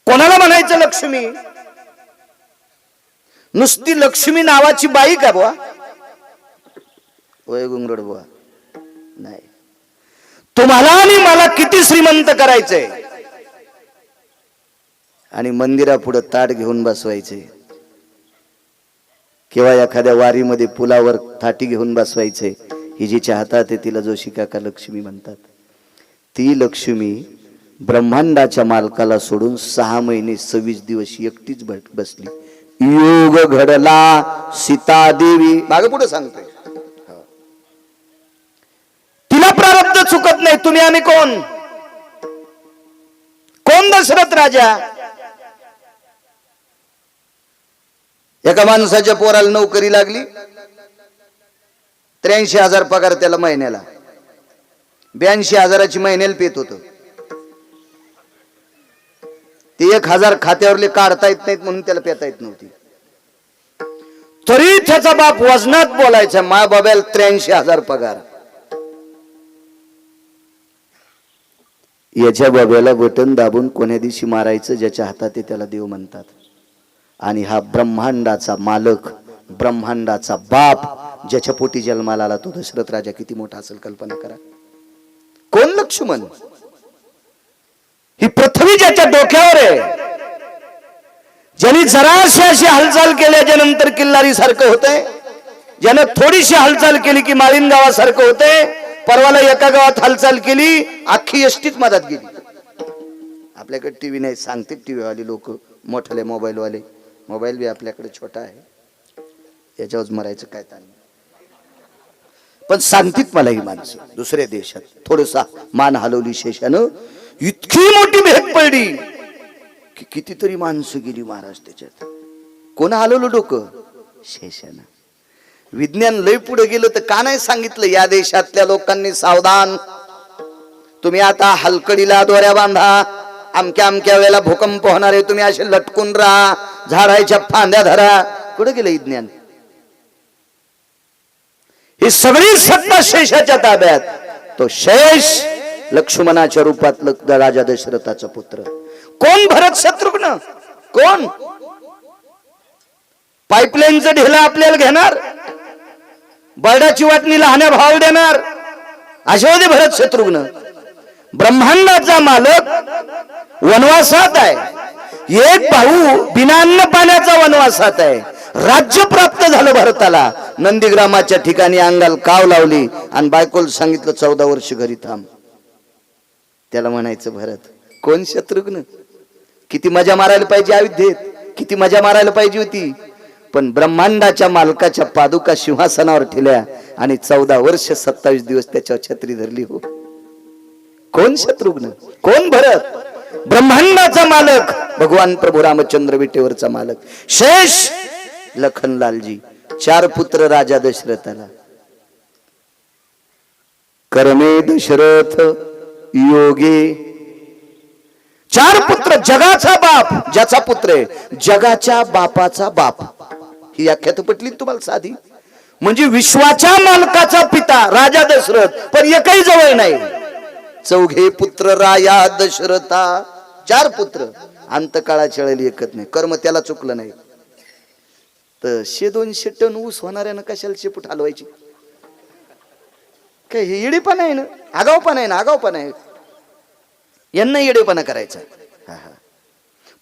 कोणाला म्हणायचं लक्ष्मी? नुसती लक्ष्मी नावाची बाई का बुवा? वय गुंगरड बुवा नाही. तुम्हाला आणि मला किती श्रीमंत करायचंय आणि मंदिरापुढे ताट घेऊन बसवायचे किंवा एखाद्या वारीमध्ये पुलावर थाटी घेऊन बसवायचे. ही जिच्या हातात आहे तिला जोशी काका लक्ष्मी म्हणतात. ती लक्ष्मी ब्रह्मांडाच्या मालकाला सोडून 6 महिने 26 दिवस एकटीच बसली. योग घडला सीता देवी. मागे पुढे सांगतोय तिला प्रारब्ध चुकत नाही. तुम्ही आम्ही कोण? कोण दशरथ राजा? एका माणसाच्या पोराला नोकरी लागली, 83,000 पगार त्याला महिन्याला. 82,000ची महिन्याला पेत होत. ते 1,000 खात्यावरले काढता येत नाहीत म्हणून त्याला पेता येत नव्हती. तरी त्याचा बाप वजनात बोलायचा, मा बाबाला 83,000 पगार. याच्या बाब्याला बटन दाबून कोण्या दिवशी मारायचं ज्याच्या हातात आहे त्याला देव म्हणतात. आणि हा ब्रह्मांडाचा मालक, ब्रह्मांडाचा बाप, ज्याच्या पोटी जन्माला आला तो दशरथ राजा किती मोठा असेल कल्पना करा. कोण लक्ष्मण? ही पृथ्वी ज्याच्या डोक्यावर आहे, ज्यांनी जराशी अशी हालचाल केल्याच्या नंतर किल्लारी सारखं होतंय, ज्यानं थोडीशी हालचाल केली की माळीन गावासारखं होतंय. परवाला एका गावात हालचाल केली, अख्खी एसटीच मदत गेली. आपल्याकडे टीव्ही नाही, सांगते टीव्ही वाले लोक, मोठाले मोबाईल वाले. मोबाईल बी आपल्याकडे छोटा आहे, याच्यावर मरायचं काय ताण. पण सांगतीत मला ही माणसं दुसऱ्या देशात थोडसा मान हलवली शेषानं, इतकी मोठी भेट पडली की कितीतरी माणसं गेली महाराज त्याच्यात. कोण हलवलं डोकं? शेषानं. विज्ञान लय पुढे गेलं तर का नाही सांगितलं या देशातल्या लोकांनी सावधान, तुम्ही आता हलकडीला दोऱ्या बांधा, अमक्या अमक्या वेळेला भूकंप होणार आहे, तुम्ही असे लटकून राहा, झाडाच्या फांद्या धरा. कुठे गेलं विज्ञान? ही सगळी सत्ता शेषाच्या ताब्यात. तो शेष लक्ष्मणाच्या रूपात राजा दशरथाचा पुत्र. कोण? भरत शत्रुघ्न. कोण? पाईपलाईनचं ढेला आपल्याला घेणार, बर्डाची वाटणी लहान्या भाव देणार, असे होते भरत शत्रुघ्न. ब्रह्मांडाचा मालक वनवासात आहे. एक भाऊ बिना अन्न पाण्याचा वनवासात आहे. राज्य प्राप्त झालं भरताला. नंदीग्रामाच्या ठिकाणी अंगाला काव लावली आणि बायकोला सांगितलं 14 वर्ष घरी थांब. त्याला म्हणायचं भरत. कोण? शत्रुघ्न. किती मजा मारायला पाहिजे अयोध्येत, किती मजा मारायला पाहिजे होती. पण ब्रह्मांडाच्या मालकाच्या पादुका सिंहासनावर ठेवल्या आणि 14 वर्ष 27 दिवस त्याच्यावर छत्री धरली. हो, कोण शत्रुघ्न? कोण भरत? ब्रह्मांडाचा मालक भगवान प्रभू रामचंद्र विटेवरचा मालक शेष लखनलालजी. 4 पुत्र राजा दशरथाला. कर्मे दशरथ योगे. 4 पुत्र. जगाचा बाप, ज्याचा पुत्र आहे जगाच्या बापाचा बाप. ही व्याख्या पटली तुम्हाला साधी? म्हणजे विश्वाच्या मालकाचा पिता राजा दशरथ, पण एकही जवळ नाही. 4 पुत्र राया दशरथा. 4 पुत्र. अंतकाळाच्या वेळेला एकत नाही. कर्म त्याला चुकलं नाही तर 100-200 टन ऊस होणाऱ्यानं कशाला शेपूट हलवायची? काय हे येडेपणा आहे ना, आगावपणा आहे ना, आगावपणा आहे. यांना येडेपणा करायचा.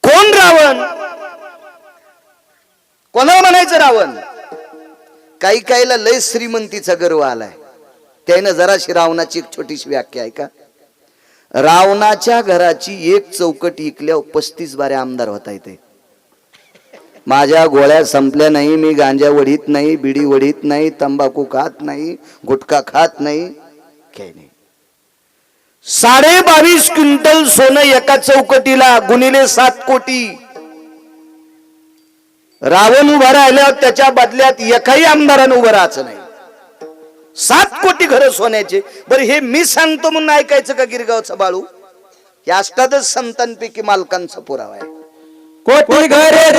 कोण? रावण. कोणाला म्हणायचं रावण? काही काहीला लय श्रीमंतीचा गर्व आलाय. त्यानं जराशी रावणाची एक छोटीशी व्याख्या आहे का. रावणाच्या घराची एक चौकट इकल्यावर 35 बारे आमदार होता येते. माझ्या गोळ्या संपल्या नाही, मी गांजा वडीत नाही, बिडी वडीत नाही, तंबाखू खात नाही, गुटखा खात नाही, काही नाही. 22.5 क्विंटल सोनं एका चौकटीला, गुणिले 7 कोटी. रावण उभा राहिल्यावर त्याच्या बदल्यात एकाही आमदारानं उभं राहायचं नाही. 7 कोटी घरं सोन्याचे. बरं हे मी सांगतो म्हणून ऐकायचं का गिरगावचं बाळू? या अष्टादश संतांपैकी मालकांचा पुरावा आहे. कोटी घरे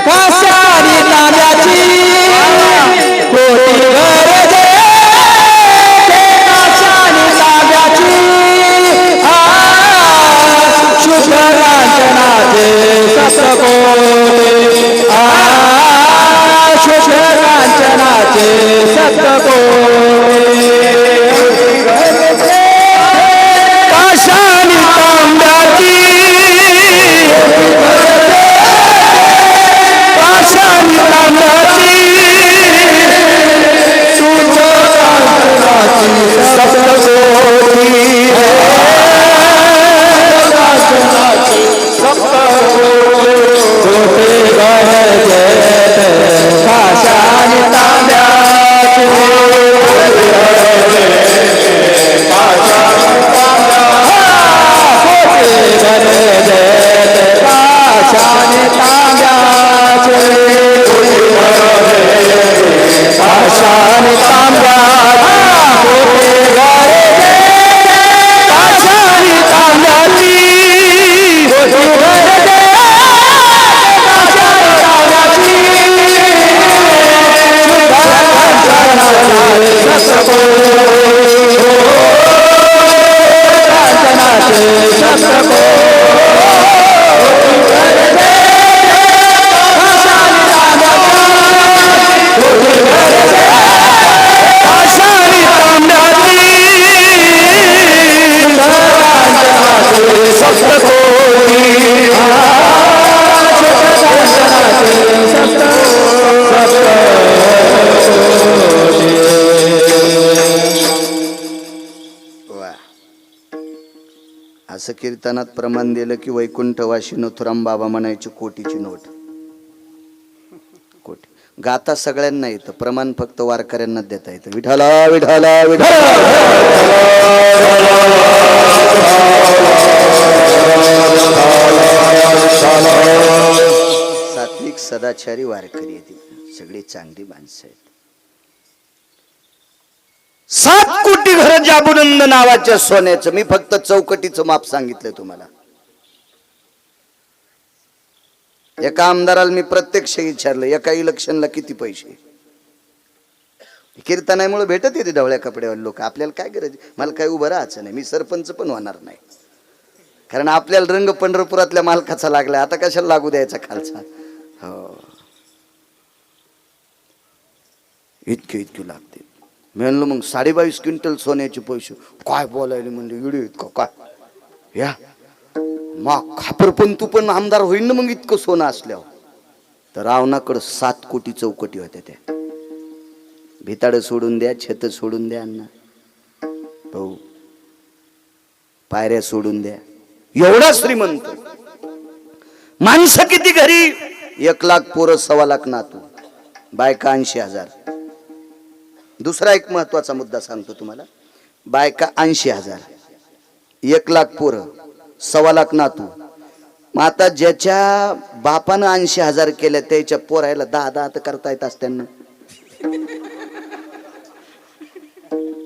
कासारी नाम्याची, कोटी घरे कासारी नाम्याची, शुभ जसं कीर्तनात प्रमाण दिलं की वैकुंठवाशी नथुराम बाबा म्हणायची कोटीची नोट. कोटी गाता सगळ्यांना येतं, प्रमाण फक्त वारकऱ्यांना देता येतं. विठाला विठाला विठाला. सात्विक सदाचारी वारकरी येतील, सगळी चांगली माणसं आहेत. 7 कोटी घर जाबुनंद नावाच्या सोन्याचं. मी फक्त चौकटीचं माप सांगितलंय तुम्हाला. एका आमदाराला मी प्रत्यक्ष विचारलं एका इलेक्शनला किती पैसे. कीर्तनामुळे भेटत येते ढवळ्या कपड्यावर लोक. आपल्याला काय गरज, मला काय उभं राहायचं नाही, मी सरपंच पण होणार नाही, कारण आपल्याला रंग पंढरपुरातल्या मालकाचा लागला, आता कशाला लागू द्यायचा खालचा. हो, इतके लागते. मी म्हणलो मग 22.5 क्विंटल सोन्याचे पैसे काय बोलायले म्हणजे व्हिडिओ इतकं काय या मग खापर पण तू पण आमदार होईल ना मग इतकं सोनं असल्यावर. तर रावणाकडं 7 कोटी चौकटी होत्या. त्या भिताड सोडून द्या, छत सोडून द्या अण्णा भाऊ, पायऱ्या सोडून द्या, एवढा श्रीमंत. माणसं किती घरी? 1 लाख पोरं, 1.25 लाख नातू, बायका 80,000. दुसरा एक महत्वाचा मुद्दा सांगतो तुम्हाला. बायका 80,000, 1 लाख पोरं, 1.25 लाख नातू. मग आता ज्याच्या बापानं 80,000 केल्या त्याच्या पोरायला 10 तर करता येत असत्यांना.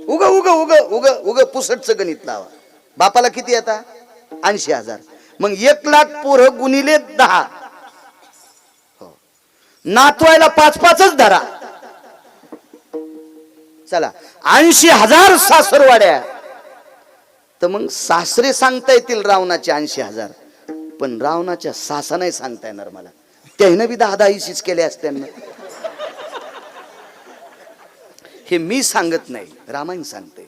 उग उग उग उग उग पुसटचं गणित लावा. बापाला किती येता? 80,000. मग 1 लाख पोरं गुणिले 10, नातवायला 5-5च धरा. चला 80,000 सासरवाड्या. तर मग सासरे सांगता येतील रावणाचे 80,000, पण रावणाच्या सासा नाही सांगता येणार मला. त्यानं बी 10 इशीच केले असत्यांना. हे मी सांगत नाही, रामायण सांगते.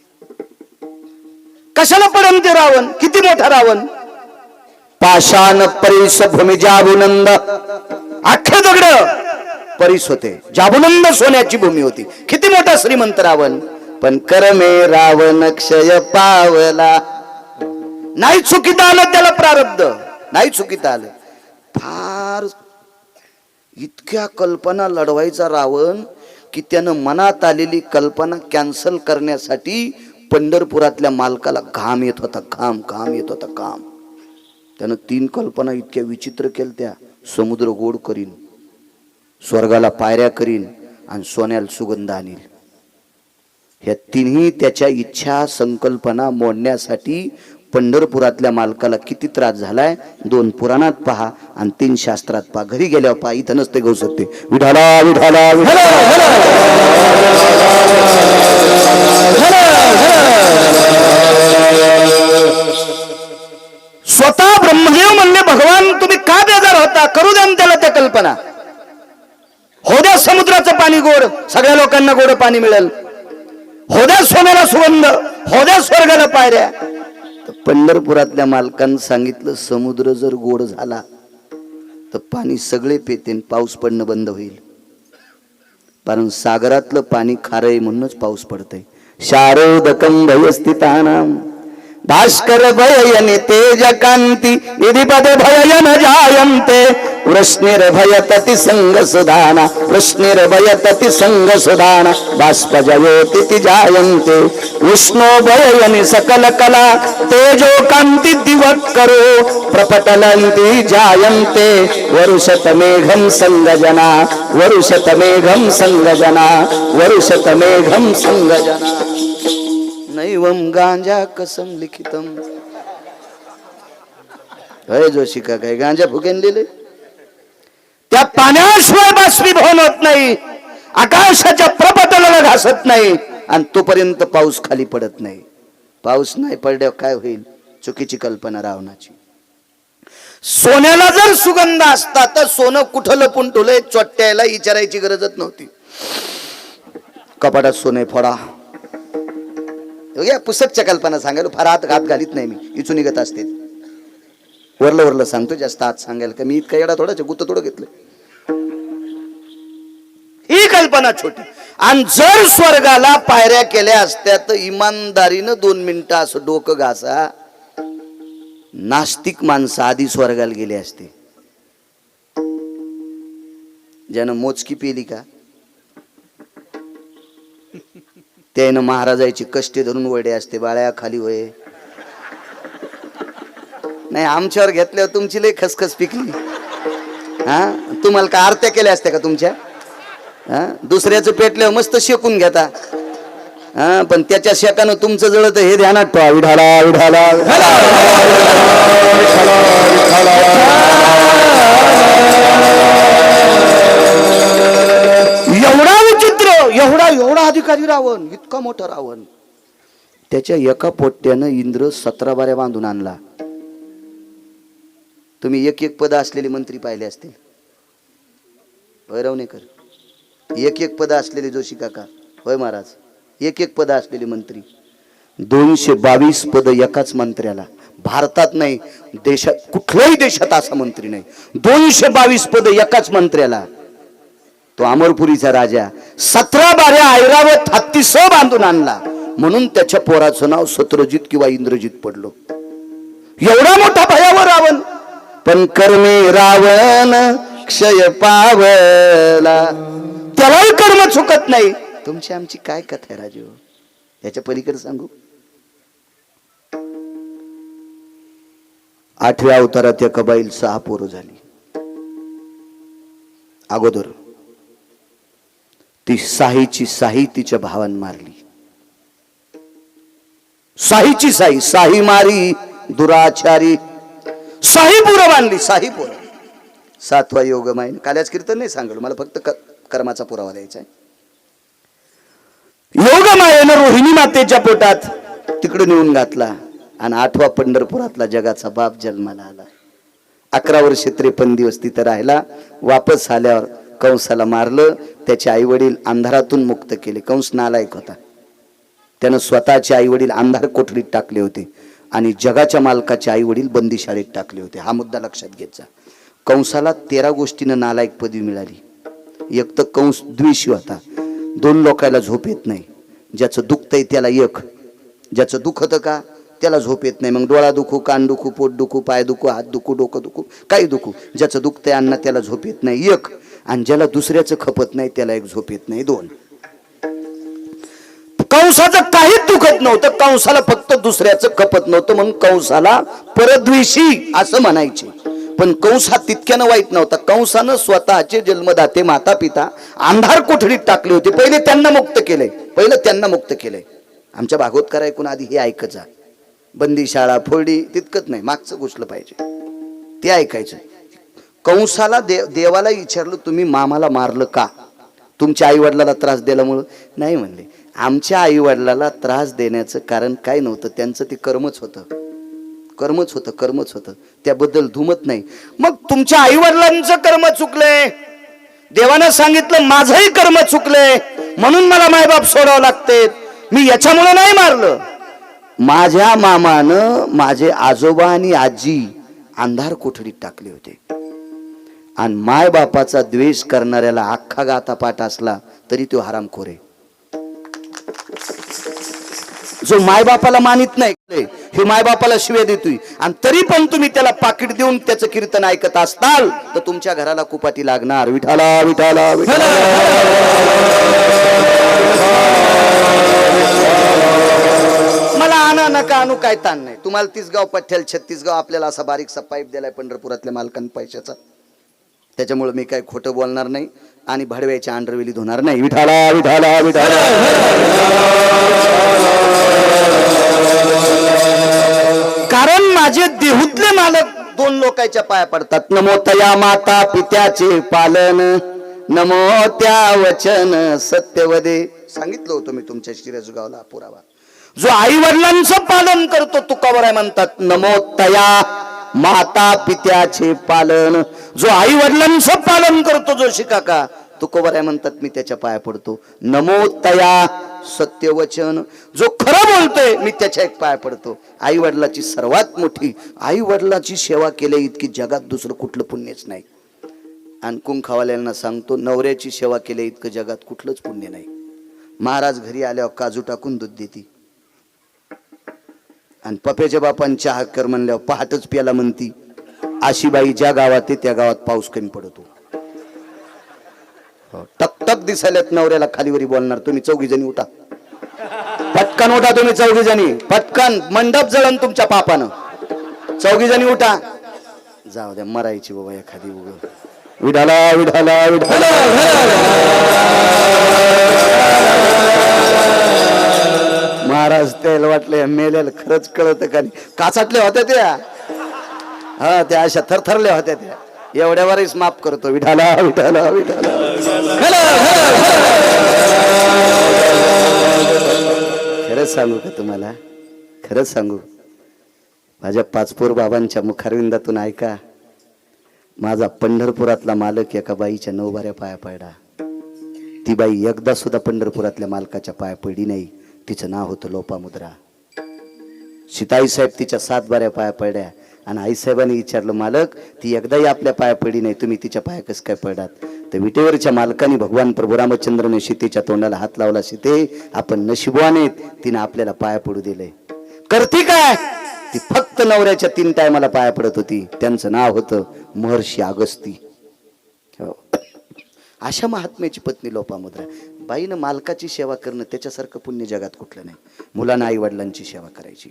कशाला पडन ते रावण? किती मोठा रावण? पाषाण परीस भूमी जाबुनंद. अख्खे दगड परीस होते, जाबुनंद सोन्याची भूमी होती. किती मोठा श्रीमंत रावण. पण कर्मे रावण क्षय पावला. नाही चुकीत आलं त्याला प्रारब्ध, नाही चुकीत आलं. फार इतक्या कल्पना लढवायचा रावण की त्यानं मनात आलेली कल्पना कॅन्सल करण्यासाठी पंढरपुरातल्या मालकाला घाम येत होता, घाम येत होता, घाम. त्यानं 3 कल्पना इतक्या विचित्र केल्या. समुद्र गोड करीन, स्वर्गाला पायऱ्या करीन आणि सोन्याला सुगंध आणील. ह्या तिन्ही त्याच्या इच्छा संकल्पना मोडण्यासाठी पंढरपुरातल्या मालकाला किती त्रास झालाय. 2 पुराणात पहा आणि 3 शास्त्रात पहा. घरी गेल्यावर पहा, इथं नसते घेऊ शकते. विठाला विठाला विठाला. स्वतः ब्रह्मदेव म्हणले भगवान तुम्ही का बेजार होता, करू द्या त्याला त्या कल्पना. हो द्या समुद्राचं पाणी गोड, सगळ्या लोकांना गोड पाणी मिळेल. हो द्या सोन्याला सुगंध, हो द्या स्वर्गाला पायऱ्या. पंढरपुरातल्या मालकांनी सांगितलं समुद्र जर गोड झाला तर पाणी सगळे पेते, पाऊस पडणं बंद होईल. कारण सागरातलं पाणी खारय म्हणूनच पाऊस पडतय. शारोदकं भयस्थितानां भास्कर भययने तेज कांती निधिपद भययन जायन्ते. वृष्णिर्भयतति संग सुधाना, वृष्णिर्भयतति संग सुधाना. बाष्पजयोति जायन्ते विष्णु भययनि सकल कला. तेजो कांति दिवक्करो प्रपटलन्ति जायन्ते. वरुषत मेघं संगजना, वरुषत मेघं संगजना, वरुषत मेघं संगजना. नैवं गांजा कसम लिखितम. अय जोशी का काय गांजा फुकेन लिहिले. त्या पाण्याशिवाय बाष्पीभवन होत नाही, आकाशाच्या प्रपटलाला घासत नाही आणि तोपर्यंत पाऊस खाली पडत नाही. पाऊस नाही पडल्यावर काय होईल? चुकीची कल्पना रावणाची. सोन्याला जर सुगंध असता तर सोनं कुठं लपून ठेवलंय चोट्याला विचारायची गरजच नव्हती. कपाटात सोने फोडा. पुस्तकच्या कल्पना सांगायला फार हात घालीत नाही मी, इचून निघत असते. वरलं सांगतो, जास्त हात सांगायला का मी इतका येडा थोडाच गुत्त थोडं घेतलं. ही कल्पना छोटी. आणि जर स्वर्गाला पायऱ्या केल्या असत्या तर इमानदारीनं 2 मिनिटं असं डोकं घासा. नास्तिक माणसं आधी स्वर्गाला गेले असते. ज्यानं मोजकी पेली का त्यानं महाराजाची कष्टे धरून वडे असते. बाळ्या खाली होय. नाही आमच्यावर घेतल्यावर तुमची लय खसखस पिकली. हा तुम्हाला का आरत्या केल्या असत्या का तुमच्या? हा दुसऱ्याचं पेटल्यावर मस्त शेकून घेता. हा पण त्याच्या शेकानं तुमचं जळत हे ध्यानात ठेवा. विठाला विठाला एवढा विचित्र, एवढा एवढा अधिकारी रावण, इतका मोठा रावण, त्याच्या एका पोट्यानं इंद्र 17 बाऱ्या बांधून आणला. तुम्ही एक एक पद असलेले मंत्री पाहिले असतील. होय रावणेकर? एक एक पद असलेले जोशी काका. होय महाराज? एक एक पद असलेले मंत्री. 222 पद एकाच मंत्र्याला. भारतात नाही, देशात कुठल्याही देशात असा मंत्री नाही. 222 पद एकाच मंत्र्याला. तो अमरपुरीचा राजा 17 बाऱ्या ऐरावत हत्तीस बांधून आणला, म्हणून त्याच्या पोराचं नाव सत्रजित किंवा इंद्रजित पडलो. एवढा मोठा भयावर रावण, पण कर्मे रावण क्षय पावला. त्यालाही कर्म चुकत नाही. तुमची आमची काय कथा आहे राजू? याच्या पलीकडे सांगू? 8व्या अवतारात एका बाईल 6 पोरं झाली. अगोदर ती साही तिच्या भावान मारली. साहीची साही मारी दुराचारी. साही पोरं मानली. साही पोरं. 7वा योग माहीन. काल्याच कीर्तन नाही सांगलो, मला फक्त कर्माचा पुरावा द्यायचा आहे. योगमायेनं रोहिणी मातेच्या पोटात तिकडे नेऊन घातला आणि 8वा पंढरपुरातला जगाचा बाप जन्माला आला. 11 वर्ष 53 दिवस तिथं राहिला. वापस आल्यावर कंसाला मारलं. त्याचे आई वडील अंधारातून मुक्त केले. कंस नालायक होता. त्यानं स्वतःचे आई वडील अंधार कोठडीत टाकले होते आणि जगाच्या मालकाचे आई वडील बंदीशाळेत टाकले होते. हा मुद्दा लक्षात घ्यायचा. कंसाला 13 गोष्टीनं नालायक पदवी मिळाली. एक तर कंस द्वेषी होता. 2 लोकांना झोप येत नाही. ज्याचं दुखतंय त्याला एक, ज्याचं दुखतं का त्याला झोप येत नाही. मग डोळा दुखू, कान दुखू, पोट दुखू, पाय दुखू, हात दुखू, डोकं दुखू, काही दुखू, ज्याचं दुखतंय अण्णा त्याला झोप येत नाही एक, आणि ज्याला दुसऱ्याचं खपत नाही त्याला एक झोप येत नाही 2. कंसाचं काहीच दुखत नव्हतं. कंसाला फक्त दुसऱ्याचं खपत नव्हतं, म्हणून कंसाला परद्वेषी असं म्हणायचे. पण कंस हा तितक्यानं वाईट नव्हता. कंसानं स्वतःचे जन्मदाते माता पिता अंधार कोठडीत टाकले होते. पहिले त्यांना मुक्त केलंय. आमच्या भागवतकार ऐकून आधी हे ऐकत जा. बंदी शाळा फोडली तितकंच नाही, मागचं घुसलं पाहिजे ते ऐकायचं. कंसाला देवाला विचारलं, तुम्ही मामाला मारलं का? तुमच्या आई वडिलाला त्रास दिल्यामुळं? नाही म्हणले. आमच्या आई वडिलाला त्रास देण्याचं कारण काय नव्हतं, त्यांचं ते कर्मच होतं. त्याबद्दल धुमत नाही. मग तुमच्या आई वडिलांचं कर्म चुकलंय. देवानं सांगितलं माझंही कर्म चुकलंय, म्हणून मला मायबाप सोडावं लागते. मी याच्यामुळे नाही मारलं. माझ्या मामानं माझे आजोबा आणि आजी अंधार कोठडीत टाकले होते. आणि माय बापाचा द्वेष करणाऱ्याला अख्खा गाता पाठ असला तरी तो हरामखोर आहे. जो मायबापाला मानित नाही, हे मायबापाला शिव्या देतोय, आणि तरी पण तुम्ही त्याला पाकिट देऊन त्याचं कीर्तन ऐकत असताल तर तुमच्या घराला कुपाटी लागणार. विठाला विठाला विठाला. मला आणा नका आणू काय ताण नाही. तुम्हाला 30 गाव पठ्याल 36 गाव आपल्याला असा बारीकसा पाईप दिलाय पंढरपुरातल्या मालकांनी पैशाचा. त्याच्यामुळे मी काय खोटं बोलणार नाही आणि भडव्याच्या अंडरवेली धुणार नाही. विठाला विठाला विठाला. कारण माझे देहूतले मालक 2 लोकांच्या पाया पडतात. नमो तया माता पित्याचे पालन, नमो त्या वचन सत्यवदे. सांगितलं होतं मी तुमच्या शिरसगावला पुरावा. जो आई वडिलांचं पालन करतो तुकावराय म्हणतात नमो तया माता पित्याचे पालन. जो आई वडिलांचं पालन करतो जोशी काका तुकोबराय म्हणतात मी त्याच्या पाया पडतो. नमो तया सत्यवचन. जो खरं बोलतोय मी त्याच्या एक पाया पडतो. आई वडिलाची सर्वात मोठी, आई वडिलाची सेवा केल्या इतकी जगात दुसरं कुठलं पुण्यच नाही. आणि कुंखावाल्यांना सांगतो, नवऱ्याची सेवा केल्या इतकं जगात कुठलंच पुण्य नाही. महाराज घरी आल्यावर काजू टाकून दूध देते. आणि पप्याच्या बापान चहा कर म्हणल्यावर पहाटच प्याला म्हणती. अशी बाई ज्या गावात आहे त्या गावात पाऊस कमी पडतो. टक टक दिसायल्यात नवऱ्याला खालीवरी बोलणार. तुम्ही 4 जणी उठा, पटकन उठा. तुम्ही 4 जणी पटकन, मंडप जळण तुमच्या पापानं. 4 जणी उठा. जाऊ द्या, मरायची बाबा एखादी उग. विठाला विठाला विठाला. महाराज त्याला वाटलं मेलेल खरंच कळत का? काचाटल्या होत्या त्या. हा, त्या अशा थरथरल्या होत्या त्या. एवढ्यावरच माफ करतो. विठाला विठाला विठाला. खरंच सांगू का तुम्हाला? खरंच सांगू, माझ्या पाचपूर बाबांच्या मुखारविंदातून ऐका. माझा पंढरपुरातला मालक एका बाईच्या 9 बाऱ्या पाया पडला. ती बाई एकदा सुद्धा पंढरपुरातल्या मालकाच्या पाया पडली नाही. तिचं नाव होतं लोपामुद्रा. सीताई साहेब तिच्या 7 बाऱ्या पाया पडल्या. आणि आईसाहेबांनी विचारलं, मालक ती एकदाही आपल्या पाया पडली नाही, तुम्ही तिच्या पाया कसं काय पडलात? तर विटेवरच्या मालकाने भगवान प्रभू रामचंद्रने सीतेच्या तोंडाला हात लावला. सीते, आपण नशिबवान, तिने आपल्याला पाया पडू दिले. करती काय? ती फक्त नवऱ्याच्या 3 टायमाला पाया पडत होती. त्यांचं नाव होतं महर्षी अगस्ती. अशा महात्म्याची पत्नी लोपामुद्रा. बाईनं मालकाची सेवा करणं त्याच्यासारखं पुण्य जगात कुठलं नाही. मुलांना आई वडिलांची सेवा करायची,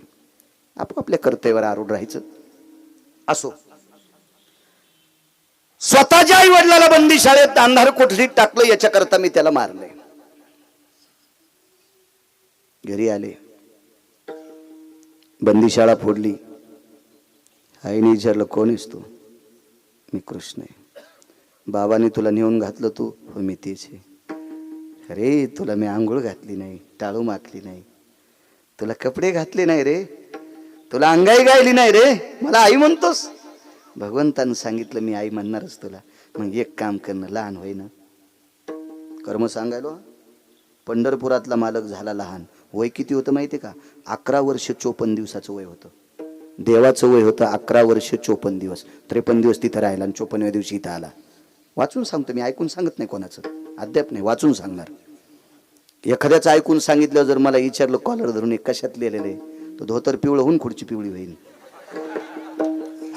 आपापल्या कर्तव्यावर आरूढ राहायचं. असो, स्वतःच्या आई वडिलाला बंदी शाळेत अंधार कोठडीत टाकलं याच्याकरता मी त्याला मारले. घरी आले, बंदीशाळा फोडली. आईने विचारलं, कोण आहेस तू? मी कृष्ण आहे. बाबाने तुला नेऊन घातलं तू? हो, मी तेच आहे. अरे, तुला मी आंघोळ घातली नाही, टाळू माखली नाही, तुला कपडे घातले नाही रे, तुला अंगाई गायली नाही रे, मला आई म्हणतोस? भगवंतानं सांगितलं मी आई म्हणणारच तुला. मग एक काम करणं, लहान होई ना कर्म सांगायलो. पंढरपुरातला मालक झाला लहान. वय किती होतं माहिती का? 11 वर्ष 54 दिवसाचं वय होतं. देवाचं वय होतं 11 वर्ष 54 दिवस. 53 दिवस तिथं राहिला आणि 54व्या दिवशी इथं आला. वाचून सांगतो मी, ऐकून सांगत नाही कोणाचं, अद्याप नाही, वाचून सांगणार. एखाद्याचं ऐकून सांगितलं, जर मला विचारलं कॉलर धरून एक कशात लिहिलेलं आहे, तर धोतर पिवळं होऊन खुर्ची पिवळी होईल.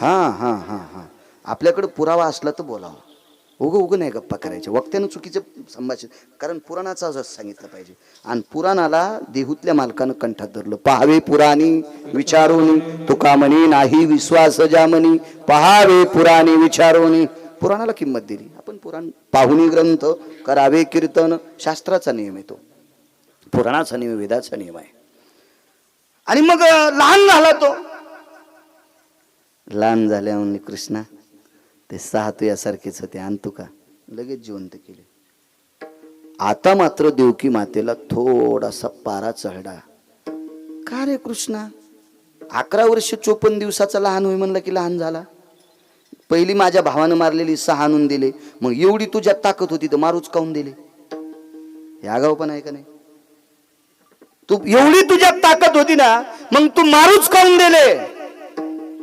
हा हा हा हा आपल्याकडे पुरावा असला तर बोलावं. उगं नाही गप्पा करायच्या. वक्त्यानं चुकीचं संभाषण, कारण पुराणाचा सांगितलं पाहिजे. आणि पुराणाला देहूतल्या मालकानं कंठात धरलं. पहावे पुराणी विचारोनी, तुका म्हणी नाही विश्वास जामनी. पहावे पुराणी विचारोनी. पुराणाला किंमत दिली. आपण पुराण पाहुणी ग्रंथ करावे कीर्तन, शास्त्राचा नियम आहे तो. पुराणाचा नियम वेदाचा नियम आहे. आणि मग लहान झाला तो. लहान झाल्या म्हणले, कृष्णा ते 6 तुझ्यासारखेच होते, आणतो का? लगेच जिवंत केले. आता मात्र देवकी मातेला थोडासा पारा चढला. का रे कृष्णा, 11 वर्ष 54 दिवसाचा लहान होई म्हणलं की लहान झाला? पहिली माझ्या भावानं मारलेली 6 आणून दिले, मग एवढी तुझ्यात ताकद होती तर मारूच काऊन दिले? हे आगाव पण आहे का नाही? तू एवढी तुझ्यात ताकद होती ना, मग तू मारूच काऊन दिले?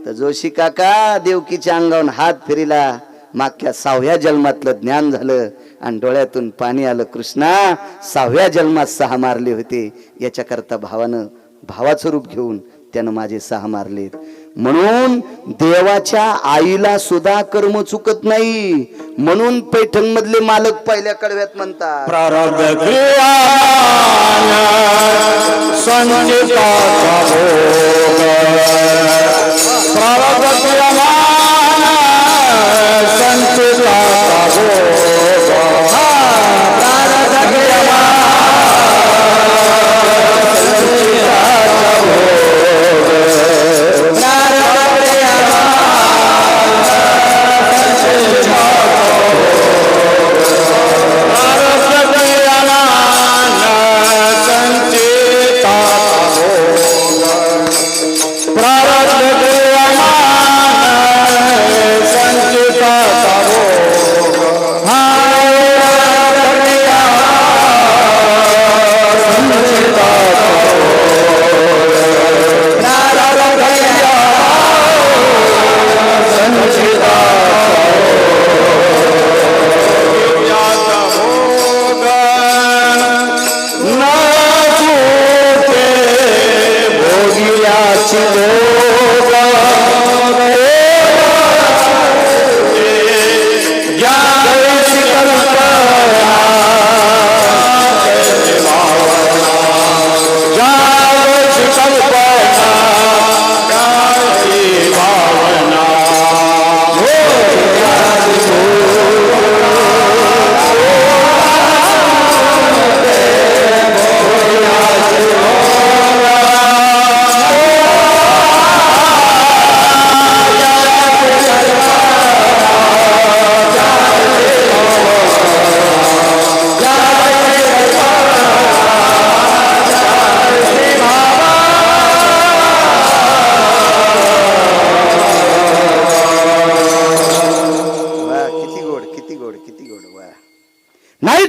तर जोशी काका देवकीच्या अंगावरून हात फिरिला. मागच्या 6व्या जन्मातलं ज्ञान झालं आणि डोळ्यातून पाणी आलं. कृष्णा, 6व्या जन्मात 6 मारले होते, याच्याकरता भावाचं रूप घेऊन त्यानं माझे 6 मारलेत. म्हणून देवाच्या आईला सुद्धा कर्म चुकत नाही. म्हणून पैठण मधले मालक पहिल्या कडव्यात म्हणतात, प्रारब्ध क्रिया संचिताचा भोग, प्रारब्ध क्रिया संचिताचा भोग, प्रारब्ध क्रिया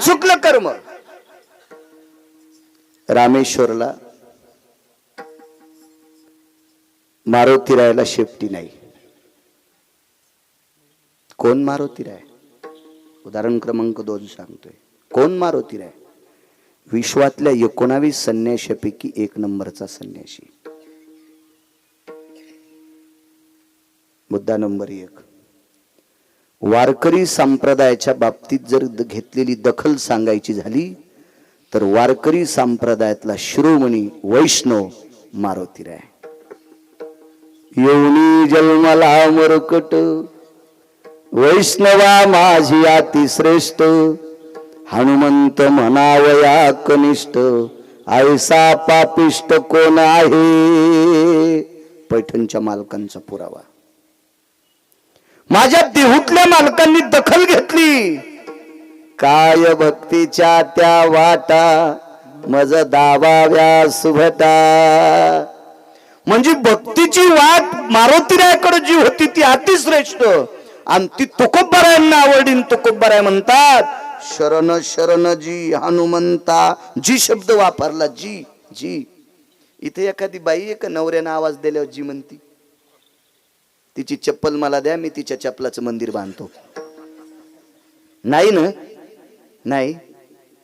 चुकलं कर्म. रामेश्वरला मारुती रायाला शेपटी नाही. कोण मारुती राय? उदाहरण क्रमांक 2 सांगतोय. कोण मारुती राय? विश्वातल्या 19 संन्याशापैकी 1 नंबरचा संन्याशी. मुद्दा नंबर 1, वारकरी संप्रदायाच्या बाबतीत जर घेतलेली दखल सांगायची झाली तर वारकरी संप्रदायातला शिरोमणी वैष्णव मारुती राय. येऊनी जन्मला मरकट, वैष्णवा माझी अति श्रेष्ठ, हनुमंत म्हणावया कनिष्ठ, ऐसा पापिष्ट कोण आहे? पैठणच्या मालकांचा पुरावा. माझ्या देहूतल्या मालकांनी दखल घेतली. काय भक्तीच्या त्या वाटा, मज दावा व्यासुभटा. म्हणजे भक्तीची वाट मारुतीरायाकडे जी होती ती अतिश्रेष्ठ, आणि ती तुकोबारायांना आवडीन. तुकोबाराय म्हणतात शरण शरण जी हनुमंता. जी शब्द वापरला, जी जी. इथे एखादी बाई आहे का नवऱ्यानं आवाज दिल्यावर जी म्हणती? तिची चप्पल मला द्या, मी तिच्या चप्पलाचं मंदिर बांधतो. नाही ना? नाही.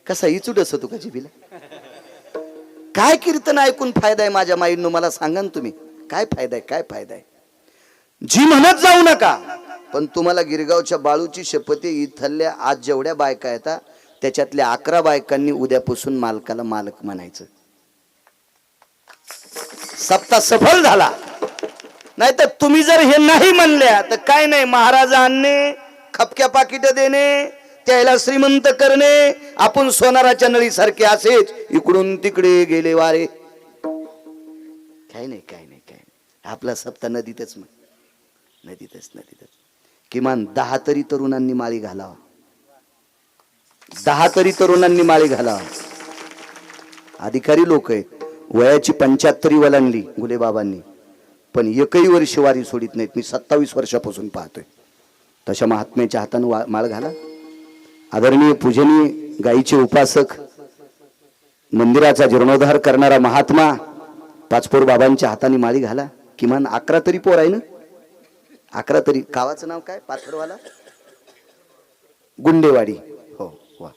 कसा इचूट असतो का जिबीला? काय कीर्तन ऐकून फायदा आहे माझ्या माईंनो? मला सांगा ना तुम्ही, काय फायदा आहे? काय फायदा आहे? जी म्हणत जाऊ नका. पण तुम्हाला गिरगावच्या बाळूची शपथ आहे, इथल्या आज जेवढ्या बायका येतात त्याच्यातल्या 11 बायकांनी उद्यापासून मालकाला मालक म्हणायचं. सप्ताह सफल झाला. नाही तर तुम्ही जर हे नाही म्हणल्या तर काय नाही, महाराज आणणे, खपक्या पाकिट देणे, त्याला श्रीमंत करणे, आपण सोनाराच्या नळीसारखे असेच इकडून तिकडे गेले वारे. काय नाही, काय नाही, काय नाही. आपला सप्ताह नदीतच, मग नदीतच नदीतच. किमान 10 तरी तरुणांनी माळी घालावा. 10 तरी तरुणांनी माळी घालावा. अधिकारी लोक आहेत, वयाची 75 वलांडली गुलेबाबांनी, पण एकही वर्ष वारी सोडित नाहीत. मी 27 वर्षापासून पाहतोय. तशा महात्म्याच्या हातानं माळ घाला. आदरणीय पूजनीय गायीचे उपासक, मंदिराचा जीर्णोद्धार करणारा महात्मा पाचपोर बाबांच्या हाताने माळी घाला. किमान 11 तरी पोर आहे ना? 11 तरी. गावाचं नाव काय? पाथरवाला गुंडेवाडी. हो वा,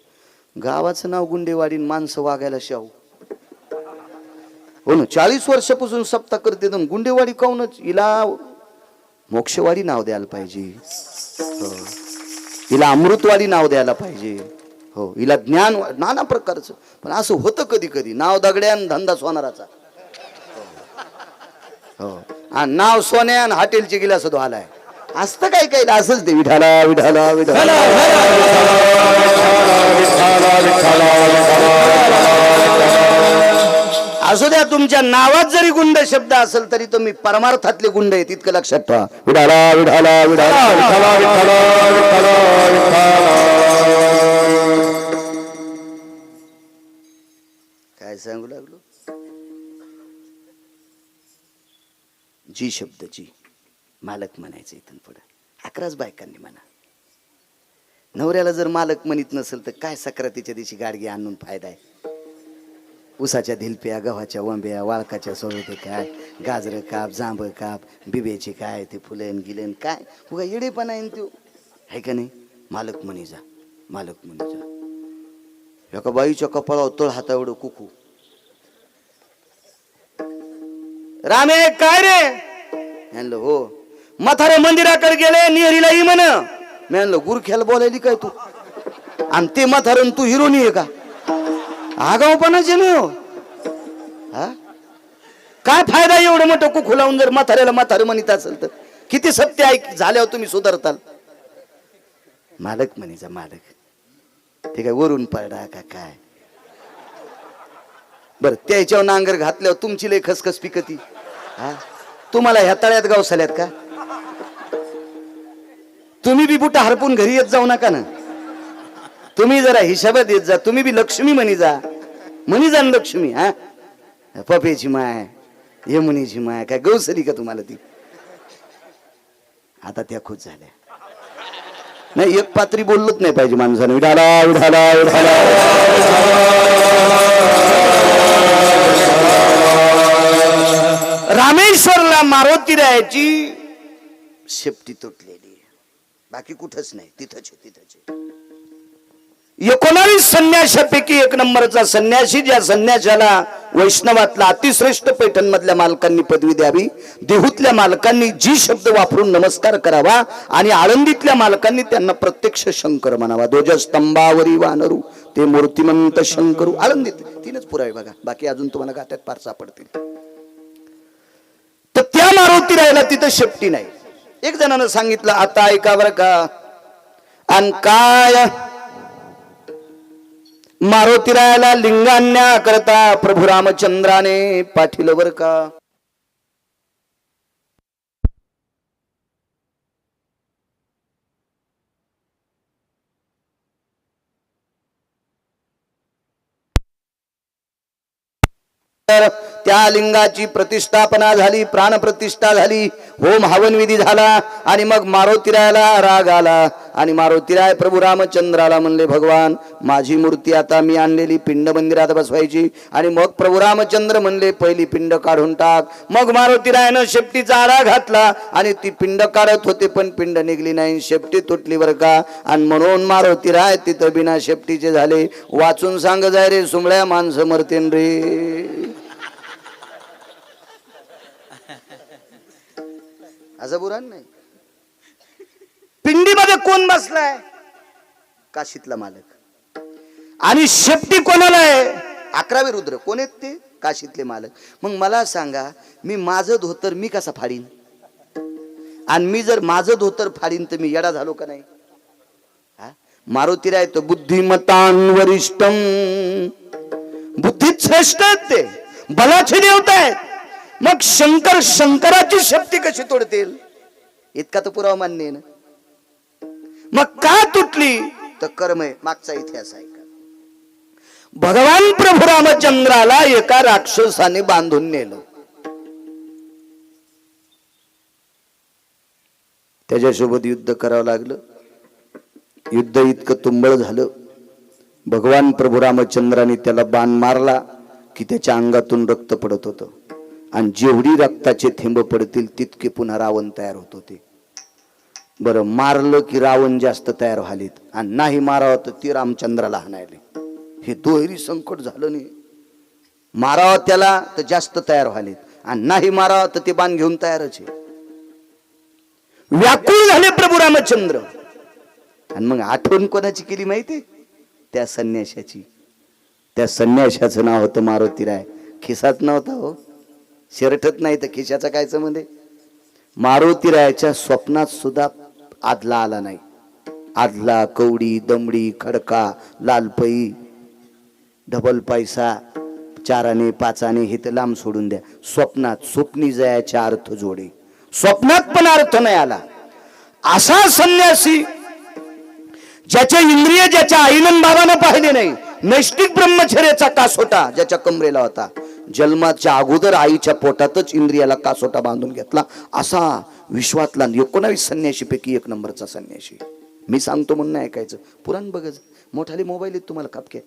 गावाचं नाव गुंडेवाडी. माणसं वागायला शाहू. हो ना, 40 वर्षापासून सप्ताह करते. गुंडेवाडी काऊनच? हिला मोक्षवाडी नाव द्यायला पाहिजे. हो, हिला अमृतवाडी नाव द्यायला पाहिजे. हो, हिला ज्ञान, नाना प्रकारचं. पण असं होतं कधी कधी, नाव दगड्यान धंदा सोनाराचा. हो, आणि नाव सोन्यान हॉटेलचे गिलास धुवालाय. असतं काय काय असंच ते. विठाला विठाला विठाला. असू द्या, तुमच्या नावात जरी गुंड शब्द असेल तरी तुम्ही परमार्थातले गुंड आहेत इतकं लक्षात ठेवा. विठाला विठाला विठाला विठाला विठाला विठाला. काय सांगू लागलो? जी शब्द, जी मालक म्हणायचं. इथून पुढे 11च बायकांनी म्हणा. नवऱ्याला जर मालक म्हणत नसेल तर काय सक्रातीच्या दिवशी गाडगे आणून फायदा आहे? उसाच्या धिलप्या, गव्हाच्या वंब्या, वाळकाच्या सोळते, काय गाजर काप, जांभ काप, बिब्याचे काय ते फुलन गिलन, काय उगा येडेपणा आहे तो, आहे का नाही? मालक म्हणे जा, मालक म्हणे जा. एका बाईच्या कपाळावर तळ हाता एवढं कुकू. रामे काय रे? म्हणलं हो. म्हातारे मंदिराकडे गेले, निहरीला ही म्हण. मी म्हणलं गुरख्याला बोलायली काय तू? आणि ते म्हातारण तू हिरोनी आहे का? आगाऊपणाचे नाही हो. हा, काय फायदा एवढं मोठं कुकू लावून जर म्हाताऱ्याला म्हातारं म्हणत असेल तर? किती सत्य ऐक झाल्यावर तुम्ही सुधारताल. मालक म्हणीचा मालक. ते काय वरून पडा का काय? बर, त्याच्यावर नांगर घातल्यावर तुमची लय खसखस पिकती. हा, तुम्हाला ह्या तळ्यात गावसाल्यात का? तुम्ही बी बुटा हरपून घरी येत जाऊ नका ना. तुम्ही जरा हिशाबात येत जा. तुम्ही बी लक्ष्मी म्हणी जा. म्हणी जा लक्ष्मी. हा, पपेची माय, यमुनीची माय, काय गौसली का तुम्हाला ती? आता त्या खुश झाल्या. नाही, एक पात्री बोललोच नाही पाहिजे माणसाने. विठाला विठाला विठाला. रामेश्वरला मारुती रायाची शेपटी तुटलेली आहे, बाकी कुठंच नाही, तिथंच आहे, तिथंच आहे. 19 संन्याशापैकी एक नंबरचा संन्यासी, ज्या संन्याशाला वैष्णवातला अतिश्रेष्ठ पैठण मधल्या मालकांनी पदवी द्यावी, देहूतल्या मालकांनी जी शब्द वापरून नमस्कार करावा आणि आळंदीतल्या मालकांनी त्यांना प्रत्यक्ष शंकर म्हणावा. ध्वजस्तंभावरी वानरू ते मूर्तिमंत शंकरू. आळंदीत 3च पुरावे बघा, बाकी अजून तुम्हाला गात्यात पार सापडतील. तर त्या मारुती राहिला तिथं शेपटी नाही. एक जणानं सांगितलं, आता ऐका बरं का, आणि काय मारुतीरायाला लिंगान्या करता प्रभू रामचंद्राने पाठीलं बर का. तर त्या लिंगाची प्रतिष्ठापना झाली, प्राण प्रतिष्ठा झाली, होम हवन विधी झाला आणि मग मारुतीरायाला राग आला आणि मारुतीराय प्रभू रामचंद्राला म्हणले, भगवान माझी मूर्ती आता मी आणलेली पिंड मंदिरात बसवायची. आणि मग प्रभू रामचंद्र म्हणले, पहिली पिंड काढून टाक. मग मारुतीरायानं शेपटीचा आळा घातला आणि ती पिंड काढत होते, पण पिंड निघली नाही, शेपटी तुटली बर का. आणि म्हणून मारुतीराय तिथं बिना शेपटीचे झाले. वाचून सांग जाय रे सुमळ्या, माणसं मरतेन रे. असं पुराण नाही. पिंडीमध्ये कोण बसलाय? काशीतला मालक. आणि शेपटी कोणाला आहे? 11वे रुद्र. कोण आहेत ते? काशीतले मालक. मग मला सांगा, मी माझं धोतर मी कसा फाडीन? आणि मी जर माझं धोतर फाडीन तर मी येडा झालो का नाही? मारुतीराय तर बुद्धिमतान वरिष्ठम, बुद्धीत श्रेष्ठ आहेत ते, बलाचे देवता आहेत. मग शंकर शंकराची शक्ती कशी तोडतील? इतका तर पुरावा मान्य आहे ना. मग का तुटली? तर कर्म आहे. मागचा इतिहास आहे का? भगवान प्रभू रामचंद्राला एका राक्षसाने बांधून नेलं. त्याच्यासोबत युद्ध करावं लागलं. युद्ध इतकं तुंबळ झालं, भगवान प्रभू रामचंद्राने त्याला बाण मारला की त्याच्या अंगातून रक्त पडत होतं. आणि जेवढी रक्ताचे थेंब पडतील तितके पुन्हा रावण तयार होत होते. बरं, मारलं की रावण जास्त तयार व्हालेत, आणि नाही मारावं तर ती रामचंद्राला हाणायले. हे दोहेरी संकट झालं नाही. मारावं त्याला तर जास्त तयार व्हालेत, आणि नाही मारावं तर ते बाण घेऊन तयारच आहे. व्याकुळ झाले प्रभू रामचंद्र. आणि मग आठवण कोणाची केली माहिती? त्या संन्याशाची. त्या संन्याशाचं नाव होतं मारुतीराय. खिसात नव्हता हो, शर्टत नाही तर खिशाचा काय संबंध? मारुतीरायाच्या स्वप्नात सुद्धा आदला आला नाही. आदला, कवडी, दमडी, खडका, लालपई, डबल पैसा, 4 आणे 5 आणे हे तर लांब सोडून द्या. स्वप्नात, स्वप्नी जयाच्या अर्थ जोडे, स्वप्नात पण अर्थ नाही आला. असा संन्यासी, ज्याचे इंद्रिय ज्याच्या आईनं बाबानं पाहिले नाही, नैष्टिक ब्रह्मचर्याचा कासोटा ज्याच्या कमरेला होता, जन्माच्या अगोदर आईच्या पोटातच इंद्रियाला कासोटा बांधून घेतला, असा विश्वातला 19 संन्याशीपैकी एक नंबरचा संन्याशी. मी सांगतो म्हणून ऐकायचं. पुराण बघायचं. मोठाले मोबाईल आहेत तुम्हाला कापके.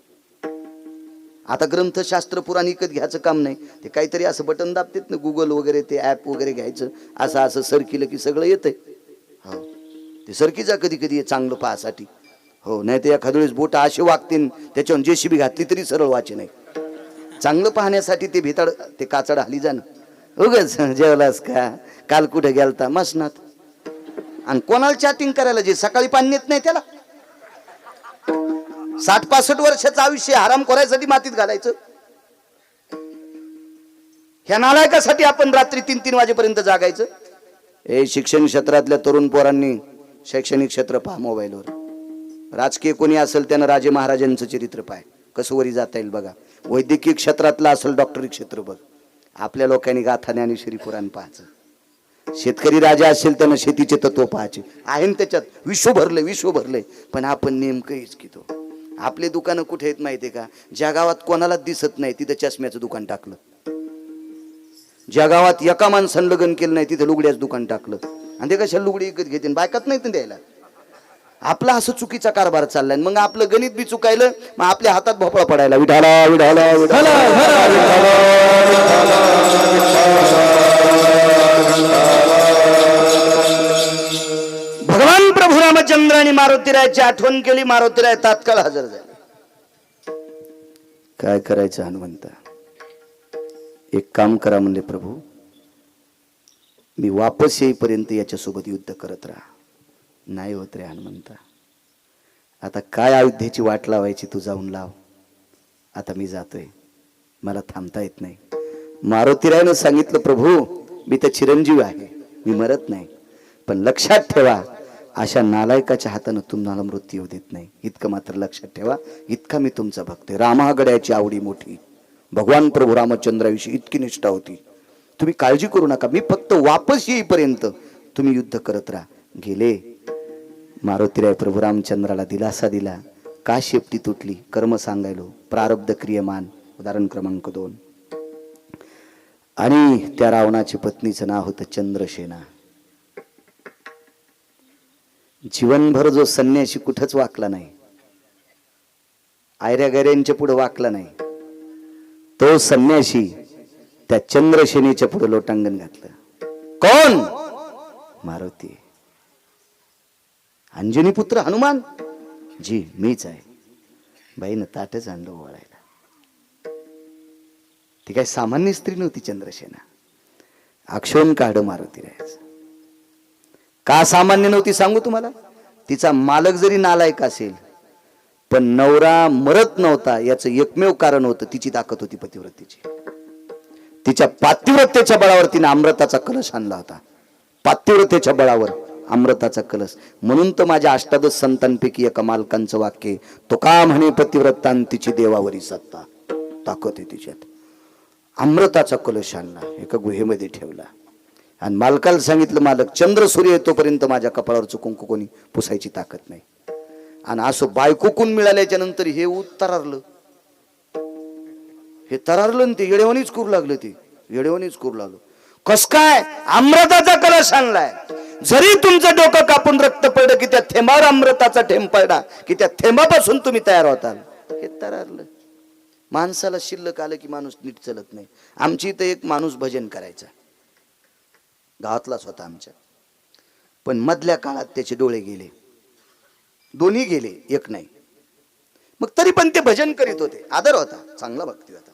आता ग्रंथशास्त्र पुराण विकत घ्यायचं काम नाही. ते काहीतरी असं बटन दाबतात ना, गुगल वगैरे, ते ऍप वगैरे घ्यायचं. असं असं सरकिलं की सगळं येतंय. हो, ते सरकीचा कधी कधी चांगलं पाहासाठी. हो, नाही तर एखाद्या वेळेस बोट असे वागतील, त्याच्यावर जेसीबी घातली तरी सरळ वाचे नाही. चांगलं पाहण्यासाठी ते भिताड, ते काचड हली जाणं. उगच जेवलास का, काल कुठे गेलता, मसनात. आणि कोणाला चॅटिंग करायला जे सकाळी पाणी येत नाही त्याला? 60-65 वर्षाचं आयुष्य आराम करायसाठी मातीत घालायचं? ह्या नालायकासाठी आपण रात्री 3-3 वाजेपर्यंत जागायचं? हे शिक्षण क्षेत्रातल्या तरुण पोरांनी शैक्षणिक क्षेत्र पहा मोबाईलवर. राजकीय कोणी असेल त्यानं राजे महाराजांचं चरित्र पाय, कसं वरी जाता येईल बघा. वैद्यकीय क्षेत्रातलं असेल डॉक्टरी क्षेत्र बघ. आपल्या लोकांनी गाथा ज्ञानेश्वरी पुराण पाहायचं. शेतकरी राजा असेल त्यानं शेतीचे तत्व पाहायचे. आहे त्याच्यात विश्व भरले. पण आपण नेमकं हिचकितो. आपले दुकानं कुठे आहेत माहितीये का? ज्या गावात कोणाला दिसत नाही तिथं चष्म्याचं दुकान टाकलं. ज्या गावात एका माणसानं लग्न केलं नाही तिथं लुगड्याचं दुकान टाकलं. आणि ते कशा लुगडी विकत घेते, बायकात नाही द्यायला. आपला असं चुकीचा कारभार चाललाय. मग आपलं गणित बी चुकायलं, मग आपल्या हातात भोपळा पडायला. विठाला विठाला विठाला भगवान प्रभू रामचंद्राने मारुतीरायाची आठवण केली. मारुतीराय तात्काळ हजर झाले. काय करायचं हनुमंता? एक काम करा म्हणले प्रभू, मी वापस येईपर्यंत याच्यासोबत युद्ध करत राहा. नाही होत रे हनुमंता, आता काय अयोध्येची वाट लावायची, तू जाऊन लाव. आता मी जातोय, मला थांबता येत नाही. मारुतीरायनं सांगितलं प्रभू मी तर चिरंजीव आहे, मी मरत नाही, पण लक्षात ठेवा अशा नालायकाच्या हातानं तुम्हाला मृत्यू येऊ देत नाही. इतकं मात्र लक्षात ठेवा, इतका मी तुमचा भक्त आहे. रामागड्याची आवडी मोठी, भगवान प्रभू रामचंद्राविषयी इतकी निष्ठा होती. तुम्ही काळजी करू नका, मी फक्त वापस येईपर्यंत तुम्ही युद्ध करत राहा. गेले. मारुतीराय प्रभू रामचंद्राला दिलासा दिला. का शेपटी तुटली? कर्म सांगायलो, प्रारब्ध क्रियमान. उदाहरण क्रमांक 2. आणि त्या रावणाच्या पत्नीचं नाव होतं चंद्रसेना. जीवनभर जो संन्यासी कुठंच वाकला नाही, आयऱ्या गैऱ्यांच्या पुढे वाकला नाही, तो संन्यासी त्या चंद्रसेनेच्या पुढे लोटांगण घातलं. कोण? मारुती. अंजनी पुत्र हनुमान जी मीच आहे. बाईनं ताटच आणलं ओवाळायला. ती काय सामान्य स्त्री नव्हती चंद्रसेना. अक्षोण काढ मारुतीरायाचं. का सामान्य नव्हती सांगू तुम्हाला? तिचा मालक जरी नालायक असेल, पण नवरा मरत नव्हता याचं एकमेव कारण होतं तिची ताकद होती पतिव्रतेची. तिच्या पातिव्रतेच्या बळावर तिने अमृताचा कलश आणला होता. पातिव्रतेच्या बळावर अमृताचा कलश. म्हणून तर माझ्या अष्टादश संतांपैकी एका मालकांचं वाक्य, तो का म्हणे पतिव्रतांतीची देवावरी सत्ता. ताकद आहे तिच्यात. अमृताचा कलश आणला, एका गुहेमध्ये ठेवला आणि मालकाला सांगितलं, मालक चंद्र सूर्य येतोपर्यंत माझ्या कपाळावरचं कुंकू कोणी पुसायची ताकद नाही. आणि असं बायकोकून मिळाल्याच्या नंतर हे तरारलं. हे तरारलं ते येडेवानीच करू लागलं. ते येडेवानीच करू लागलं. कस काय? अमृताचा कलश आणलाय. जरी तुमचं डोकं कापून रक्त पडलं की त्या थेंबावर अमृताचा थेंब पडला की त्या थेंबापासून तुम्ही तयार होताल. हे तरारलं. माणसाला शिल्लक आलं की माणूस नीट चलत नाही. आमची इथं एक माणूस भजन करायचा, गावातलाच होता आमच्या, पण मधल्या काळात त्याचे डोळे गेले. दोन्ही गेले, एक नाही. मग तरी पण ते भजन करीत होते. आदर होता, चांगला भक्ती होता.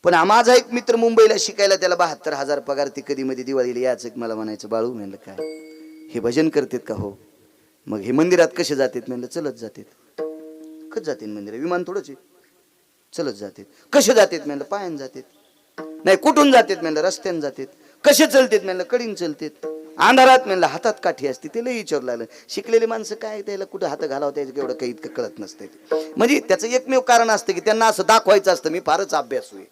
पण माझा एक मित्र मुंबईला शिकायला, त्याला 72,000 पगार. ती कधी मध्ये दिवाळीला याच मला म्हणायचं, बाळू म्हणलं काय हे भजन करतेत का? हो. मग हे मंदिरात कसे जातात? म्हणलं चलत जातात. कच जाते मंदिरात? विमान थोडंच आहे. चलत जातात. कसे जातात? म्हणलं पायान जातात. नाही कुठून जातात? म्हणलं रस्त्याने जातात. कसे चलतात? म्हणलं कडीन चलतात. अंधारात? म्हणलं हातात काठी असते. ते लई विचारू लागलं. शिकलेली माणसं काय त्याला कुठं हात घालावं त्याचं एवढं काही इतकं कळत नसते. म्हणजे त्याचं एकमेव कारण असतं की त्यांना असं दाखवायचं असतं मी फारच अभ्यासू आहे.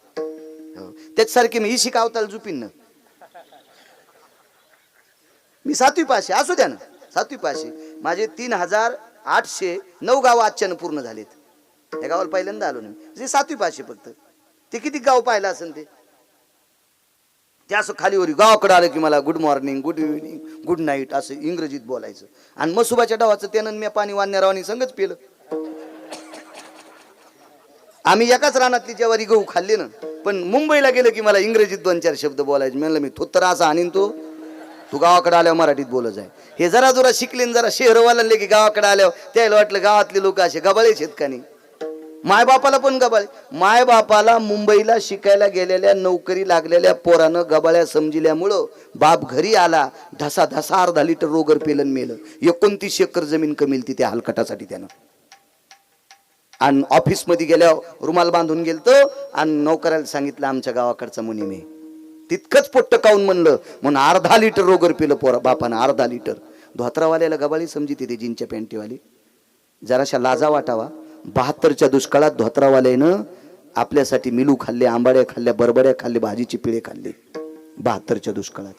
त्याच्यासारखे मी शिकावताल जुपिन ना. मी 7वी पाशी असू द्या ना. 7वी पाशी माझे 3,809 गाव आजच्यानं पूर्ण झालेत. या गावाला पहिल्यांदा आलो ना. 7वी पाशी फक्त. ते किती गाव पाहिलं असेल ते असं खालीवर गावाकडे आलं की मला good morning, good evening, good night असं इंग्रजीत बोलायचं. आणि मसुबाच्या डावाचं त्यानं मी पाणी वाण्यारावानी संगच पिलं. आम्ही एकाच रानातली ज्वारी गहू खाल्ले ना. पण मुंबईला गेलं की मला इंग्रजीत 2-4 शब्द बोलायचे. म्हणलं मी थोत्तर असा आणीन तू गावाकडे आल्यावर मराठीत बोलत आहे. हे जरा जरा शिकले जरा शहरवाले की गावाकडे आल्यावर त्याला वाटलं गावातले लोक असे गबाळे शेतकानी. मायबापाला पण गबाळे. मायबापाला मुंबईला शिकायला गेलेल्या नोकरी लागलेल्या पोरानं गबाळ्या समजिल्यामुळं बाप घरी आला. ढसा ढसा अर्धा लिटर रोगर पेलन मेलं. 29 एकर जमीन कमीलती त्या हलकटासाठी त्यानं. आणि ऑफिस मध्ये गेल्यावर रुमाल बांधून गेलतो आणि नोकराला सांगितलं आमच्या गावाकडचा मुनी मी तितकंच पोट्ट काऊन म्हणलं म्हणून अर्धा लिटर रोगर पिलं पोरा बापानं. अर्धा लिटर. धोत्रावाल्याला गबाळी समजिते ते जीनच्या पॅन्टीवाली. जराशा लाजा वाटावा. 72च्या दुष्काळात धोत्रावाल्यानं आपल्यासाठी मिलू खाल्ले, आंबाड्या खाल्ल्या, बरबड्या खाल्ले, भाजीची पिळे खाल्ले. 72च्या दुष्काळात.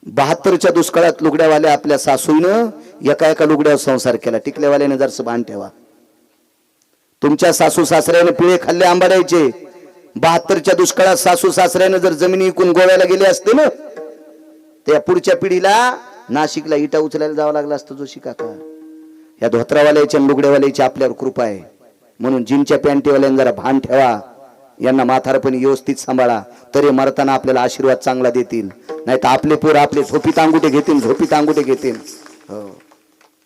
72च्या दुष्काळात लुगड्यावाल्या आपल्या सासूनं एका लुगड्यावर संसार केला. टिकल्यावाल्याने जरसं भान ठेवा. तुमच्या सासू सासऱ्याने पिळे खाल्ले आंबाड्याचे. 72च्या दुष्काळात सासू सासऱ्याने जर जमिनी विकून गोव्याला गेले असते ना, त्या पुढच्या पिढीला नाशिकला इटा उचलायला जावं लागलं असतं. जोशी काका या धोत्रावाल्याची आणि लुगडेवाल्याची आपल्यावर कृपा आहे. म्हणून जिनच्या पॅन्टीवाल्यानं जरा भान ठेवा, यांना म्हातारपणी व्यवस्थित सांभाळा, तरी मरताना आपल्याला आशीर्वाद चांगला देतील. नाही तर आपले पोर आपले झोपीत अंगुठे घेतील, झोपीत अंगुठे घेतील. हो,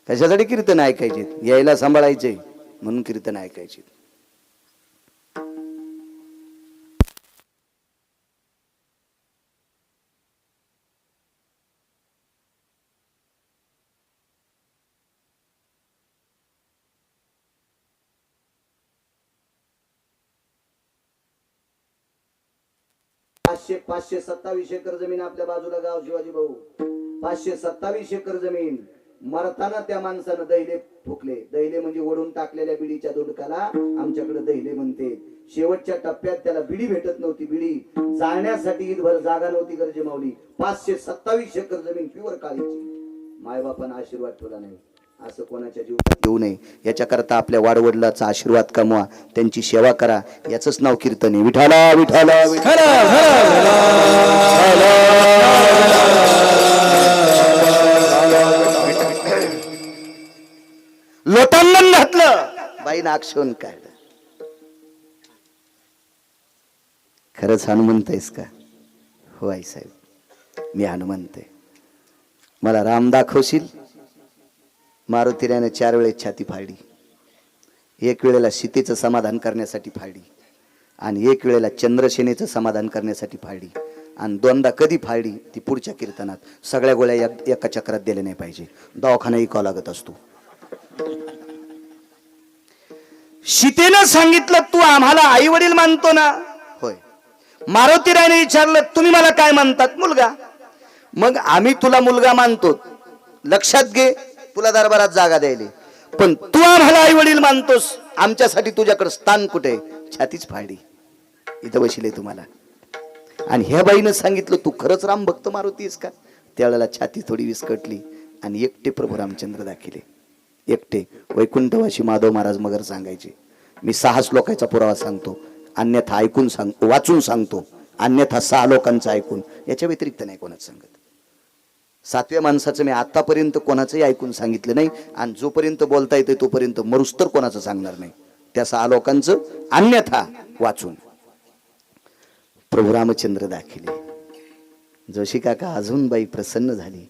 कशासाठी कीर्तन ऐकायचे? यायला सांभाळायचे म्हणून कीर्तन ऐकायचे. पाचशे 27 एकर जमीन आपल्या बाजूला गाव शिवाजी भाऊ, 527 एकर जमीन. मरताना त्या माणसानं दैले फुकले. दैले म्हणजे ओढून टाकलेल्या बिडीच्या दोडकाला आमच्याकडे दैले म्हणते. शेवटच्या टप्प्यात त्याला बिडी भेटत नव्हती. बिडी जाळण्यासाठी ईदभर जागा नव्हती गरजे माऊली. 527 एकर जमीन प्युअर काळीची. मायबापांना आशीर्वाद ठेवला नाही. असं कोणाच्या जीवात येऊ नये याच्याकरता आपल्या वाडवडिलाचा आशीर्वाद कमवा, त्यांची सेवा करा. याचंच नाव कीर्तन आहे. विठाला विठाला विठाला. लोटांगण घातलं, बाईनं आक्षेपण काढलं. खरंच हनुमंत आहेस का? हो आई साहेब, मी हनुमंत आहे. मला राम दाखवशील? मारुतीरायाने 4 वेळेस छाती फाडली. 1 वेळेला सीतेचं समाधान करण्यासाठी फाडली, आणि 1 वेळेला चंद्रसेनेचं समाधान करण्यासाठी फाडली, आणि 2दा कधी फाडली ती पुढच्या कीर्तनात. सगळ्या गोळ्या एका चक्रात दिल्या नाही पाहिजे, दवाखाना ऐकावा लागत असतो. सीतेनं सांगितलं तू आम्हाला आई वडील मानतो ना? होय. मारुतीरायाने विचारलं तुम्ही मला काय मानतात? मुलगा. मग आम्ही तुला मुलगा मानतो, लक्षात घे, तुला दरबारात जागा द्यायली, पण तू आम्हाला आई वडील मानतोस, आमच्यासाठी तुझ्याकडे स्थान कुठे? छातीच फाडली. इथं बसले तुम्हाला. आणि ह्या बाईनं सांगितलं तू खरंच राम भक्त मारुती आहेस का? त्यावेळेला छाती थोडी विस्कटली आणि एकटे प्रभू रामचंद्र दाखिले. एकटे वैकुंठवासी माधव महाराज मगर सांगायचे. मी 6 श्लोकाचा पुरावा सांगतो, अन्यथा ऐकून वाचून सांगतो, अन्यथा 6 लोकांचं ऐकून, याच्या व्यतिरिक्त नाही कोणाच सांगत. 7व्या माणसाचं मी आतापर्यंत कोणाचंही ऐकून सांगितलं नाही, आणि जोपर्यंत बोलता येते तोपर्यंत मरुस्तर कोणाचं सांगणार नाही. त्या 6 लोकांचं अन्यथा वाचून. प्रभू रामचंद्र दाखिले. जोशी काका अजून बाई प्रसन्न झाली,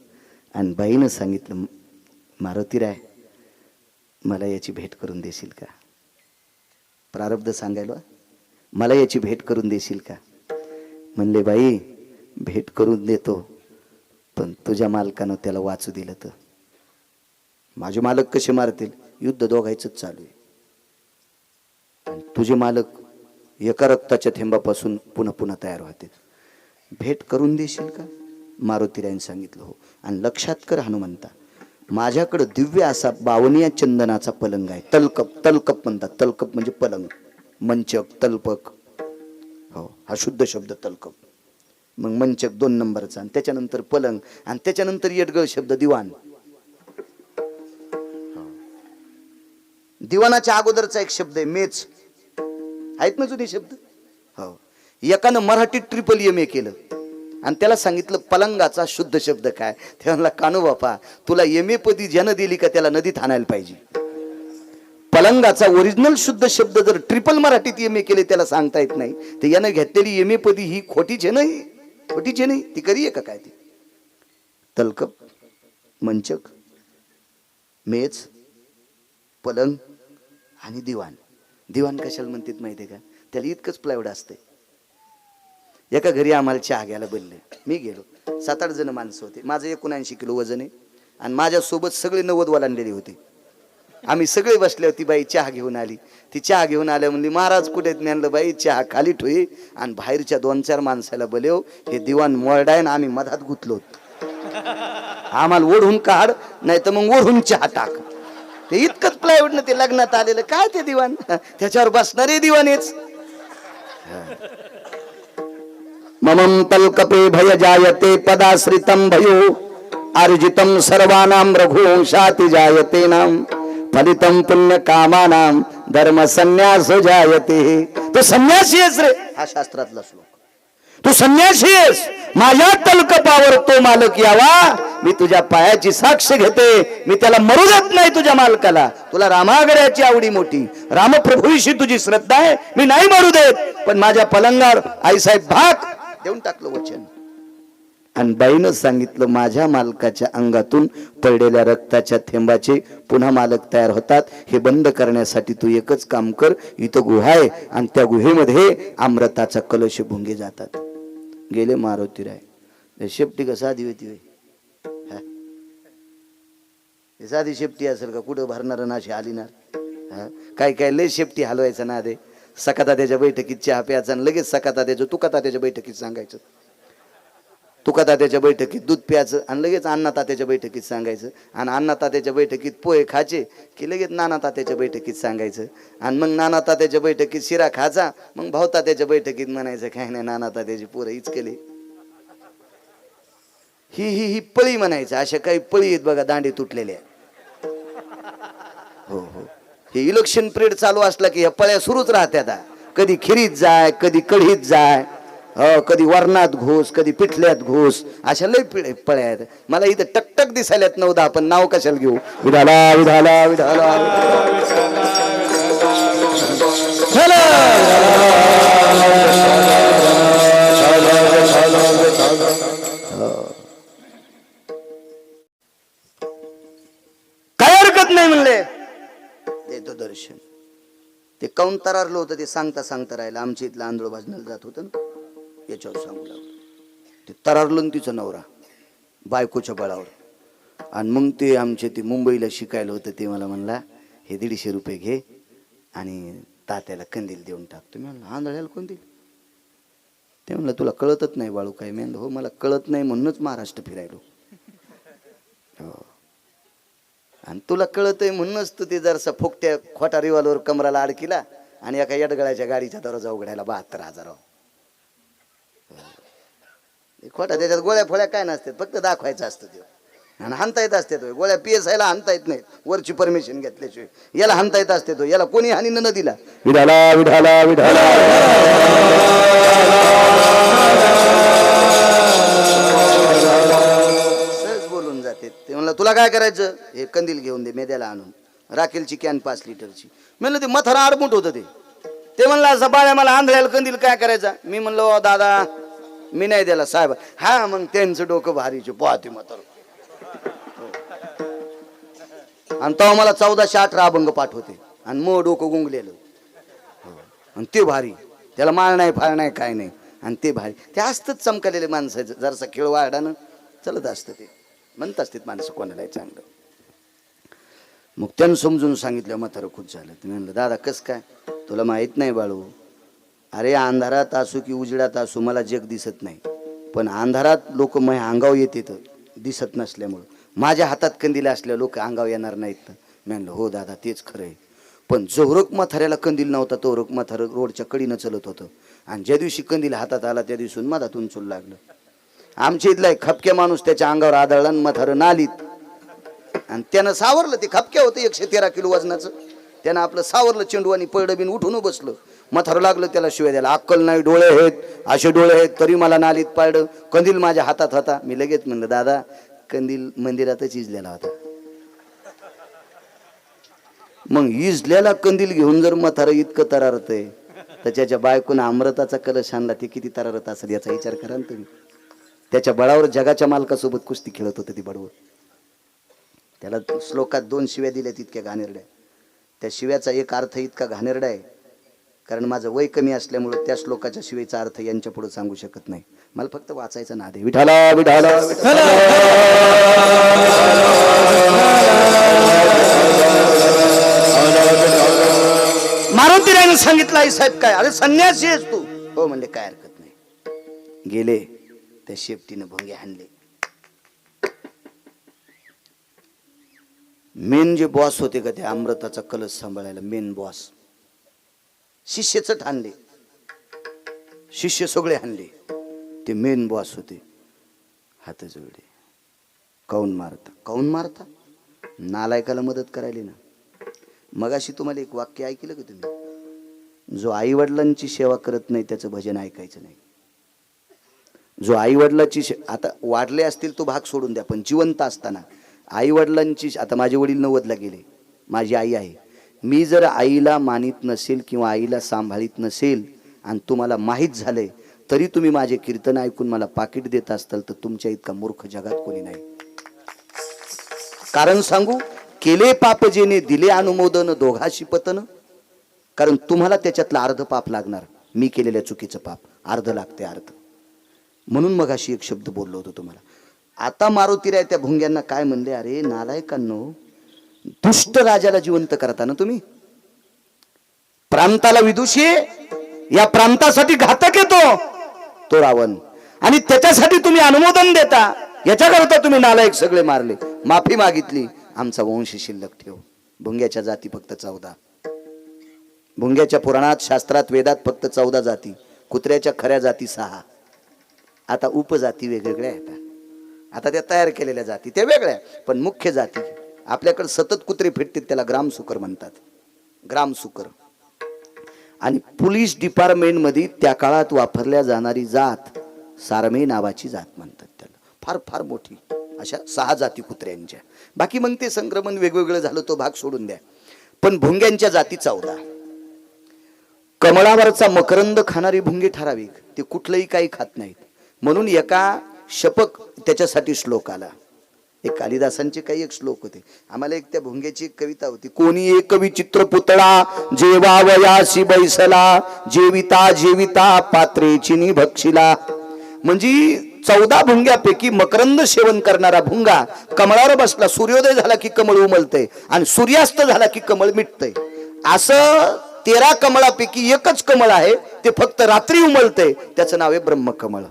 आणि बाईनं सांगितलं मारुतीराय मला याची भेट करून देशील का? प्रारब्ध सांगायला, मला याची भेट करून देशील का? म्हणले बाई भेट करून देतो, पण तुझ्या मालकानं त्याला वाचू दिलं तर? माझे मालक कसे मारतील? युद्ध दोघायच चालू आहे. तुझे मालक एका रक्ताच्या थेंबापासून पुन्हा पुन्हा तयार होते. भेट करून देशील का? मारुतीरायाने सांगितलं हो. आणि लक्षात कर हनुमंता, माझ्याकडे दिव्य असा 52 चंदनाचा पलंग आहे. तलकप, तलकप म्हणतात. तलकप म्हणजे पलंग, मंचक, तलपक. हो, हा शुद्ध शब्द तलकप. मग मंचक 2 नंबरचा, आणि त्याच्यानंतर पलंग, आणि त्याच्यानंतर येडगळ शब्द दिवाण. दिवाणाच्या अगोदरचा एक शब्द आहे मेच. आहेत ना जुने शब्द? हो. एकानं मराठीत MA केलं, आणि त्याला सांगितलं पलंगाचा शुद्ध शब्द काय? ते म्हणला कानू बापा, तुला MA पदी ज्यानं दिली का त्याला नदीत आणायला पाहिजे. पलंगाचा ओरिजिनल शुद्ध शब्द जर ट्रिपल मराठीत MA केले त्याला सांगता येत नाही, तर यानं घेतलेली MA पदी ही खोटीच आहे नाही, खोटीच आहे नाही, ती करी आहे का काय? ती तलकप, मंचक, मेज, पलंग आणि दिवाण. दिवाण कशाला म्हणतात माहितीये का? त्याला इतकंच प्लायवूड असते. एका घरी आम्हाला चहा घ्यायला बोलले. मी गेलो. 7-8 जण माणसं होते. माझं 79 किलो वजन आहे, आणि माझ्यासोबत सगळे 90 वालांडलेले होते. आम्ही सगळे बसले होती. बाई चहा घेऊन आली. ती चहा घेऊन आल्या म्हणली महाराज कुठे? ज्ञानलं बाई चहा खाली ठेवी, आणि बाहेरच्या 2-4 माणसाला बोलव, हे दिवाण मोरडाय ना, आम्ही मधात गुतलो, आम्हाला ओढून काढ, नाही तर मग ओढून चहा टाक. ते इतकंच प्लायवूड ते लग्नात आलेलं काय ते दिवाण, त्याच्यावर बसणारे दिवाणेच. ममं तल्कपे भय जायते पदाश्रितं भयो, अर्जितं सर्वानां रघुवंशाति जायते नाम, फलितं पुण्य कामानां धर्म संन्यास जायते. तो संन्यासी आहेस रे, हा शास्त्रातला श्लोक. तू संन्यासी आहेस, माझ्या तलकपावर तो मालक यावा, मी तुझ्या पायाची साक्ष घेते, मी त्याला मरू देत नाही तुझ्या मालकाला. तुला रामागड्याची आवडी मोठी, रामप्रभूशी तुझी श्रद्धा आहे, मी नाही मरू देत. पण माझ्या पलंगावर आईसाहेब भाग देऊन टाकलं वचन. आणि बाईनं सांगितलं, माझ्या मालकाच्या अंगातून पडलेल्या रक्ताच्या थेंबाचे पुन्हा मालक तयार होतात. हे बंद करण्यासाठी तू एकच काम कर, इथं गुहा आहे आणि त्या गुहेमध्ये अमृताचा कलश भुंगे जातात. गेले मारुतीराय. शेपटी का साधी होती होय? साधी शेपटी असेल का? कुठं भरणार नाशी आलीनार. काय काय लय शेपटी हलवायचं ना दे. सकातात्याच्या बैठकीत चहा प्यायचा आणि लगेच सकातात्याचं तुकातात्याच्या बैठकीत सांगायचं, तुकातात्याच्या बैठकीत दूध प्यायचं आणि लगेच अण्णा तात्याच्या बैठकीत सांगायचं, आणि अण्णा तात्याच्या बैठकीत पोहे खायचे की लगेच नाना तात्याच्या बैठकीत सांगायचं, आणि मग नाना तात्याच्या बैठकीत शिरा खायचा, मग भाऊ तात्याच्या बैठकीत म्हणायचं काय नाही नाना तात्याची पोरं हीच केली. ही ही ही पळी म्हणायचं. अशा काही पळी आहेत बघा दांडे तुटलेल्या. हो हो, हे इलेक्शन पिरियड चालू असला की ह्या पळ्या सुरूच राहत्या. कधी खिरीत जाय, कधी कढीत जाय, कधी वरणात घोस, कधी पिठल्यात घोस, अशा लय पळ्या आहेत. मला इथं टकटक दिसायल्यात 9-10, पण नाव कशाला घेऊ. विधाला विधाला विधाला काय हरकत नाही म्हणले, देतो दर्शन. ते काऊन तरारलं होतं ते सांगता सांगता राहिलं. आमच्या इथलं आंधळ भाजनाला जात होतं ना, याच्यावर सांगू लागलं. ते तरारलं तिचं नवरा बायकोच्या बळावर. आणि मग ते आमचे ते मुंबईला शिकायला होतं, ते मला म्हणला हे 150 रुपये घे आणि तात्याला कंदील देऊन टाकतो. मी म्हणलं आंधळ्याला कोण दिल? ते म्हणलं तुला कळतच नाही बाळू काय? मी म्हणलं हो मला कळत नाही म्हणूनच महाराष्ट्र फिरायलो. आणि तुला कळतंय म्हणूनच तू ते जरसा फुकट्या खोटा रिवाल्वर कमराला अडकिला आणि एका येडगळ्याच्या गाडीच्या दरवाजा उघडायला 72,000. खोटा त्याच्यात गोळ्या फोळ्या काय नसतात, फक्त दाखवायचं असतं ते. आणि हाणता येत असते तो गोळ्या. PSIला हाणता येत नाहीत वरची परमिशन घेतल्याशिवाय. याला हाणता येत असते तो, याला कोणी हानी न दिला. विठाला विठाला विठाला सहज बोलून जाते. ते म्हणलं तुला काय करायचं? हे कंदील घेऊन दे, मेद्याला आणून राखेलची कॅन 5 लिटरची. म्हणलं ते मथारा आडमुठ होतं ते म्हणलं असं बाळ्या मला आंधळ्याला कंदील काय करायचा? मी म्हणलो ओ दादा मी नाही द्याला साहेब. हा मग त्यांचं डोकं भारीचे पाहते म्हातार. आणि तेव्हा मला 1418 अभंग पाठवते आणि मग डोकं गुंगलेलं. आणि ते भारी, त्याला माळ नाही फाळ नाही काय नाही. आणि ते भारी ते असतंच चमकलेले माणसाचं. जरासा खेळ वाढानं चलत असतं ते. म्हणत असतात माणसं कोणालाही चांगलं. मग त्यानं समजून सांगितलं. म्हातारं खुश झालं. ते म्हणलं दादा कस काय? तुला माहित नाही बाळू, अरे अंधारात असू की उजेडात असू मला जग दिसत नाही, पण अंधारात लोक माझ्या अंगावर येतात दिसत नसल्यामुळं. माझ्या हातात कंदील असल्या लोक अंगावर येणार नाहीत. मी म्हणलं हो दादा तेच खरं आहे. पण जोहरक म्हाताऱ्याला कंदील नव्हता, तोरक म्हातारं रोडच्या कडीनं चलत होतं. आणि ज्या दिवशी कंदील हातात आला त्या दिवसून मधातून चूल लागलं. आमच्या इथला एक खपक्या माणूस त्याच्या अंगावर आदळला आणि म्हातारं नालीत. आणि त्यानं सावरलं. ते खपक्या होतं 113 किलो वजनाचं. त्यानं आपलं सावरलं चेंडू आणि पळडं बिन उठून बसलं. म्हातारं लागलं त्याला शिवाय द्यायला. अक्कल नाही, डोळे आहेत असे डोळे आहेत तरी मला नालीत पाळलं. कंदील माझ्या हातात होता. मी लगेच म्हणलं दादा कंदील मंदिरातच इजलेला होता. मग इजलेला कंदील घेऊन जर म्हातारं इतकं तरारतय तर त्याच्या बायकोनं अमृताचा कलश आणला ते किती तरारत असेल याचा विचार करा ना तुम्ही. त्याच्या बळावर जगाच्या मालकासोबत कुस्ती खेळत होतं ती बडवं. त्याला श्लोकात 2 शिव्या दिल्या इतक्या घाणेरड्या. त्या शिव्याचा एक अर्थ इतका घाणेरडा आहे कारण माझं वय कमी असल्यामुळे त्या श्लोकाच्या शिवेचा अर्थ यांच्या पुढे सांगू शकत नाही. मला फक्त वाचायचं नाद आहे. विठाला विठाला मारुतीरायनं सांगितलं आई साहेब काय? अरे संन्यासी आहेस तू? हो म्हणले काय हरकत नाही. गेले त्या शेपटीनं भोंगे हाणले. मेन जे बॉस होते का ते अमृताचा कलश सांभाळायला मेन बॉस शिष्यच हाणले. शिष्य सगळे हाणले. ते मेन बॉस होते. हात जोडले. काऊन मारता? काऊन मारता? नालायकाला मदत करायली ना. मगाशी तुम्हाला एक वाक्य ऐकलं का तुम्ही? जो आई वडिलांची सेवा करत नाही त्याचं भजन ऐकायचं नाही. जो आई वडिलाची आता वाढले असतील तो भाग सोडून द्या, पण जिवंत असताना आई वडिलांची, आता माझे वडील 90ला गेले, माझी आई आहे, मी जर आईला मानित नसेल किंवा आईला सांभाळीत नसेल आणि तुम्हाला माहीत झालंय तरी तुम्ही माझे कीर्तन ऐकून मला पाकिट देत असताल तर तुमच्या इतका मूर्ख जगात कोणी नाही. कारण सांगू, केले पाप जेने दिले अनुमोदन दोघाशी पतन. कारण तुम्हाला त्याच्यातलं अर्ध पाप लागणार, मी केलेल्या चुकीचं पाप अर्ध लागते अर्ध. म्हणून मग अशी एक शब्द बोललो होतो तुम्हाला. आता मारुतीराय त्या भुंग्यांना काय म्हणले, अरे नालायकांनो, दुष्ट राजाला जिवंत करता ना तुम्ही, प्रांताला विदुषी, या प्रांतासाठी घातक येतो तो रावण, आणि त्याच्यासाठी तुम्ही अनुमोदन देता, याच्याकरता तुम्ही नालायक सगळे मारले. माफी मागितली, आमचा वंश शिल्लक ठेव. भुंग्याच्या जाती फक्त 14. भुंग्याच्या पुराणात, शास्त्रात, वेदात फक्त 14 जाती. कुत्र्याच्या खऱ्या जाती 6. आता उपजाती वेगवेगळ्या आहेत. आता त्या तयार केलेल्या जाती त्या वेगळ्या, पण मुख्य जाती आपल्याकडे सतत कुत्रे फिरतील, त्याला ग्रामसुकर म्हणतात. ग्रामसुकर. आणि पोलीस डिपार्टमेंट मध्ये त्या काळात वापरल्या जाणारी जात सारमे नावाची जात म्हणतात त्याला. फार फार मोठी. अशा 6 जाती कुत्र्यांच्या. बाकी मग ते संक्रमण वेगवेगळं झालं, तो भाग सोडून द्या. पण भुंग्यांच्या जाती 14. कमळावरचा मकरंद खाणारी भुंगे ठराविक, ते कुठलंही काही खात नाहीत. म्हणून एका शपक त्याच्यासाठी श्लोक आला. एक कालिदासांचे काही एक श्लोक होते. आम्हाला एक त्या भुंग्याची एक कविता होती. कोणी एक विचित्र पुतळा जेवावयासी बैसला, जेविता जेविता पात्रेचिनी भक्षिला. म्हणजे 14 भुंग्यापैकी मकरंद सेवन करणारा भुंगा कमळावर बसला, सूर्योदय झाला की कमळ उमलतय आणि सूर्यास्त झाला की कमळ मिटतय. असं 13 कमळापैकी एकच कमळ आहे, ते फक्त रात्री उमलतय, त्याचं नाव आहे ब्रह्मकमळ.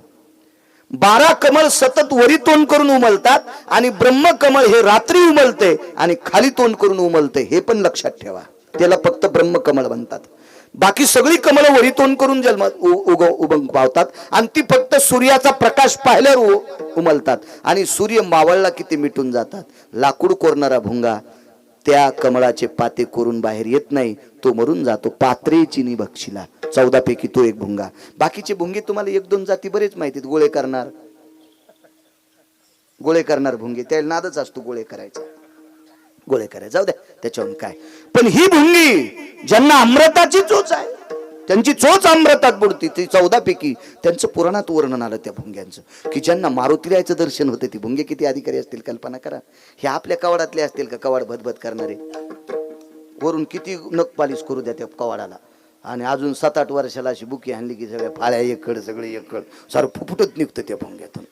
12 कमळ सतत वरी तोंड करून उमलतात आणि ब्रह्मकमळ हे रात्री उमलते आणि खाली तोंड करून उमलते. हे पण लक्षात ठेवा, त्याला फक्त ब्रह्मकमळ म्हणतात. बाकी सगळी कमळ वरी तोंड करून उगम पावतात आणि ती फक्त सूर्याचा प्रकाश पाहिल्यावर उमलतात आणि सूर्य मावळला की ते मिटून जातात. लाकूड कोरणारा भुंगा त्या कमळाचे पाते कोरून बाहेर येत नाही, तो मरून जातो. पात्रेचिनी भक्षिला. 14 पैकी तो एक भुंगा. बाकीचे भुंगे तुम्हाला 1-2 जाती बरेच माहितीत. गोळे करणार भुंगे, त्या नादच असतो गोळे करायचा. जाऊ द्या, त्याच्यावरून काय. पण ही भुंगी ज्यांना अमृताची चोच आहे, त्यांची चोच अमृतात बुडती, ती 14 पैकी त्यांचं पुराणात वर्णन आलं त्या भुंग्यांचं, की ज्यांना मारुतीरायचं दर्शन होते. ती भुंगे किती अधिकारी असतील कल्पना करा. हे आपल्या कवाडातले असतील का, कवाड भदभद करणारे, वरून किती नख पालिश करू द्या त्या कवाडाला, आणि अजून 7-8 वर्षाला अशी बुकी आणली की सगळ्या फाळ्या एकड, सगळे एकड, सारं फुफुटत निघतं त्या भुंग्यातून.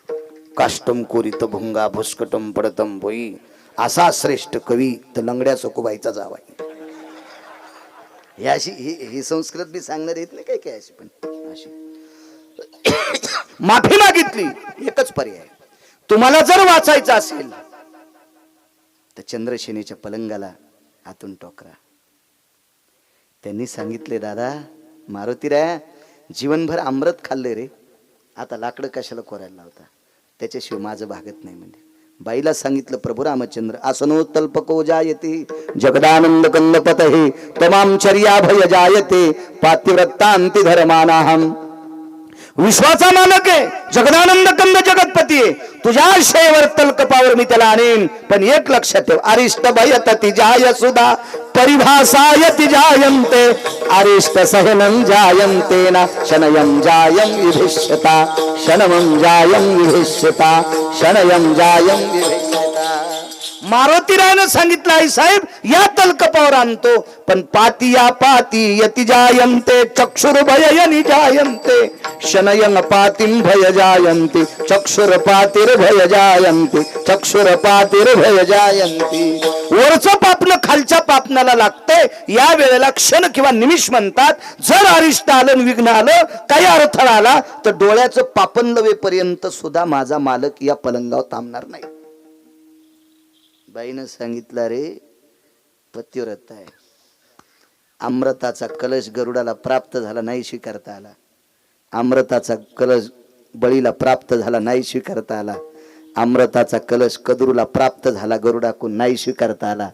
काष्टम कोरित भुंगा भुस्कटम पडतम बोई, असा श्रेष्ठ कवी तर लंगड्या सखुबाईचा जावाई. हे अशी ही संस्कृत बी सांगणार येत नाही काय अशी. पण अशी माफी मागितली, एकच पर्याय. तुम्हाला जर वाचायचं असेल तर चंद्रसेनेच्या पलंगाला आतून टोकरा. त्यांनी सांगितले, दादा मारुतीराय जीवनभर अमृत खाल्ले रे, आता लाकडं कशाला कोरायला लावता, त्याच्याशिवाय माझं भागत नाही. म्हणजे बाईला सांगितलं, प्रभू रामचंद्र आसनो तल्पको जायते जगदानंद कंदपतहे तमाम चर्या भय जायते पातिव्रतांती धर्मानाहम. विश्वाचा मालक आहे, जगदानंद कंद जगतपती आहे. तुझ्या आशयावर तलकपावर मी त्याला आणेन. पण एक लक्षात ठेव, अरिष्ट भयतति जाय सुधा परिभासायति जायन्ते अरिष्ट सहनं जायन्ते ना शनयं जायं विभिष्यता शनमं जायं विभिष्यता शनयं जायं विभिष्यता. मारुतीरायनं सांगितलं आहे साहेब, या तलकपावर आणतो, पण पातिया पाती यति जायन्ते चक्षुर भययनि जायन्ते शनयन पातिं भय जायन्ते चक्षुर पातिर भय जायन्ते चक्षुर पातिर भय जायन्ते. वरचं पापनं खालच्या पापनाला लागतंय. या वेळेला क्षण किंवा निमिष म्हणतात. जर अरिष्ट आलं, विघ्न आलं, काही अडथळा आला तर डोळ्याचं पापन लवेपर्यंत सुद्धा माझा मालक या पलंगावर थांबणार नाही. बाईनं सांगितलं, रे पतिव्रत आहे, अमृताचा कलश गरुडाला प्राप्त झाला नाही स्वीकारता आला, अमृताचा कलश बळीला प्राप्त झाला नाही स्वीकारता आला, अमृताचा कलश कदरूला प्राप्त झाला गरुडाकून नाही स्वीकारता आला.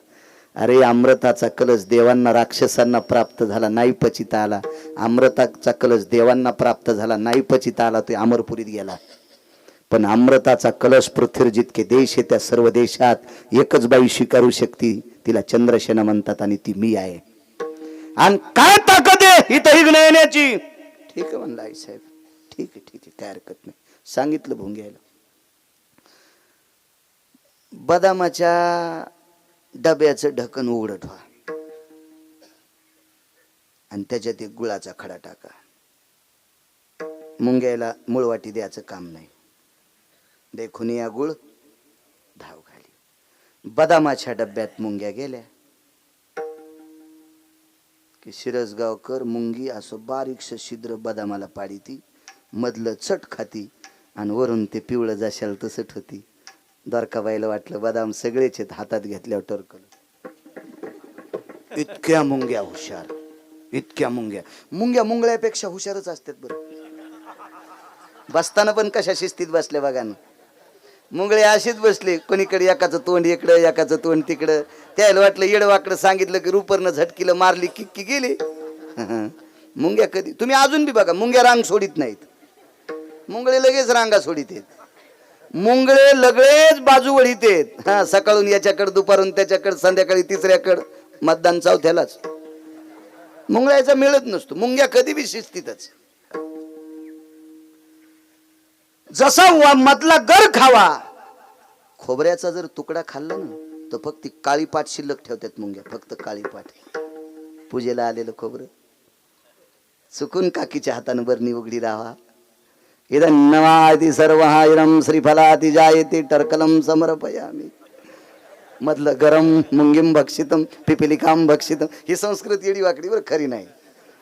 अरे अमृताचा कलश देवांना राक्षसांना प्राप्त झाला नाही पचिता आला, अमृताचा कलश देवांना प्राप्त झाला नाही पचिता आला, तो अमरपुरीत गेला. पण अमृताचा कलश पृथ्वीवर जितके देश आहे त्या सर्व देशात एकच बाई स्वीकारू शकते, तिला चंद्रसेना म्हणतात आणि ती मी आहे. आणि काय ताकद आहे इथं हिग्न येण्याची? ठीक आहे म्हणलं आई साहेब, ठीक आहे काय हरकत नाही. सांगितलं भुंग्याला बदामाच्या डब्याचं ढक्कन उघडं ठेवा आणि त्याच्यात एक गुळाचा खडा टाका. मुंग्याला मुळवाटी द्यायचं काम नाही. देखून या गुळ धाव घाली. बदामाच्या डब्यात मुंग्या गेल्या की शिरसगावकर मुंगी असं बारीकस छिद्र बदामाला पाडी ती मधलं चट खाती आणि वरून ते पिवळं जाशाल तसं होती. द्वारकाबाईला वाटलं बदाम सगळेच आहेत, हातात घेतल्यावर टरकल. इतक्या मुंग्या हुशार, इतक्या मुंग्या मुंगळ्यापेक्षा हुशारच असतात बरं. बसताना पण कशा शिस्तीत बसले बघा ना. मुंगळे अशीच बसले, कोणीकडे एकाचं तोंड इकडं एकाचं तोंड तिकडं. त्याला वाटलं येडवाकडं सांगितलं की रुपरनं झटकीलं मारली की गेली. मुंग्या कधी तुम्ही अजून बी बघा, मुंग्या रांग सोडित नाहीत. मुंगळे लगेच रांगा सोडित आहेत. मुंगळे लगेच बाजू वळीत आहेत. हा, सकाळून याच्याकडे, दुपारून त्याच्याकडे, संध्याकाळी तिसऱ्याकडे, मतदान चौथ्यालाच. मुंगळ्याचा मिळत नसतो. मुंग्या कधी बी शिस्तीतच. जसा मधला गर खावा, खोबऱ्याचा जर तुकडा खाल्ला ना तर फक्त काळी पाट शिल्लक ठेवतात मुंग्या. फक्त काळी पाट. पूजेला आलेलं खोबरं चुकून काकीच्या हातानं बरणी उघडी राहा. इदं नवाति सर्वहायरम श्रीफलाति जायते टर्कलम समर्पयामि. मधलं गरम मुंगीम भक्षितम पिपिलिकाम भक्षितम. ही संस्कृत येडी वाकडी बरं, खरी नाही.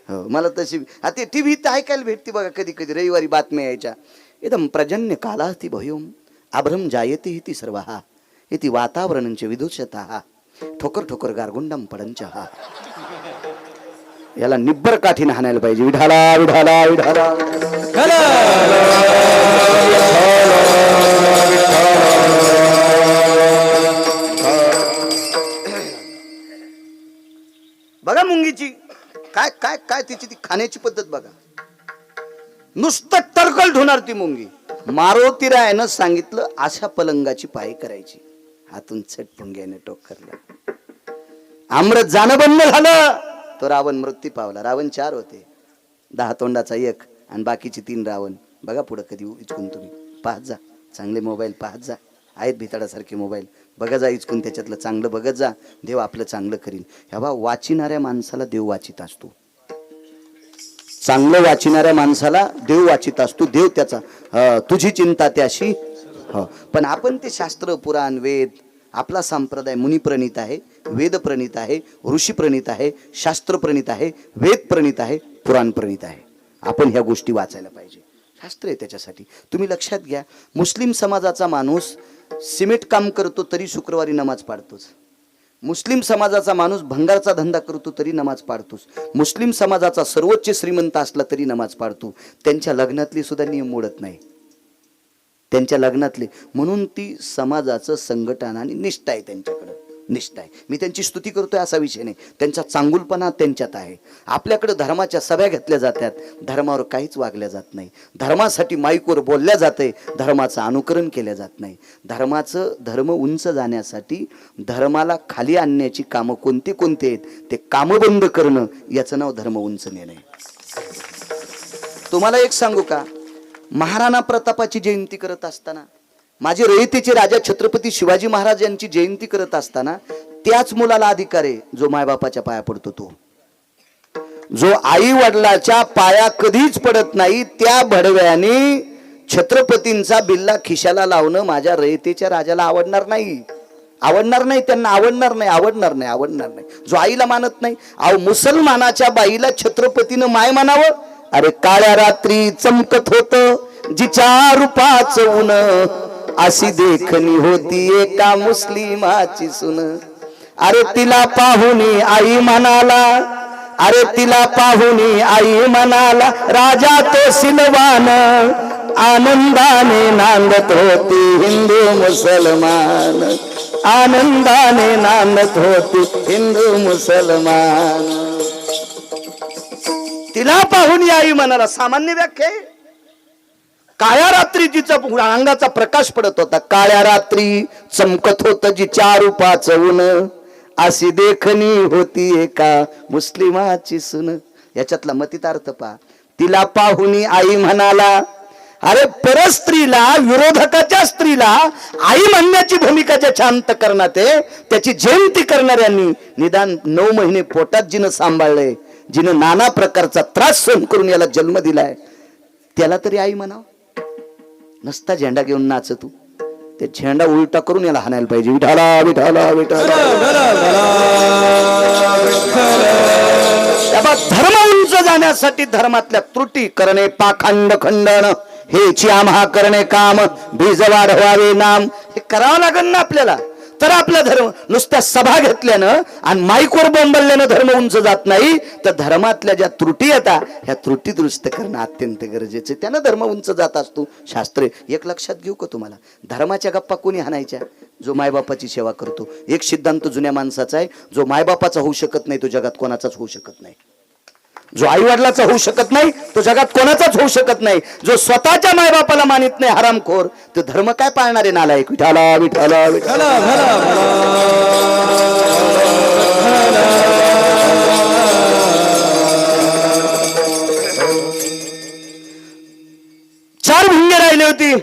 हो, मला तशी ते टीव्हीत ऐकायला भेटते बघा कधी कधी. रविवारी बातम्या यायच्या. इदं प्रजन्य कालास्ति भयोम आभ्रम जायते इति सर्वहा इति वातावरणंच विदुषतः ठोकर ठोकर गारगुंडम पडंचहा. याला निब्बर काठीने हाणायला पाहिजे. विढाला विढाला विढाला. बघा मुंगीची काय काय काय तिची ती खाण्याची पद्धत बघा. नुसतं टरकल ठेवणार ती मुंगी. मारुतीरायानं सांगितलं अशा पलंगाची पाय करायची. हातून चटपून घ्यायने टोक करला. अमृत जाणं बंद झालं तो रावण मृत्यू पावला. रावण 4 होते, 10 तोंडाचा 1 आणि बाकीचे 3 रावण. बघा पुढं कधी इचकून तुम्ही पाहत जा. चांगले मोबाईल पाहत जा. आहेत भिताडासारखे मोबाईल बघा जा. इचकून त्याच्यातलं चांगलं बघत जा. देव आपलं चांगलं करीन. ह्या बा वाचिणाऱ्या माणसाला देव वाचित असतो. चांगलं वाचिणाऱ्या माणसाला देव वाचित असतो. देव त्याचा तुझी चिंता त्याशी. हो, पण आपण ते शास्त्र पुराण वेद, आपला संप्रदाय मुनिप्रणीत आहे, वेद प्रणीत आहे, ऋषी प्रणीत आहे, शास्त्र प्रणीत आहे, वेद प्रणीत आहे, पुराण प्रणीत आहे. आपण ह्या गोष्टी वाचायला पाहिजे. शास्त्र आहे त्याच्यासाठी. तुम्ही लक्षात घ्या, मुस्लिम समाजाचा माणूस सिमेंट काम करतो तरी शुक्रवारी नमाज पाडतोच. मुस्लिम समाजाचा माणूस भंगारचा धंदा करतो तरी नमाज पाडतोच. मुस्लिम समाजाचा सर्वोच्च श्रीमंत असला तरी नमाज पाडतो. त्यांच्या लग्नातली सुद्धा नियम मोडत नाही. त्यांच्या लग्नातले. म्हणून ती समाजाचं संघटन आणि निष्ठा आहे त्यांच्याकडं. निष्ठा आहे. मी त्यांची स्तुती करतोय असा विषय नाही. त्यांचा चांगुलपणा त्यांच्यात आहे. आपल्याकडे धर्माच्या सभा घेतल्या जातात, धर्मावर काहीच वागल्या जात नाही. धर्मासाठी माईकवर बोलल्या जाते, धर्माचं अनुकरण केलं जात नाही. धर्म उंच जाण्यासाठी धर्माला खाली आणण्याची कामं कोणते कोणते आहेत ते कामं बंद करणं, याचं नाव धर्म उंच नेणे. तुम्हाला एक सांगू का, महाराणा प्रतापाची जयंती करत असताना, माझे रयतेचे राजा छत्रपती शिवाजी महाराज यांची जयंती करत असताना त्याच मुलाला अधिकार आहे जो मायबापाच्या पाया पडतो. तो जो आई वडिलाच्या पाया कधीच पडत नाही, त्या भडव्याने छत्रपतींचा बिल्ला खिशाला लावणं माझ्या रयतेच्या राजाला आवडणार नाही. आवडणार नाही, त्यांना आवडणार नाही, आवडणार नाही, आवडणार नाही. जो आईला मानत नाही. अहो, मुसलमानाच्या बाईला छत्रपतीनं माय मानावं. अरे काळ्या रात्री चमकत होत जिच्या रूपाचं ऊन, अशी देखणी होती एका मुस्लिमाची सुन. अरे तिला पाहुनी आई म्हणाला, अरे तिला पाहुनी आई म्हणाला, राजा तो सिलवान, आनंदाने नांदत होती हिंदू मुसलमान, आनंदाने नांदत होती हिंदू मुसलमान. तिला पाहुनी आई म्हणाला. सामान्य व्याख्या आहे. काळ्या रात्री तिचा अंगाचा प्रकाश पडत होता. काळ्या रात्री चमकत होत जिच्या रूपाचं ऊन, अशी देखणी होती एका मुस्लिमाची सुन. याच्यातला मतितार्थ पहा. तिला पाहुनी आई म्हणाला. अरे परस्त्रीला, विरोधकाच्या स्त्रीला आई म्हणण्याची भूमिका ज्याच्या अंतकरणात आहे, त्याची जयंती करणाऱ्यांनी निदान 9 महिने पोटात जिनं सांभाळलंय, जिनं नाना प्रकारचा त्रास सहन करून याला जन्म दिलाय, त्याला तरी आई म्हणाव. नसता झेंडा घेऊन नाच तू, ते झेंडा उलटा करून याला हाणायला पाहिजे. विठाला विठाला विठाला. धर्म उंच जाण्यासाठी धर्मातल्या त्रुटी करणे, पाखंड खंडन, हेची आम्हा करणे काम, बीज वाढवावे नाम, हे करावं लागेल ना आपल्याला. तर आपला धर्म नुसत्या सभा घेतल्यानं आणि माईकवर बोंबलल्यानं धर्म उंच जात नाही, तर धर्मातल्या ज्या त्रुटी येतात ह्या त्रुटी दुरुस्त करणं अत्यंत गरजेचं. त्यानं धर्म उंच जात असतो. शास्त्रे एक लक्षात घेऊ का तुम्हाला, धर्माच्या गप्पा कोणी हाणायच्या? जो मायबापाची सेवा करतो. एक सिद्धांत जुन्या माणसाचा आहे, जो मायबापाचा होऊ शकत नाही तो जगात कोणाचाच होऊ शकत नाही. जो आई वडिलाचा होऊ शकत नाही तो जगात कोणाचाच होऊ शकत नाही. जो स्वतःच्या मायबापाला मानित नाही हरामखोर, तो धर्म काय पाळणारे नालायक. विठाला विठाला विठाला. 4 भुंगे राहिले होती.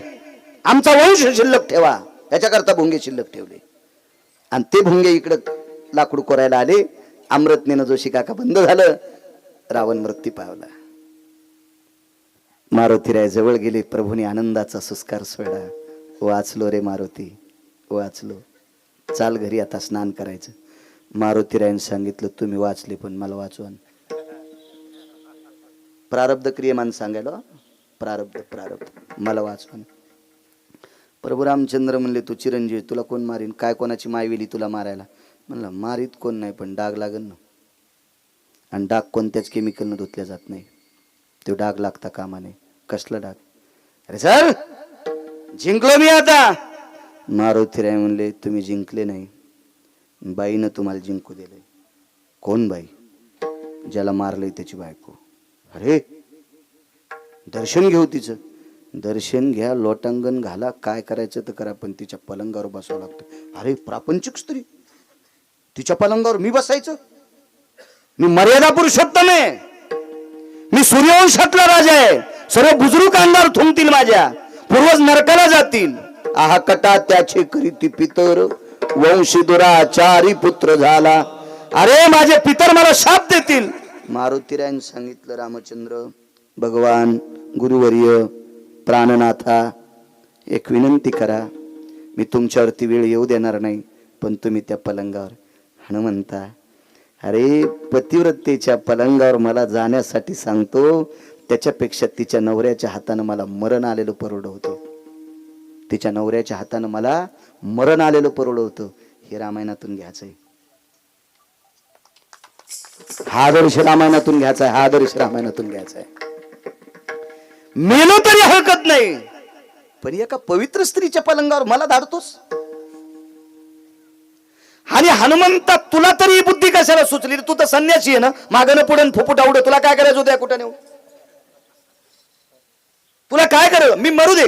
आमचा वंश शिल्लक ठेवा, याच्याकरता भुंगे शिल्लक ठेवले. आणि ते भुंगे इकडं लाकूड कोरायला आले. अमृतनेनं जोशी काका बंद झालं. रावण मृत्यू पावला. मारुतीराय जवळ गेले. प्रभूने आनंदाचा सुस्कार सोडला. वाचलो रे मारुती, वाचलो. चाल घरी आता स्नान करायचं. मारुतीरायने सांगितलं तुम्ही वाचले पण मला वाचवा. प्रारब्ध क्रियमान सांगायला, प्रारब्ध प्रारब्ध मला वाचवा. प्रभू रामचंद्र म्हणले तू चिरंजीव, तुला कोण मारीन? काय कोणाची मायविली तुला मारायला? म्हणलं मारीत कोण नाही पण डाग लागन ना. आणि डाग कोणत्याच केमिकलनं धुतल्या जात नाही. तो डाग लागता कामा नये. कसला डाग? अरे सर जिंकलो मी आता. मारुतीराय म्हणले तुम्ही जिंकले नाही, बाईनं तुम्हाला जिंकू दिलंय. कोण बाई? ज्याला मारलंय त्याची बायको. अरे दर्शन घेऊ तिचं. दर्शन घ्या, लोटांगण घाला, काय करायचं तर करा, पण तिच्या पलंगावर बसावं लागतं. अरे प्रापंचिक स्त्री, तिच्या पलंगावर मी बसायचं? मी मर्यादा पुरुषोत्तम आहे, मी सूर्यवंशातला राजा आहे. सर्व बुजुर्ग अंगावर थुंकतील माझ्या, पूर्वज नरकाला जातील. आहा कटा त्याचे करीती पितर, वंशी दुराचारी पुत्र झाला. अरे माझे पितर मला शाप देतील. मारुतीरायने सांगितलं रामचंद्र भगवान गुरुवर्य प्राणनाथा एक विनंती करा, मी तुमच्यावरती वेळ येऊ देणार नाही, पण तुम्ही त्या पलंगावर. हनुमंता अरे पतिव्रतेच्या पलंगावर मला जाण्यासाठी सांगतो, त्याच्यापेक्षा तिच्या नवऱ्याच्या हातानं मला मरण आलेलं परवड होतं. तिच्या नवऱ्याच्या हातानं मला मरण आलेलं परवड होतं. हे रामायणातून घ्यायचंय. हा आदर्श रामायणातून घ्यायचा आहे. हा आदर्श रामायणातून घ्यायचा आहे. मेलो तरी हरकत नाही, पण एका पवित्र स्त्रीच्या पलंगावर मला धाडतोस. आणि हनुमंता तुला तरी ही बुद्धी कशाला सुचली? तू तर संन्यासी आहे ना, मागणं पुढं फुफुट आवड. तुला काय करायचं होतं कुठं नेऊ? तुला काय करावं? मी मरू दे,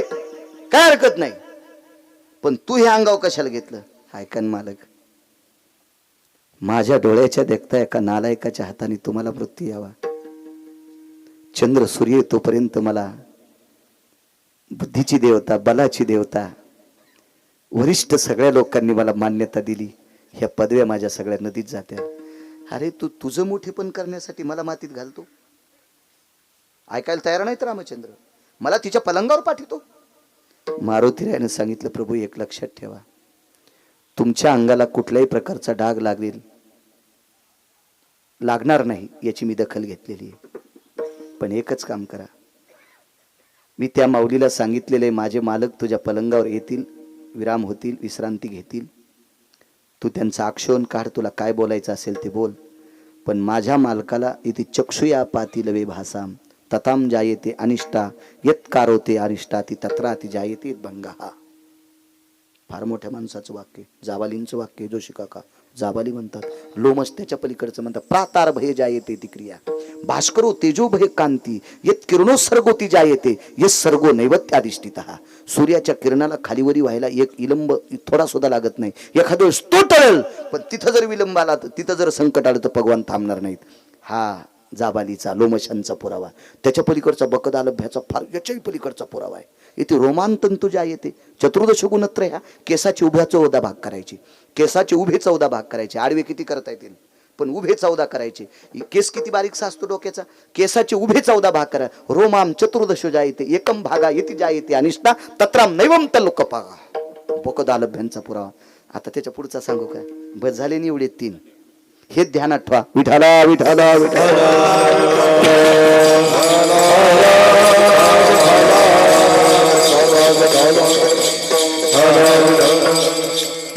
काय हरकत नाही, पण तू हे अंगाव कशाला घेतलं? ऐकन मालक, माझ्या डोळ्याच्या देखता एका नालायकाच्या हाताने तुम्हाला मृत्यू यावा. चंद्र सूर्य तोपर्यंत मला बुद्धीची देवता, बलाची देवता, वरिष्ठ सगळ्या लोकांनी मला मान्यता दिली. ह्या पदव्या माझ्या सगळ्या नदीत जात्या. अरे तू तुझं मोठेपण करण्यासाठी मला मातीत घालतो? ऐकायला तयार नाही तर रामचंद्र मला तिच्या पलंगावर पाठवतो. मारुतीरायाने सांगितलं प्रभू एक लक्षात ठेवा, तुमच्या अंगाला कुठल्याही प्रकारचा डाग लागणार नाही याची मी दखल घेतलेली आहे. पण एकच काम करा, मी त्या माऊलीला सांगितलेले माझे मालक तुझ्या पलंगावर येतील, विराम होतील, विश्रांती घेतील. तू त्यांचा आक्षेपण काढ, तुला काय बोलायचं असेल ते बोल, पण माझ्या मालकाला इथे चक्षुया पातील वे भासाम तताम जायते अनिष्टा यत कारोते अनिष्टा ती तत्राती जायते भंगा. फार मोठ्या माणसाचं वाक्य, जावालींचं वाक्य, जोशी काका जाबाली म्हणतात. लोमश त्याच्या पलीकडचं म्हणतात. प्रातार भय जायते ती क्रिया, भास्करो तेजो भय कांती, येत किरणोत्सर्गो ती जायते, ये सर्गो नैवत्याधिष्ठितः. सूर्याच्या किरणाला खालीवरी व्हायला एक विलंब थोडा सुद्धा लागत नाही. एखाद्या वेळेस तो टळल, पण तिथं जर विलंब आला, तिथं जर संकट आलं तर भगवान थांबणार नाहीत. हा जाबालीचा, लोमशांचा पुरावा. त्याच्या पलीकडचा बकदालभ्याचा फार याच्याही पलीकडचा पुरावा आहे. इथे रोमांतंतु ज्या येते. चतुर्दश गुणत्र ह्या केसाचे उभ्या 14 भाग करायचे, केसाचे उभे 14 भाग करायचे. आडवे किती करता येतील, पण उभे 14 करायचे. केस किती बारीकसा असतो डोक्याचा, केसाचे उभे 14 भाग करा. रोमाम चतुर्दश ज्या येते, एकम भागा येते ज्या येते अनिष्टा तत्राम नैवम तल्लोकपागा. बकदालभ्यांचा पुरावा. आता त्याच्या पुढचा सांगू काय, बस झाले निवडे 3. हे ध्यानात ठेवा. विठाला विठाला विठाला.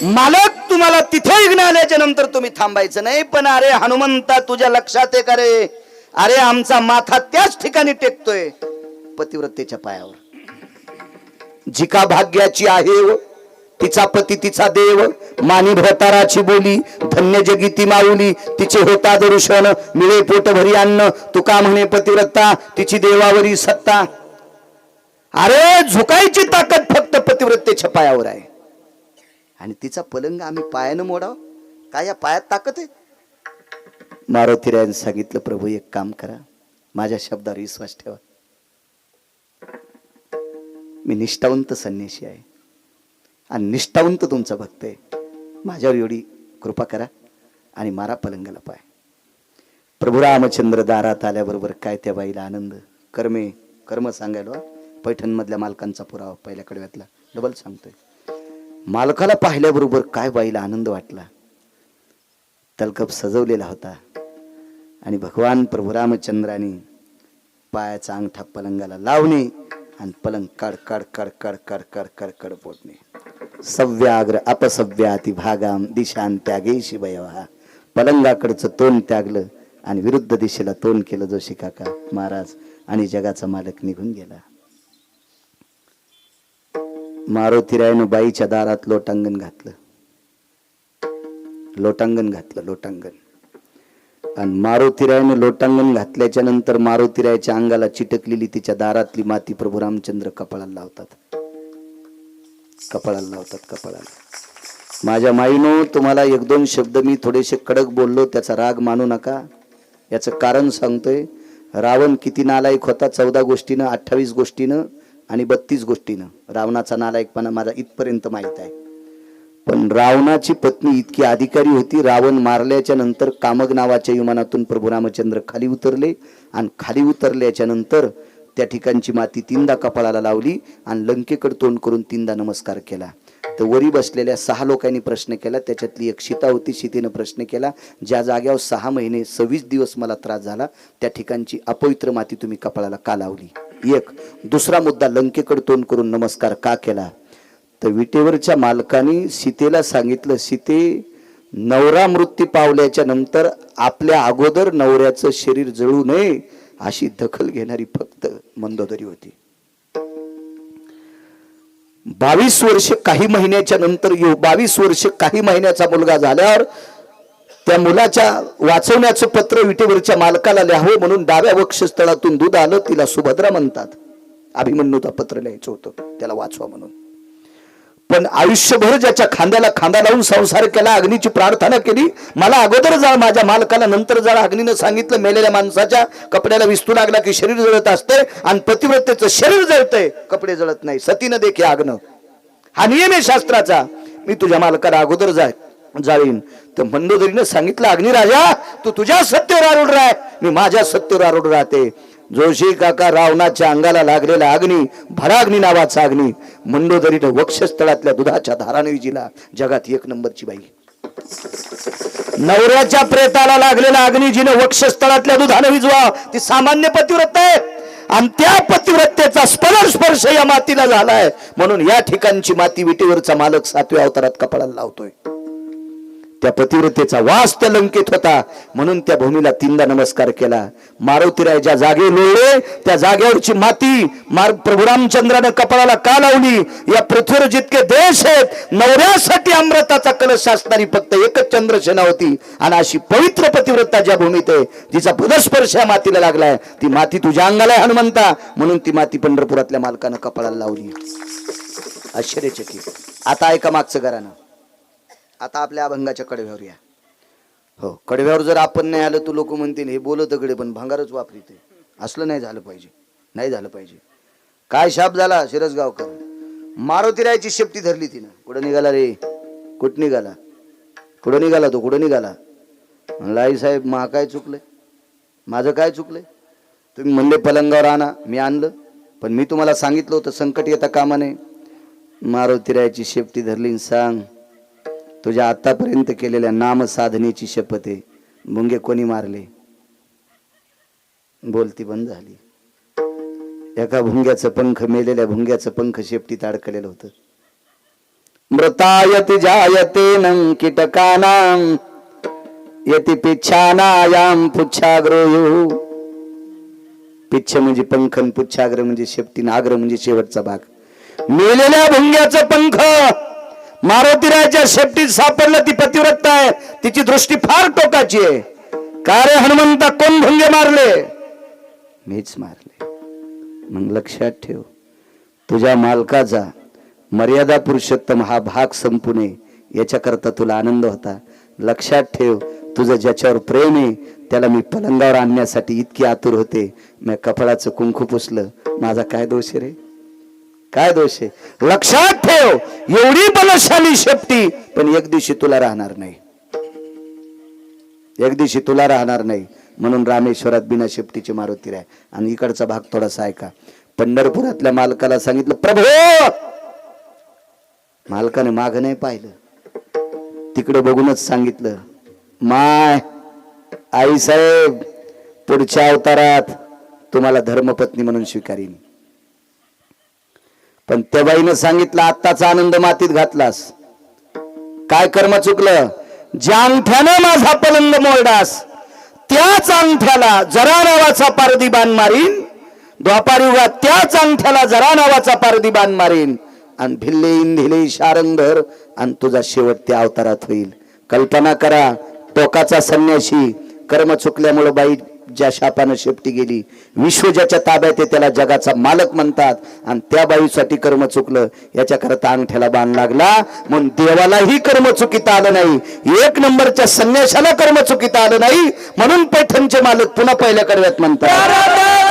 मालक तुम्हाला तिथे विघ्न आल्याच्या नंतर तुम्ही थांबायचं नाही. पण अरे हनुमंता तुझ्या लक्षात आहे का रे, अरे आमचा माथा त्याच ठिकाणी टेकतोय पतिव्रतेच्या पायावर. जिका भाग्याची आहे व तिचा पती तिचा देव, मानी भवताराची बोली, धन्य जगी ती माऊली, तिचे होता दर्शन, मिळे पोट भरी अन्न, तुका म्हणे पतिव्रता, तिची देवावरी सत्ता. अरे झुकायची ताकद फक्त पतिव्रतेच्या पायावर आहे. आणि तिचा पलंग आम्ही पायानं मोडाव, काय या पायात ताकद आहे? मारुतीरायाने सांगितलं, प्रभू एक काम करा, माझ्या शब्दावर विश्वास ठेवा. मी निष्ठावंत संन्यासी आहे आणि निष्ठावंत तुमचा भक्त आहे. माझ्यावर एवढी कृपा करा आणि मारा पलंगाला पाय. प्रभू रामचंद्र दारात आल्याबरोबर काय त्या बाईला आनंद. कर्म सांगायला पैठणमधल्या मालकांचा पुरावा पहिल्या कडव्यातला डबल सांगतोय. मालकाला पाहिल्याबरोबर काय बाईला आनंद वाटला. तलकप सजवलेला होता आणि भगवान प्रभू रामचंद्राने पायाचा अंगठा पलंगाला लावणे आणि पलंग कड कड कड कड कड कड कड कड पोटणे. सव्याग्र अपसव्याती भागाम दिशान त्यागे शिवयवा. पलंगाकडचं तोंड त्यागलं आणि विरुद्ध दिशेला तोंड केलं जोशी काका महाराज, आणि जगाचा मालक निघून गेला. मारुतीरायनं बाईच्या दारात लोटांगण घातलं. आणि मारुतीरायनं लोटांगण घातल्याच्या नंतर मारुतीरायच्या अंगाला चिटकलेली तिच्या दारातली माती प्रभू रामचंद्र कपाळाला लावतात. माझ्या माईनो, तुम्हाला 1-2 शब्द मी थोडेसे कडक बोललो, त्याचा राग मानू नका. याचं कारण सांगतोय. रावण किती नालायक होता, 14 गोष्टीनं, 28 गोष्टीनं आणि 32 गोष्टीनं. रावणाचा नालायकपणा माझा इथपर्यंत माहित आहे. पण रावणाची पत्नी इतकी अधिकारी होती. रावण मारल्याच्या नंतर कामग नावाच्या विमानातून प्रभू रामचंद्र खाली उतरले आणि खाली उतरल्याच्या नंतर त्या ठिकाणची माती 3दा कपाळाला लावली आणि लंकेकडे तोंड करून 3दा नमस्कार केला. तर वरी बसलेल्या 6 लोकांनी प्रश्न केला. त्याच्यातली एक सीता होती. सीतेनं प्रश्न केला, ज्या जाग्यावर 6 महिने 26 दिवस मला त्रास झाला त्या ठिकाणची अपवित्र माती तुम्ही कपाळाला का लावली? एक. दुसरा मुद्दा, लंकेकडे तोंड करून नमस्कार का केला? तर विटेवरच्या मालकाने सीतेला सांगितलं, सीते, नवरा मृत्यू पावल्याच्या नंतर आपल्या अगोदर नवऱ्याचं शरीर जळू नये अशी दखल घेणारी फक्त मंदोदरी होती. 22 वर्ष काही महिन्याच्या नंतर 22 वर्ष काही महिन्याचा मुलगा झाल्यावर त्या मुलाच्या वाचवण्याचं पत्र विटेवरच्या मालकाला लिहावं म्हणून डाव्या वक्षस्थळातून दूध आलं. तिला सुभद्रा म्हणतात. अभिमन्यूचं पत्र लिहायचं होतं त्याला वाचवा म्हणून. पण आयुष्यभर ज्याच्या खांद्याला खांदा लावून संसार केला, अग्नीची प्रार्थना केली, मला अगोदर जाळ माझ्या मालकाला नंतर जाळ. अग्नीनं सांगितलं, मेलेल्या माणसाच्या कपड्याला विस्तू लागला की शरीर जळत असते आणि पतिव्रतेचं शरीर जळतंय, कपडे जळत नाही. सतीनं देखे आग्न, हा नियम आहे शास्त्राचा. मी तुझ्या मालकाला अगोदर जाळीन. तर मंदोदरीनं सांगितलं, अग्निराजा तू तुझ्या सत्तेवर आरूढ राह, मी माझ्या सत्तेवर आरूढ राहते. जोशी काका, रावणाच्या अंगाला लागलेला अग्नी, भराग्नी नावाचा अग्नी, मंदोदरीनं वक्षस्थळातल्या दुधाच्या धाराने विजिला. जगात 1 नंबरची बाई. नवऱ्याच्या प्रेताला लागलेला अग्नी जिने वक्षस्थळातल्या दुधाने विजवा, ती सामान्य पतिव्रता आहे. आणि त्या पतिव्रतेचा स्पर्श या मातीला झालाय म्हणून या ठिकाणची माती विटेवरचा मालक 7व्या अवतारात कपाळाला लावतोय. त्या पतिव्रतेचा वास त्या लंकेत होता, म्हणून त्या भूमीला 3दा नमस्कार केला. मारुतीराय ज्या जागे लोळले त्या जागेवरची माती प्रभू रामचंद्राने कपाळाला का लावली? या पृथ्वीवर जितके देश आहेत नवऱ्यासाठी अमृताचा कलश असणारी फक्त एकच चंद्रसेना होती. आणि अशी पवित्र पतिव्रता ज्या भूमीत आहे तिचा पदस्पर्श या मातीला लागलाय, ती माती तुझ्या अंगाला आहे हनुमंता, म्हणून ती माती पंढरपुरातल्या मालकानं कपाळाला लावली. आश्चर्यचकित. आता ऐका मागचं घरानं. आता आपल्या अभंगाच्या कडव्यावर या. हो, कडव्यावर जर आपण नाही आलं तर लोक म्हणतील हे बोलत कडे पण भंगारच वापरिते. असलं नाही झालं पाहिजे, नाही झालं पाहिजे. काय शाप झाला शिरसगावकर? मारुतीरायची शेपटी धरली तिनं. कुठं निघाला रे? कुठं निघाला? कुठं निघाला तो? कुठं निघाला? म्हणलं आई साहेब मा काय चुकलंय? माझं काय चुकलंय? तुम्ही म्हणले पलंगावर आणा, मी आणलं. पण मी तुम्हाला सांगितलं होतं संकट येता कामा नये. मारुतीरायची शेपटी धरली. सांग तुझ्या आतापर्यंत केलेल्या नाम साधनेची शपथ आहे. भुंगे कोणी मारले? बोलती बंद झाली. एका भुंग्याचं पंख, मेलेल्या भुंग्याचं पंख शेपटीत अडकलेलं होतं. मृतायति जायते नं कीटकानां यति पिच्छानायां पुच्छाग्रयो. पिच्छ म्हणजे पंख, पुच्छाग्र म्हणजे शेपटी, नाग्र म्हणजे शेवटचा भाग. मेलेल्या भुंग्याचं पंख मारुतीरायच्या शेपटीत सापडलं. ती पतिव्रता आहे, तिची दृष्टी फार टोकाची आहे. का रे हनुमंता, कोण भुंगे मारले? मीच मारले. मग लक्षात ठेव, तुझ्या मालकाचा मर्यादा पुरुषोत्तम हा भाग संपू नये याच्याकरता तुला आनंद होता. लक्षात ठेव, तुझं ज्याच्यावर प्रेम आहे त्याला मी पलंगावर आणण्यासाठी इतकी आतुर होते. मी कपाळाचं कुंकू पुसलं. माझा काय दोष रे? काय दोष आहे? लक्षात ठेव, एवढी बलशाली शेपटी पण एक दिवशी तुला राहणार नाही. एक दिवशी तुला राहणार नाही. म्हणून रामेश्वरात बिना शेपटीचे मारुतीराय. आणि इकडचा भाग थोडासा ऐका. पंढरपुरातल्या मालकाला सांगितलं प्रभू. मालकाने माग नाही पाहिलं, तिकडे बघूनच सांगितलं माय आई साहेब पुढच्या अवतारात तुम्हाला धर्मपत्नी म्हणून स्वीकारीन. पण त्या बाईनं सांगितलं आत्ताचा आनंद मातीत घातलास. काय कर्म चुकलं? ज्या अंगठ्यानं माझा पलंग मोडलास त्याच अंगठ्याला जरा नावाचा पारधी बाण मारीन. द्वापार युगात त्याच अंगठ्याला जरा नावाचा पारधी बाण मारीन. आणि भिल्ले इंधिले शारंगधर आणि तुझा शेवट त्या अवतारात होईल. कल्पना करा, टोकाचा संन्यासी, कर्म चुकल्यामुळे बाई ज्या शापानं शेपटी गेली. विश्व ज्याच्या ताब्यात आहे त्याला जगाचा मालक म्हणतात. आणि त्या बाईसाठी कर्म चुकलं याच्याकरता अंगठ्याला बाण लागला. म्हणून देवालाही कर्म चुकीता आलं नाही, एक नंबरच्या संन्याशाला कर्म चुकीता आलं नाही. म्हणून पैठणचे मालक पुन्हा पहिल्या कडव्यात म्हणतात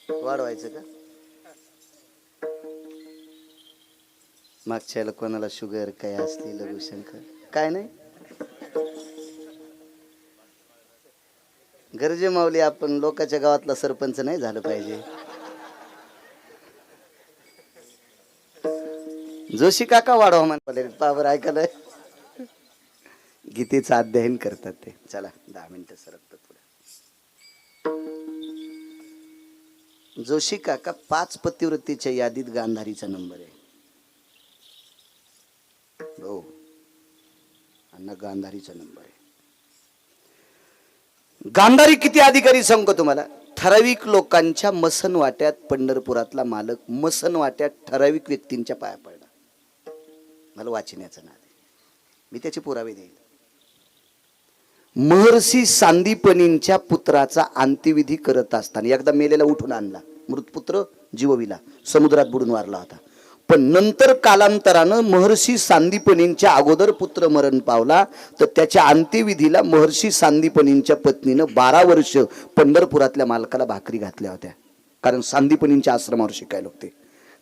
वाढवायचं का? मागच्या कोणाला शुगर काय असली लघुशंकर काय नाही. गरजे माऊली आपण लोकांच्या गावातला सरपंच नाही झालं पाहिजे. जोशी काका वाढवा म्हणाले पावर ऐकायला. गीतेचं अध्ययन करतात ते. चला 10 मिनिटं सरकतो पुढे. जोशी काका 5 पतिव्रतेच्या यादीत गांधारीचा नंबर आहे. हो अण्णा गांधारीचा नंबर आहे. गांधारी किती अधिकारी सांगतो तुम्हाला. ठराविक लोकांच्या मसन वाट्यात पंढरपुरातला मालक मसन वाट्यात ठराविक व्यक्तींच्या पाया पडला. मला वाचण्याचं नाद आहे, मी त्याचे पुरावे देईल. महर्षी सांदीपनींच्या पुत्राचा अंत्यविधी करत असताना एकदा मेलेला उठून आणला, मृतपुत्र जीवविला, समुद्रात बुडून वारला होता. पण नंतर कालांतरानं महर्षी सांदीपनींच्या अगोदर पुत्र मरण पावला, तर त्याच्या अंत्यविधीला महर्षी सांदीपनींच्या पत्नीनं 12 वर्ष पंढरपुरातल्या मालकाला भाकरी घातल्या होत्या, कारण सांदीपनींच्या आश्रमावर शिकायला होते.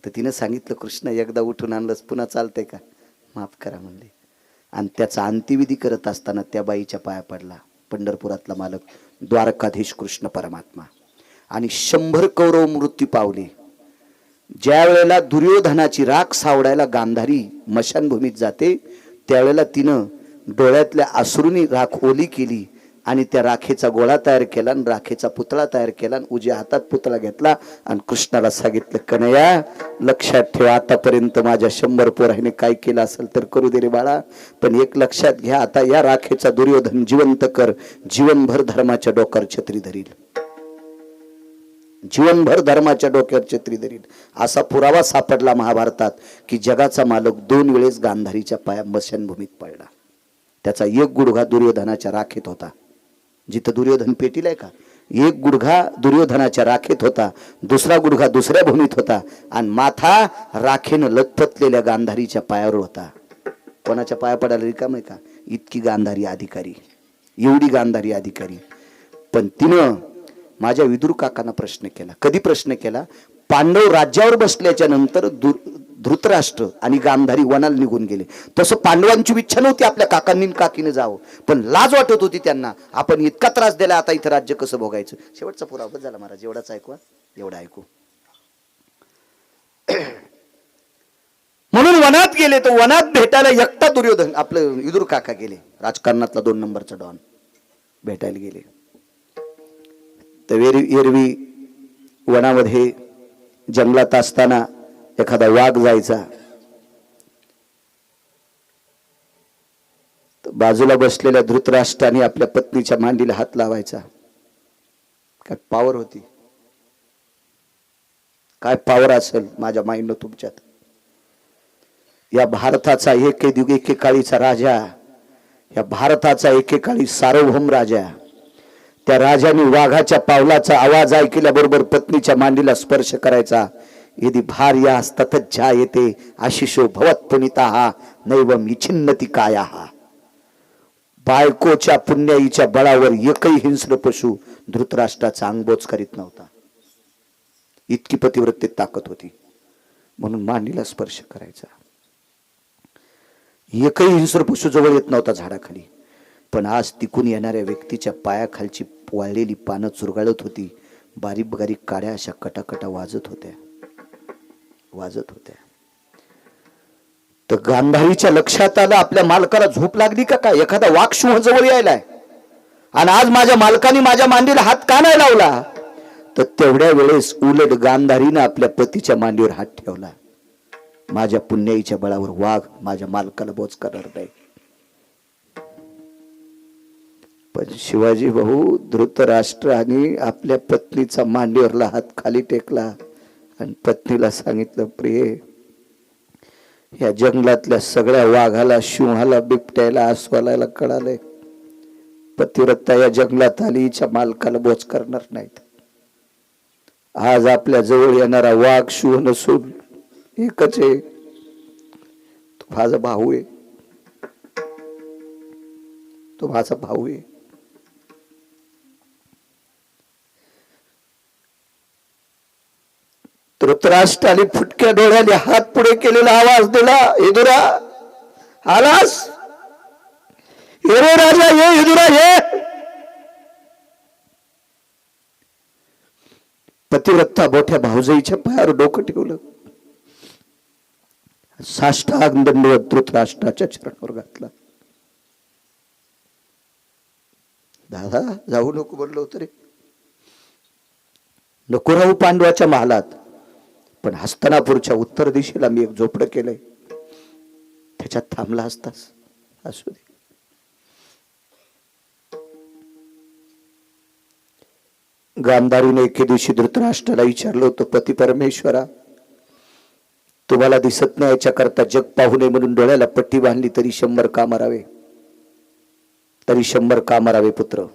तर तिनं सांगितलं, कृष्ण एकदा उठून आणलंच पुन्हा चालतंय का, माफ करा म्हणले. आणि त्याचा अंत्यविधी करत असताना त्या बाईच्या पाया पडला पंढरपुरातला मालक द्वारकाधीश कृष्ण परमात्मा. आणि 100 कौरव मृत्यू पावले. ज्या वेळेला दुर्योधनाची राख सावडायला गांधारी मशानभूमीत जाते, त्यावेळेला तिनं डोळ्यातल्या अश्रूंनी राख ओली केली आणि त्या राखेचा गोळा तयार केला आणि राखेचा पुतळा तयार केला आणि उजव्या हातात पुतळा घेतला आणि कृष्णाला सांगितलं, कन्हैया लक्षात ठेवा, आतापर्यंत माझ्या 100 पोराने काय केलं असेल तर करू दे रे बाळा, पण एक लक्षात घ्या, आता या राखेचा दुर्योधन जिवंत कर, जीवनभर धर्माच्या डोक्यावर छत्री धरील, जीवनभर धर्माच्या डोक्यावर छत्री धरील. असा पुरावा सापडला महाभारतात की जगाचा मालक 2 वेळेस गांधारीच्या पाया मशानभूमीत पडला. त्याचा एक गुडघा दुर्योधनाच्या राखेत होता, जिथं दुर्योधन पेटीलाय का, एक गुडघा दुर्योधनाच्या राखेत होता, दुसरा गुडघा दुसऱ्या भूमीत होता आणि माथा राखेनं लथपथलेल्या गांधारीच्या पायावर होता. कोणाच्या पाया पडायला रिकाम आहे का? इतकी गांधारी अधिकारी, एवढी गांधारी अधिकारी. पण तिनं माझ्या विदुर काकांना प्रश्न केला. कधी प्रश्न केला? पांडव राज्यावर बसल्याच्या नंतर धृतराष्ट्र आणि गांधारी वनाला निघून गेले. तसं पांडवांची इच्छा नव्हती आपल्या काकांनी काकीने जावं, पण लाज वाटत होती त्यांना, आपण इतका त्रास दिला, आता इथं राज्य कसं भोगायचं. शेवटचा पुरावा झाला महाराज, एवढाच ऐकवा, एवढा ऐकू. म्हणून वनात गेले, तर वनात भेटायला एकटा दुर्योधन आपलं विदुर काका गेले, राजकारणातला 2 नंबरचा डॉन भेटायला गेले. तर एरवी वनामध्ये जंगलात असताना एखादा वाघ जायचा, तर बाजूला बसलेल्या धृतराष्ट्राने आपल्या पत्नीच्या मांडीला हात लावायचा. काय पावर होती, काय पावर असेल माझ्या माईनं तुमच्यात. या भारताचा एकेकाळीचा राजा, या भारताचा एकेकाळी सार्वभौम राजा, त्या राजाने वाघाच्या पावलाचा आवाज ऐकल्याबरोबर पत्नीच्या मांडीला स्पर्श करायचा. यदि भार्या ततज्जा येते आशिषो भवत पुनिता नैवम इच्छिन्नती काया. बायकोच्या पुण्याईच्या बळावर एकही हिंस्र पशु धृतराष्ट्राचा अंगबोच करीत नव्हता, इतकी पतिव्रतेत ताकद होती. म्हणून मांडीला स्पर्श करायचा. एकही हिंस्र पशु जवळ येत नव्हता झाडाखाली. पण आज तिकून येणाऱ्या व्यक्तीच्या पायाखालची वाळलेली पानं चुरगाळत होती, बारीक बारीक काड्या अशा कटाकटा वाजत होत्या. तर गांधारीच्या लक्षात आलं, आपल्या मालकाला झोप लागली का काय, एखादा वाघ सिंह जवळ यायलाय आणि आज माझ्या मालकाने माझ्या मांडीला हात का नाही लावला. तर तेवढ्या वेळेस उलट गांधारीनं आपल्या पतीच्या मांडीवर हात ठेवला. माझ्या पुण्याईच्या बळावर वाघ माझ्या मालकाला बोच करणार नाही. पण शिवाजी भाऊ धृतराष्ट्राने आपल्या पत्नीचा मांडीवरला हात खाली टेकला आणि पत्नीला सांगितलं, प्रिये, या जंगलातल्या सगळ्या वाघाला, सिंहाला, बिबट्याला, अस्वलाला कळालंय, पतिव्रता या जंगलात आली, हिच्या मालकाला बोच करणार नाहीत. आज आपल्या जवळ येणारा वाघ सिंह नसून एकच आहे, तो माझा भाऊ आहे, तो माझा भाऊ आहे. धृतराष्ट्राने फुटक्या डोळ्याने हात पुढे केलेला आवाज दिला, इदुरा आलास? ये रे राजा, ये इदुरा ये. पतिव्रता मोठ्या भाऊजाईच्या पायावर डोकं ठेवलं, साष्टांग दंडवत धृतराष्ट्राच्या चरणावर घातला. दादा जाऊ नको बोललो होतं रे, नको राहू पांडवाच्या महालात, पण हस्तिनापूरच्या उत्तर दिशेला मी एक झोपडं केलंय, त्याच्यात थांबला असतास. असू दे. गांधारीने एके दिवशी धृतराष्ट्राला विचारलं होतं, पती परमेश्वरा, तुम्हाला दिसत नाही याच्या करता जग पाहू नये म्हणून डोळ्याला पट्टी बांधली, तरी 100 का मारावे, तरी 100 का मारावे पुत्र,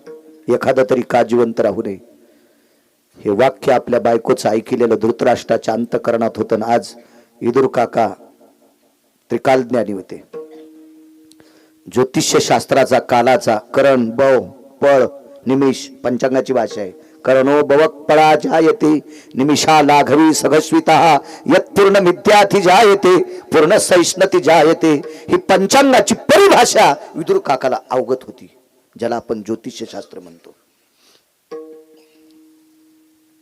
एखादा तरी का जिवंत राहू नये. हे वाक्य आपल्या बायकोचं ऐकलेलं धृतराष्ट्राच्या अंतकरणात होतं. आज विदुर काका त्रिकालज्ञानी होते. ज्योतिष्य शास्त्राचा, कालाचा, करण, बव, पळ, निमिष, पंचांगाची भाषा आहे. करणो बवक पळा जायते, निमिषा लाघवी सघस्विता, यत पूर्ण मिथ्याति जायते, पूर्ण सैष्णती जायते. ही पंचांगाची परिभाषा विदुर काकाला अवगत होती, ज्याला आपण ज्योतिष्य शास्त्र म्हणतो.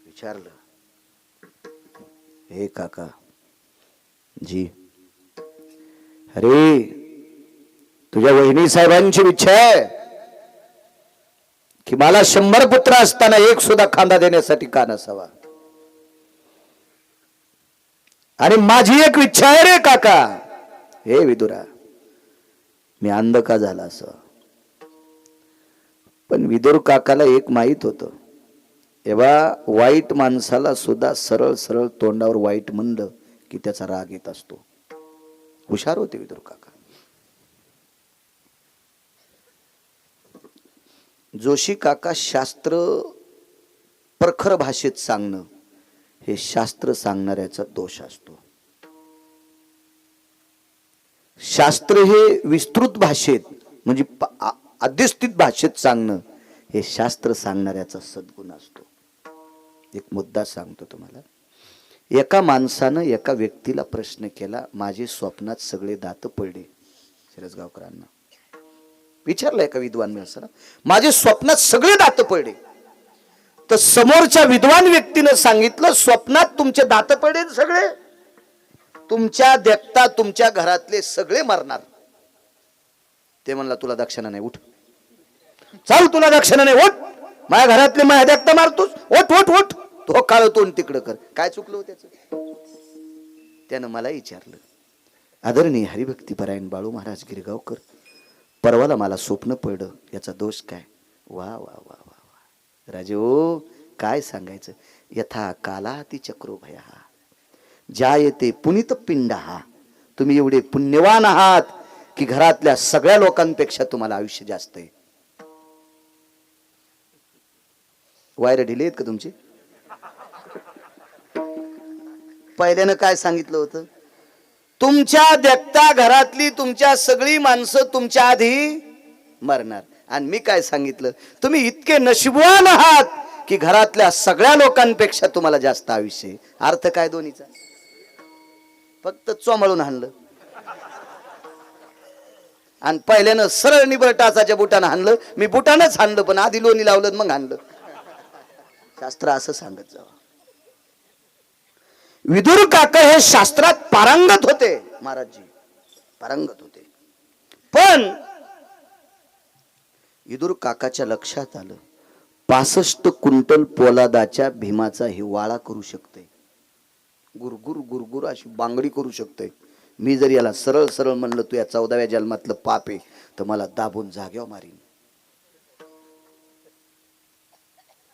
विचारलं, हे काका जी, अरे तुझ्या वहिनी साहेबांची इच्छा आहे की मला 100 पुत्र असताना एक सुद्धा खांदा देण्यासाठी का नसावा, आणि माझी एक इच्छा आहे रे काका. हे विदुरा, मी अंध का झाला असं? पण विदुर काकाला एक माहित होतं, तेव्हा वाईट माणसाला सुद्धा सरळ सरळ तोंडावर वाईट म्हणलं की त्याचा राग येत असतो. हुशार होते विदुर काका. जोशी काका शास्त्र प्रखर भाषेत सांगणं हे शास्त्र सांगणाऱ्याचा दोष असतो. शास्त्र हे विस्तृत भाषेत म्हणजे अध्यस्थित भाषेत सांगणं हे शास्त्र सांगणाऱ्याचा सद्गुण असतो. एक मुद्दा सांगतो तुम्हाला. एका माणसानं एका व्यक्तीला प्रश्न केला, माझे स्वप्नात सगळे दात पडले. शिरसगावकरांना विचारलं एका विद्वान माणसाला, माझे स्वप्नात सगळे दात पडले. तर समोरच्या विद्वान व्यक्तीनं सांगितलं, स्वप्नात तुमचे दात पडले सगळे, तुमच्या देखता तुमच्या घरातले सगळे मरणार. ते म्हणला, तुला दक्षिणा नाही, उठ चाल, तुला दक्षिणा नाही, उठ, माझ्या घरातले माझ्या देखता मारतोस, उठ उठ उठ, तो काळ तोंड तिकडं कर. काय चुकलं हो त्याचं? त्यानं मला विचारलं, आदरणीय हरिभक्तीपरायण बाळू महाराज गिरगावकर, परवाला मला स्वप्न पडलं, याचा दोष काय? वा वा वा वा वा राजे, ओ काय सांगायचं. यथा कालाति चक्रो भया जायते पुनित पिंडा. तुम्ही एवढे पुण्यवान आहात की घरातल्या सगळ्या लोकांपेक्षा तुम्हाला आयुष्य जास्त आहे. वायर ढिले आहेत का तुमचे? पहिल्यानं काय सांगितलं होतं? तुमच्या देखता घरातली तुमच्या सगळी माणसं तुमच्या आधी मरणार. आणि मी काय सांगितलं? तुम्ही इतके नशीबवान आहात की घरातल्या सगळ्या लोकांपेक्षा तुम्हाला जास्त आयुष्य आहे. अर्थ काय दोन्हीचा? फक्त चोमळून हाणलं आणि पहिल्यानं सरळ निबर टाचाच्या बुटानं हाणलं. मी बुटानंच हाणलं, पण आधी लोणी लावलं मग हाणलं. शास्त्र असं सांगत जावं. विदुर काका हे शास्त्रात पारंगत होते, महाराजजी पारंगत होते. पण विदुर काकाच्या लक्षात आलं, 65 क्विंटल पोलादाच्या भीमाचा हे वाळा करू शकते, गुरगुर गुरगुर अशी बांगडी करू शकते. मी जर याला सरळ सरळ म्हणलं तू या 14व्या जन्मातलं पाप आहे, तर मला दाबून जाग्यावर मारीन.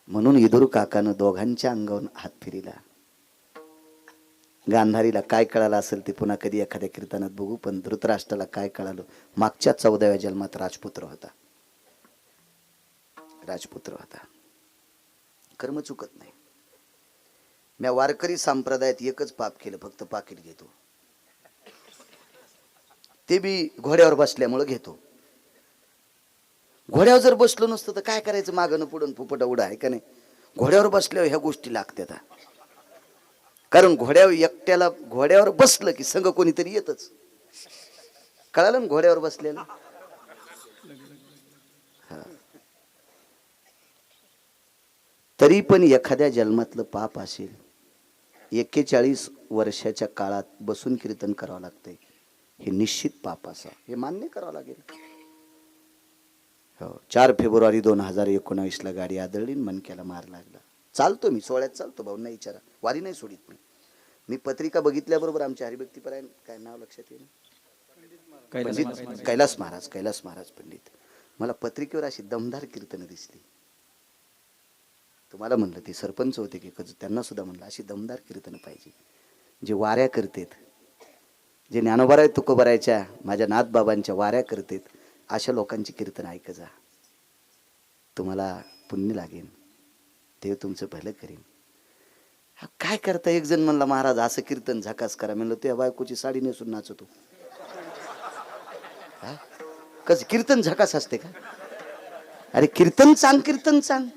म्हणून विदुर काकानं दोघांच्या अंगावरून हात फिरिला. गांधारीला काय कळालं असेल ते पुन्हा कधी एखाद्या कीर्तनात बघू. पण धृतराष्ट्राला काय कळालं? मागच्या 14व्या जन्मात राजपुत्र होता, राजपुत्र होता. कर्म चुकत नाही. मी वारकरी संप्रदायात एकच पाप केलं, फक्त पाकिट घेतो, ते बी घोड्यावर बसल्यामुळे घेतो. घोड्यावर जर बसलो नसतं तर काय करायचं? मागणं पुढून फुपट उडा आहे का नाही? घोड्यावर बसल्यावर ह्या गोष्टी लागतात. कारण घोड्यावर बसलं की संग कोणीतरी येतच. कळालं ना घोड्यावर बसलेलं. हा. तरी पण एखाद्या जन्मातलं पाप असेल, 41 वर्षाच्या काळात बसून कीर्तन करावं लागतंय, हे निश्चित पाप असं हे मान्य करावं लागेल. हो, 4 फेब्रुवारी 2019 ला गाडी आदळली, मनक्याला मार लागला. चालतो मी सोहळ्यात चालतो, भाऊ नाही विचारा, वारी नाही सोडित मी पत्रिका बघितल्याबरोबर आमच्या हरिभक्तीपरायण काय नाव लक्षात येईल, पंडित कैलास महाराज पंडित. मला पत्रिकेवर अशी दमदार कीर्तनं दिसली. तुम्हाला म्हणलं ते सरपंच होते की त्यांना सुद्धा म्हणलं अशी दमदार कीर्तनं पाहिजे, जे वाऱ्या करतेत, जे ज्ञानोबाराय तुकोबारायच्या माझ्या नाथबाबांच्या वाऱ्या करतेत, अशा लोकांची कीर्तन ऐक जा, तुम्हाला पुण्य लागेल, देव तुमचं भलं करेन. काय करता, एक जण म्हणला महाराज असं कीर्तन झकास करा. म्हणलं त्या बायकोची साडी नेसून नाचतो. कसं कीर्तन झकास असते का? अरे कीर्तन सांग.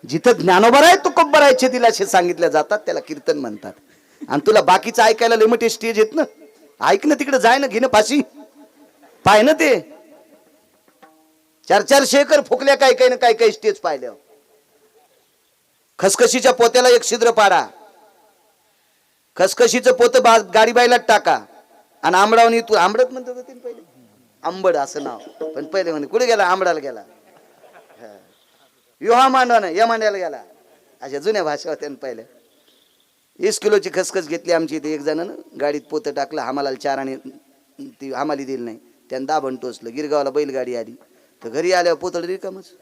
जिथं ज्ञानोबाराय तुकोबारायचे तिला असे सांगितल्या जातात त्याला कीर्तन म्हणतात. आणि तुला बाकीचं ऐकायला लिमिटेड स्टेज येत ना, ऐक ना, तिकडे जाय ना, घेणं फाशी पाय ना. ते 400 एकर फुकल्या काय स्टेज पाहिल्या. खसखशीच्या पोत्याला एक छिद्र पाडा, खसखशीचं पोत गाडी बायला टाका, आणि आंबडावणी तू आंबडत म्हणतो पहिले, आंबड असं नाव, पण पहिले म्हणे कुठे गेला, आंबडाला गेला, योहा मांडवानं या मांड्याला गेला, अशा जुन्या भाषा होत्या. पहिले 20 किलोची खसखस घेतली आमची इथे एक जणानं, गाडीत पोतं टाकलं, हामाला 4 आणि ती हामाली दिली नाही, त्यानं दाबण टोचलं. गिरगावला बैलगाडी आली तर घरी आल्यावर पोतळ रिकामच.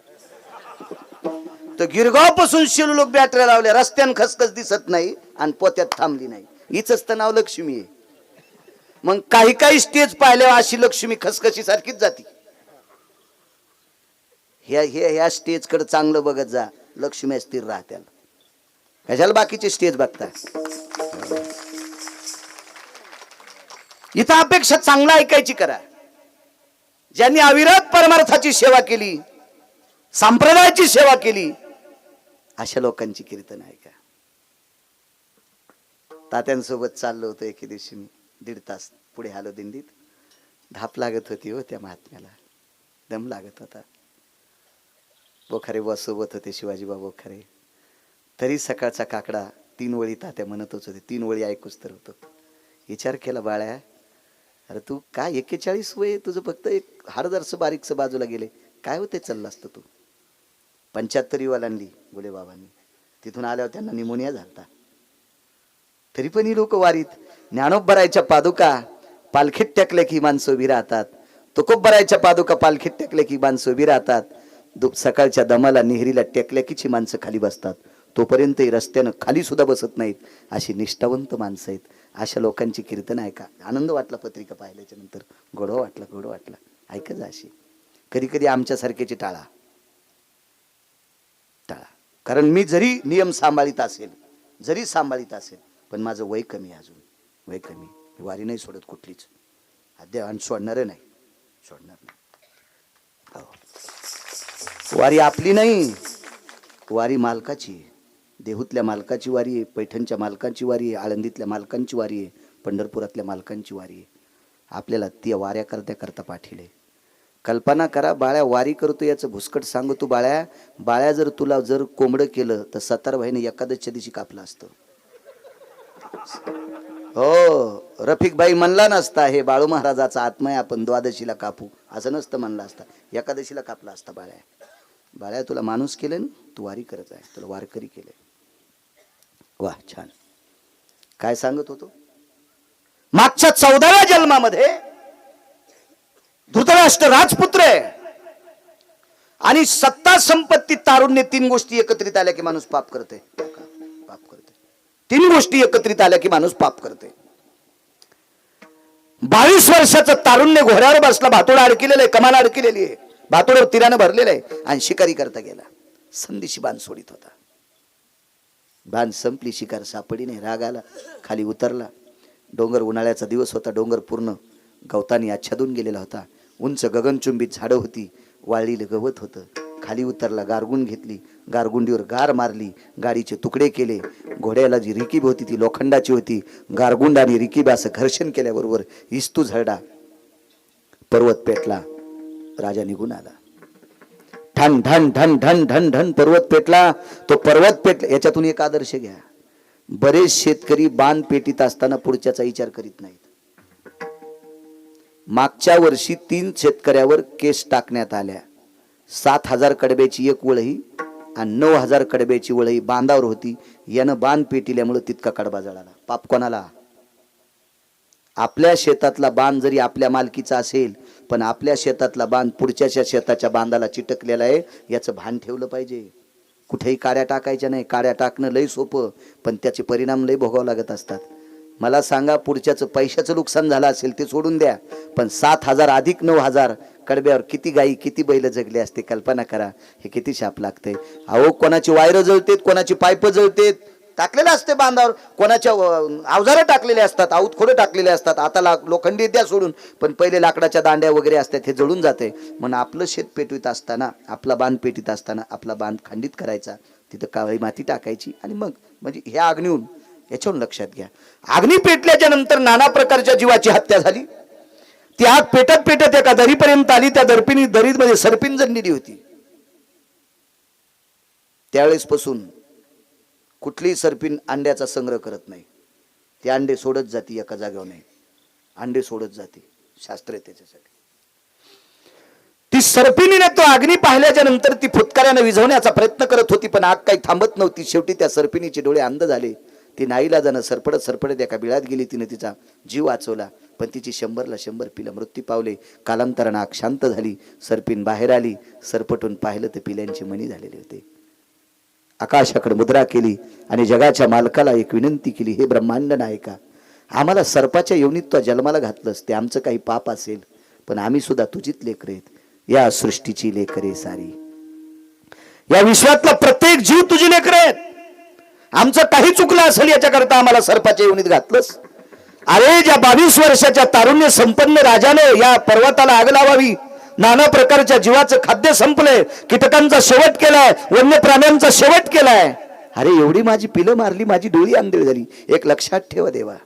तर गिरगाव पासून शिलू लोक बॅटऱ्या लावल्या, रस्त्यानं खसखस दिसत नाही आणि पोत्यात थांबली नाही. हिच तर नाव लक्ष्मी आहे. मग काही स्टेज पाहिल्यावर अशी लक्ष्मी खसखशी सारखीच जाती. ह्या स्टेज कडे चांगलं बघत जा, लक्ष्मी स्थिर राहत्या. कशाला बाकीचे स्टेज बघता. इथं अपेक्षा चांगला ऐकायची करा. ज्यांनी अविरत परमार्थाची सेवा केली, संप्रदायाची सेवा केली, अशा लोकांची कीर्तन ऐका. तात्यांसोबत चाललो होतो एके दिवशी मी, 1.5 तास पुढे आलो दिंडीत. धाप लागत होती हो त्या महात्म्याला, दम लागत होता. बोखारे बुवा सोबत होते, शिवाजीबा बोखारे. तरी सकाळचा काकडा 3 वळी तात्या म्हणतच होते, 3 वळी ऐकूच तर होतो. विचार केला, बाळ्या अरे तू काय 41 वय, तुझं फक्त एक हाडदरस बारीकस बाजूला गेले, काय होते चाललं असतं तू. 75 वालांनी बोले बाबांनी, तिथून आल्यावर त्यांना निमोनिया झालता. तरी पण ही लोक वारीत. ज्ञानोबरायच्या पादुका पालखीत टाकल्या की माणसं उभी राहतात, तुकोबरायच्या पादुका पालखीत टाकल्या की माणसं उभी राहतात, सकाळच्या दमाला निहरीला टेकल्या की माणसं खाली बसतात. तोपर्यंत रस्त्यानं खाली सुद्धा बसत नाहीत. अशी निष्ठावंत माणसं आहेत. अशा लोकांची कीर्तन ऐका. आनंद वाटला पत्रिका पाहिल्याच्या नंतर, गोडवा वाटला. ऐका जा अशी. कधी कधी आमच्यासारख्याची टाळा. कारण मी जरी नियम सांभाळीत असेल पण माझं वय कमी, अजून वय कमी. मी वारी नाही सोडत कुठलीच, अद्याप सोडणार नाही. वारी आपली नाही, वारी मालकाची. देहूतल्या मालकाची वारी आहे, पैठणच्या मालकांची वारी आहे, आळंदीतल्या मालकांची वारी आहे, पंढरपुरातल्या मालकांची वारी आहे. आपल्याला ती वाऱ्या करता पाठीले. कल्पना करा, बाळ्या वारी करतो याचं भुसकट सांगतो. बाळ्या जर तुला कोंबडं केलं तर 17 भाईने एकादशच्या दिवशी कापलं असतं. हो, रफिक भाई म्हणला नसता हे बाळू महाराजाचा आत्मा आहे, आपण द्वादशीला कापू, असं नसतं म्हणला असता. एकादशीला कापला असता. बाळ्या तुला माणूस केलं ना, तू वारी करत आहे, तुला वारकरी केलंय. वा छान. काय सांगत होतो, मागच्या 14व्या जन्मामध्ये धृतराष्ट्र राजपुत्र आहे आणि सत्ता संपत्ती तारुण्य 3 गोष्टी एकत्रित आल्या की माणूस पाप करते. 3 गोष्टी एकत्रित आल्या की माणूस पाप करते. 22 वर्षाचं तारुण्य घोड्यावर बसला, भातोड अडकिलेलं आहे, कमान अडकिलेली आहे, भातोडवर तिरानं भरलेलं आहे आणि शिकारी करता गेला. संदेशी बाण सोडित होता. बाण संपली, शिकार सापडी नाही. राग आला, खाली उतरला. डोंगर, उन्हाळ्याचा दिवस होता, डोंगर पूर्ण गवतानी आच्छादून गेलेला होता. उंच गगनचुंबी झाडं होती, वाळलेलं गवत होतं. खाली उतरला, गारगुंड घेतली, गारगुंडीवर गार मारली, गाडीचे तुकडे केले. घोड्याला जी रिकीब होती ती लोखंडाची होती. गारगुंड आणि रिकीब असं घर्षण केल्याबरोबर इस्तू झरडा, पर्वत पेटला, राजा निघून आला. ठण ठण ठण ठण ठण ठण पर्वत पेटला. तो पर्वत पेटला. याच्यातून एक आदर्श घ्या, बरेच शेतकरी बांध पेटीत असताना पुढच्याचा विचार करीत नाहीत. मागच्या वर्षी 3 शेतकऱ्यावर केस टाकण्यात आल्या. 7,000 कडब्याची एक वळही आणि 9,000 कडब्याची वळही बांधावर होती. यानं बांध पेटिल्यामुळे तितका कडबा जळाला. पाप कोणाला? आपल्या शेतातला बांध जरी आपल्या मालकीचा असेल, पण आपल्या शेतातला बांध पुढच्याच्या शेताच्या बांधाला चिटकलेला आहे, याचं भान ठेवलं पाहिजे. कुठेही काड्या टाकायच्या नाही. काड्या टाकणं लय सोपं, पण त्याचे परिणाम लय भोगावं लागत असतात. मला सांगा, पुढच्याचं पैशाचं नुकसान झालं असेल ते सोडून द्या, पण 7,000 अधिक 9,000 कडब्यावर किती गाई किती बैल जगले असते, कल्पना करा. हे किती शाप लागते. अहो, कोणाची वायर जळतेत, कोणाची पाईप जळतेत, टाकलेले असते बांधावर, कोणाच्या अवजारं टाकलेले असतात, आऊत खोडं टाकलेले असतात. आता लोखंडी द्या सोडून, पण पहिले लाकडाच्या दांड्या वगैरे असतात, हे जळून जाते. म्हणून आपलं शेत पेटवीत असताना, आपला बांध पेटीत असताना आपला बांध खंडित करायचा, तिथं काळी माती टाकायची आणि मग म्हणजे ह्या अग्नीहून, याच्यावरून लक्षात घ्या, अग्नी पेटल्याच्या नंतर नाना प्रकारच्या जीवाची हत्या झाली. ती आग पेटत पेटत एका दरीपर्यंत आली. त्या दरीमध्ये सर्पिन जणलेली होती. त्यावेळेस पासून कुठलीही सर्पिन अंड्याचा संग्रह करत नाही. ती अंडे सोडत जाती एका जागेवर नाही, अंडे सोडत जाते. शास्त्र आहे त्याच्यासाठी. ती सर्पिणीने तो अग्नी पाहिल्याच्या नंतर ती फुतकाऱ्याने विझवण्याचा प्रयत्न करत होती, पण आग काही थांबत नव्हती. शेवटी त्या सर्पिणीचे डोळे अंध झाले. ती नाईलाजानं सरपडत एका बिळात गेली. तिने तिचा जीव वाचवला, पण तिची 100ला 100 पिलं मृत्यू पावले. कालांतराने आग शांत झाली. सर्पिन बाहेर आली. सरपटून पाहिलं तर पिल्यांचे मणी झालेले होते. आकाशाकडे मुद्रा केली आणि जगाच्या मालकाला एक विनंती केली, हे ब्रह्मांड नायका, आम्हाला सर्पाच्या योनीत जन्माला घातलंस, ते आमचं काही पाप असेल, पण आम्ही सुद्धा तुझीच लेकरे आहेत. या सृष्टीची लेकरे सारी, या विश्वातला प्रत्येक जीव तुझी लेकरे आहेत. आमचं काही चुकलं असेल याच्याकरता आम्हाला सर्पाच्या योनीत घातलंस. अरे, ज्या 22 वर्षाच्या तारुण्य संपन्न राजाने या पर्वताला आग लावावी, नाना प्रकारच्या जीवाचं खाद्य संपलंय, कीटकांचा शेवट केलाय, वन्य प्राण्यांचा शेवट केलाय. अरे, एवढी माझी पिलं मारली, माझी डोळी आंधळी झाली. एक लक्षात ठेवा देवा,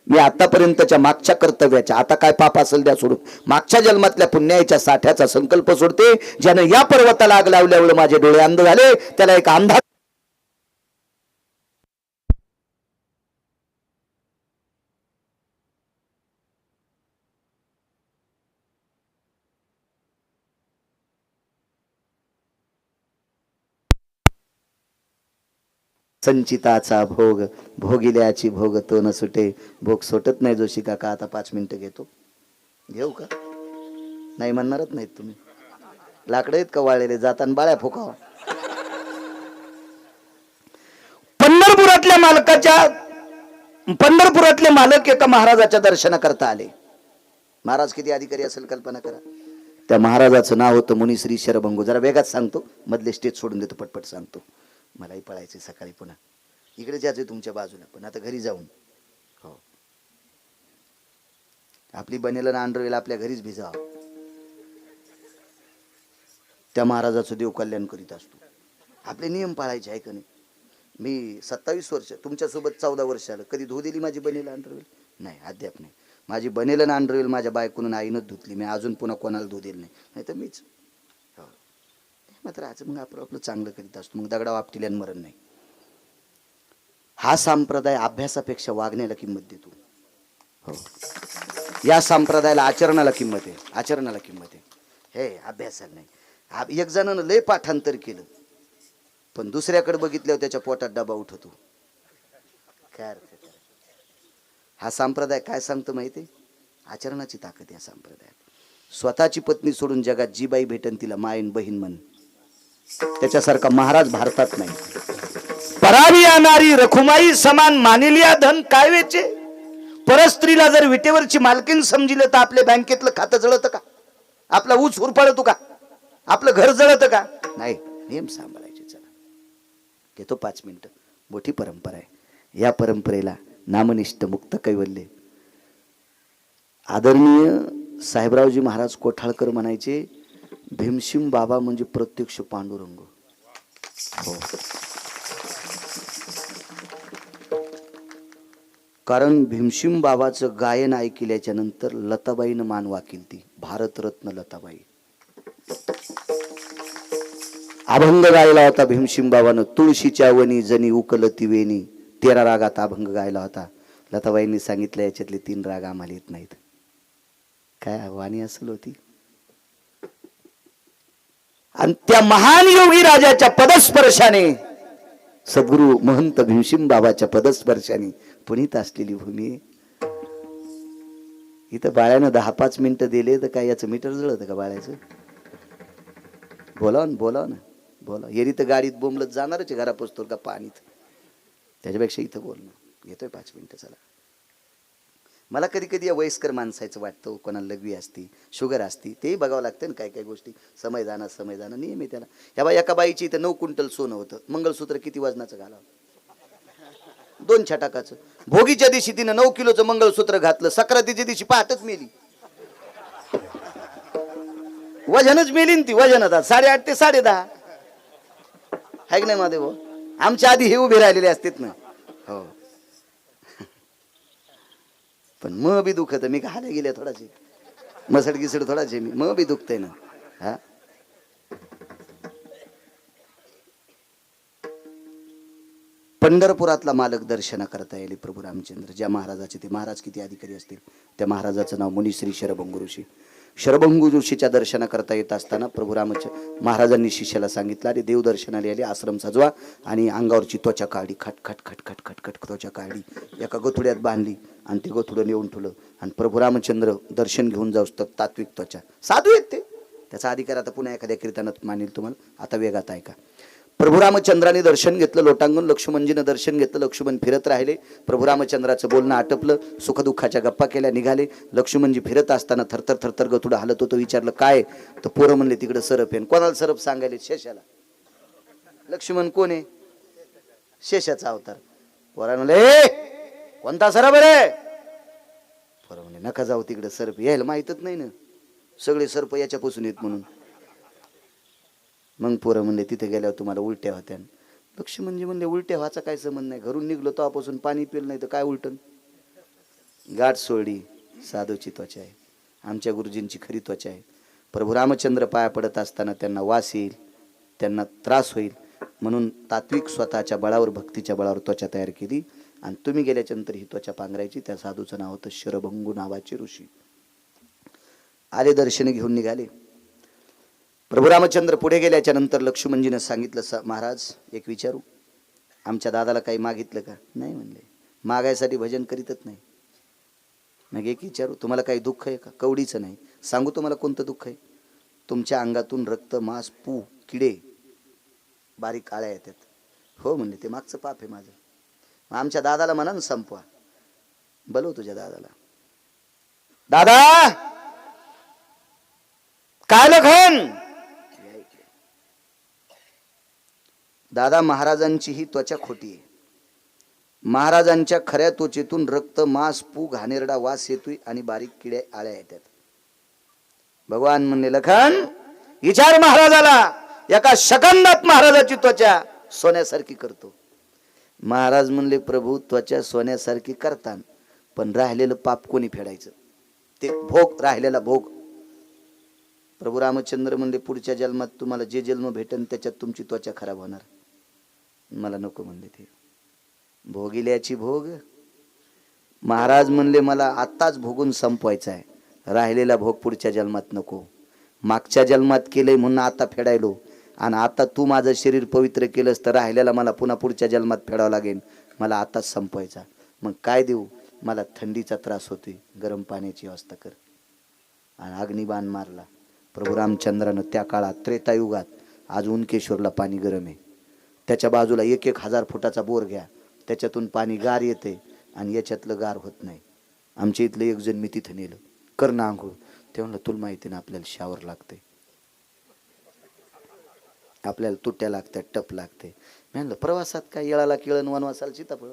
मी आतापर्यंतच्या मागच्या कर्तव्याच्या, आता काय पाप असेल द्या सोडून, मागच्या जन्मातल्या पुण्याच्या साठ्याचा संकल्प सोडते. ज्यानं या पर्वताला आग लावल्यामुळे माझे डोळे अंध झाले, त्याला एक अंधा संचिताचा भोग भोगिल्याची भोग तो न सुटे. भोग सुटत नाही जोशी काका. आता 5 मिनिटं घेतो. घेऊ का? नाही म्हणणारच नाहीत तुम्ही. लाकडं आहेत का वाळलेले? जाताना बाळ्या फुकावा. पंढरपुरातले मालक एका महाराजाच्या दर्शनाकरता आले. महाराज किती अधिकारी असेल कल्पना करा. त्या महाराजाचं नाव होतं मुनिश्री शरभंगू. जरा वेगात सांगतो, मधले स्टेज सोडून देतो, पटपट सांगतो. मलाही पळायचे सकाळी पुन्हा. इकडे जायचंय तुमच्या बाजूला, पण आता घरी जाऊन. हो, आपली बनेलं ना अंडरवेल आपल्या घरीच भिजाव. त्या महाराजाचं देव कल्याण करीत असतो. आपले नियम पाळायचे आहे का नाही? मी 27 वर्ष तुमच्यासोबत 14 वर्ष आलं. कधी धुऊ दिली माझी बनेलं अंडरवेल? नाही, अद्याप नाही. माझी बनेलं ना अंडरवेल माझ्या बायकोनं आईनच धुतली. मी अजून पुन्हा कोणाला धुऊ दिली नाही तर मीच. मात्र आज मग आपण आपलं चांगलं करीत असतो. मग दगडा वापटिल्या मरण नाही. हा संप्रदाय अभ्यासापेक्षा वागण्याला किंमत देतो. हो, या संप्रदायाला आचरणाला किंमत आहे. आचरणाला किंमत आहे, हे अभ्यासाला नाही. एक जणानं लय पाठांतर केलं, पण दुसऱ्याकडे बघितल्यावर त्याच्या पोटात डबा उठतो. काय अर्थ? हा संप्रदाय काय सांगतो माहिती? आचरणाची ताकद या संप्रदायात. स्वतःची पत्नी सोडून जगात जी बाई भेटन तिला मायन बहीण म्हण. त्याच्यासारखा महाराज भारतात नाही. परावी नारी रखुमाई समान मानिलिया धन काय वेचे. परस्त्रीला जर विटेवरची मालकीन समजिलं तर आपल्या बँकेतलं खातं जळतं का? आपला ऊस उरपाळतो का? आपलं घर जळतं का? नाही. नियम सांभाळायचे. चला घेतो 5 मिनिटं. मोठी परंपरा आहे. या परंपरेला नामनिष्ठ मुक्त कैवल्य आदरणीय साहेबरावजी महाराज कोठाळकर म्हणायचे, भीमसिंग बाबा म्हणजे प्रत्यक्ष पांडुरंग. हो. कारण भीमसिंग बाबाचं गायन ऐकल्याच्या नंतर लताबाईनं मान वाकिल ती भारतरत्न लताबाई. अभंग गायला होता भीमसिंग बाबानं. तुळशीच्या वनी जनी उकलती वेणी 13 रागात अभंग गायला होता. लताबाईंनी सांगितलं याच्यातले 3 राग आम्हाला येत नाहीत. काय वाणी असेल होती. आणि त्या महान योगी राजाच्या पदस्पर्शाने, सद्गुरु महंत भीमसिंग बाबाच्या पदस्पर्शाने पुनीत असलेली भूमी. इथं बाळ्यानं 10-5 मिनिटं दिले तर काय याचं मीटर जळत का बाळ्याचं? बोला ना बोला. येरी तर गाडीत बोंबलत जाणारच घरा पोचतो का पाणीत. त्याच्यापेक्षा इथं बोलणं. येतोय 5 मिनिटं चला. मला कधी कधी या वयस्कर माणसाचं वाटतं, कोणाला लघवी असती, शुगर असती, तेही बघावं लागतं ना. काय गोष्टी समय जाणं नियम आहे त्याला. ह्या बाई एका बाईची इथं 9 क्विंटल सोनं होतं. मंगळसूत्र किती वजनाचं घालावं? 2 छटाकाचं. भोगीच्या दिवशी तिनं 9 किलोचं मंगळसूत्र घातलं. सक्रातीच्या दिवशी पहाटच मेली. वजनच मेली ती. वजन आता 8.5 ते 10.5 आहे की नाही महादेव? आमच्या आधी हे उभे राहिलेले असतात ना. हो. पण मग बी दुखत. मी घाले गेले थोडाचे मसड गिसड थोडाचे मी मग बी दुखतय ना. हा. पंढरपुरातला मालक दर्शन करता येईल प्रभू रामचंद्र. ज्या महाराजाचे, ते महाराज किती अधिकारी असतील, त्या महाराजाचं नाव मुनिश्री शरभंग ऋषी. शरभंग ऋषीच्या दर्शन करता येत असताना प्रभू महाराजांनी शिष्याला सांगितलं, अरे देव दर्शनाला आले, आश्रम सजवा. आणि अंगावरची त्वचा काढली. खट खट खट खट खट खट त्वचा काढली. एका गोथुड्यात बांधली आणि ते गोथुडं नेऊन ठेवलं. आणि प्रभू रामचंद्र दर्शन घेऊन जाऊस तर तात्विक त्वचा. साधू आहेत ते. त्याचा अधिकार आता पुन्हा एखाद्या कीर्तनात मानेल तुम्हाला. आता वेगात ऐका. प्रभू रामचंद्राने दर्शन घेतलं लोटांगण. लक्ष्मणजीनं दर्शन घेतलं. लक्ष्मण फिरत राहिले. प्रभू रामचंद्राचं बोलणं आटपलं. सुखदुःखाच्या गप्पा केल्या, निघाले. लक्ष्मणजी फिरत असताना थरथर थरथर गतुडं हालत होतं. विचारलं काय? तर पोरं म्हणले तिकडे सरप आहे. कोणाला सरप सांगायले? शेषाला. लक्ष्मण कोण आहे? शेषाचा अवतार. पोरा म्हणले कोणता सरप रे? पोरं म्हणले नका जाऊ तिकडे, सरप यायला माहितच नाही ना, सगळे सर्प याच्यापासून येत म्हणून. मग पोरं म्हणले तिथे गेल्यावर तुम्हाला उलट्या होत्या. लक्ष्मणजी म्हणले उलट्या व्हायचा काय संबंध नाही. घरून निघलो तेव्हापासून पाणी पिलं नाही तर काय उलटन? गाठ सोडली. साधूची त्वचा आहे. आमच्या गुरुजींची खरी त्वचा आहे. प्रभू रामचंद्र पाया पडत असताना त्यांना वास येईल, त्यांना त्रास होईल, म्हणून तात्विक स्वतःच्या बळावर, भक्तीच्या बळावर त्वचा तयार केली. आणि तुम्ही गेल्याच्या नंतर ही त्वचा पांघरायची. त्या साधूचं नाव होतं शरभंगू नावाचे ऋषी. आले, दर्शन घेऊन निघाले. प्रभू रामचंद्र पुढे गेल्याच्या नंतर लक्ष्मणजीने सांगितलं, महाराज एक विचारू, आमच्या दादाला काही मागितलं का? नाही म्हणले. मागायसाठी भजन करीतच नाही. मग एक विचारू, तुम्हाला काही दुःख आहे का? कवडीचं नाही. सांगू तुम्हाला कोणतं दुःख आहे? तुमच्या अंगातून रक्त, मांस, पू, किडे, बारीक आळ्या येतात. हो म्हणले, ते मागचं पाप आहे माझं. आमच्या दादाला म्हणा ना संपवा. बोलव तुझ्या दादाला. दादा काय लखन? दादा महाराजांची ही त्वचा खोटी आहे. महाराजांच्या खऱ्या त्वचेतून रक्त, मांस, पू, घाणेरडा वास येतोय आणि बारीक किड्या आळ्या येतात. भगवान म्हणले लखन विचार महाराजाला. एका सेकंदात महाराजाची त्वचा सोन्यासारखी करतो. महाराज म्हणले प्रभू त्वचा सोन्यासारखी करतान, पण राहिलेलं पाप कोणी फेडायचं? ते भोग, राहिलेला भोग. प्रभू रामचंद्र म्हणले पुढच्या जन्मात तुम्हाला जे जन्म भेटेल त्याच्यात तुमची त्वचा खराब होणार. मला नको म्हणले ते भोगिल्याची भोग. महाराज म्हणले मला आत्ताच भोगून संपवायचा आहे. राहिलेला भोग पुढच्या जन्मात नको. मागच्या जन्मात केलंय म्हणून आता फेडायलो, आणि आता तू माझं शरीर पवित्र केलंस तर राहिलेला मला पुन्हा पुढच्या जन्मात फेडावं लागेल. मला आताच संपवायचा. मग काय देऊ? मला थंडीचा त्रास होतोय, गरम पाण्याची व्यवस्था कर. आणि अग्निबाण मारला. प्रभू रामचंद्रानं त्या काळात त्रेतायुगात, आज उनकेश्वरला पाणी गरम आहे, त्याच्या बाजूला 1,000 फुटाचा बोर घ्या, त्याच्यातून पाणी गार येते आणि याच्यातलं गार होत नाही. आमच्या इथलं एक जण मी तिथं नेलं, कर ना आंघोळ. ते म्हणलं तुला माहिती ना आपल्याला शावर लागते, आपल्याला तुट्या लागतात, टप लागते. मी म्हणलं प्रवासात काय येळाला केळण, वनवासाला सीताफळ.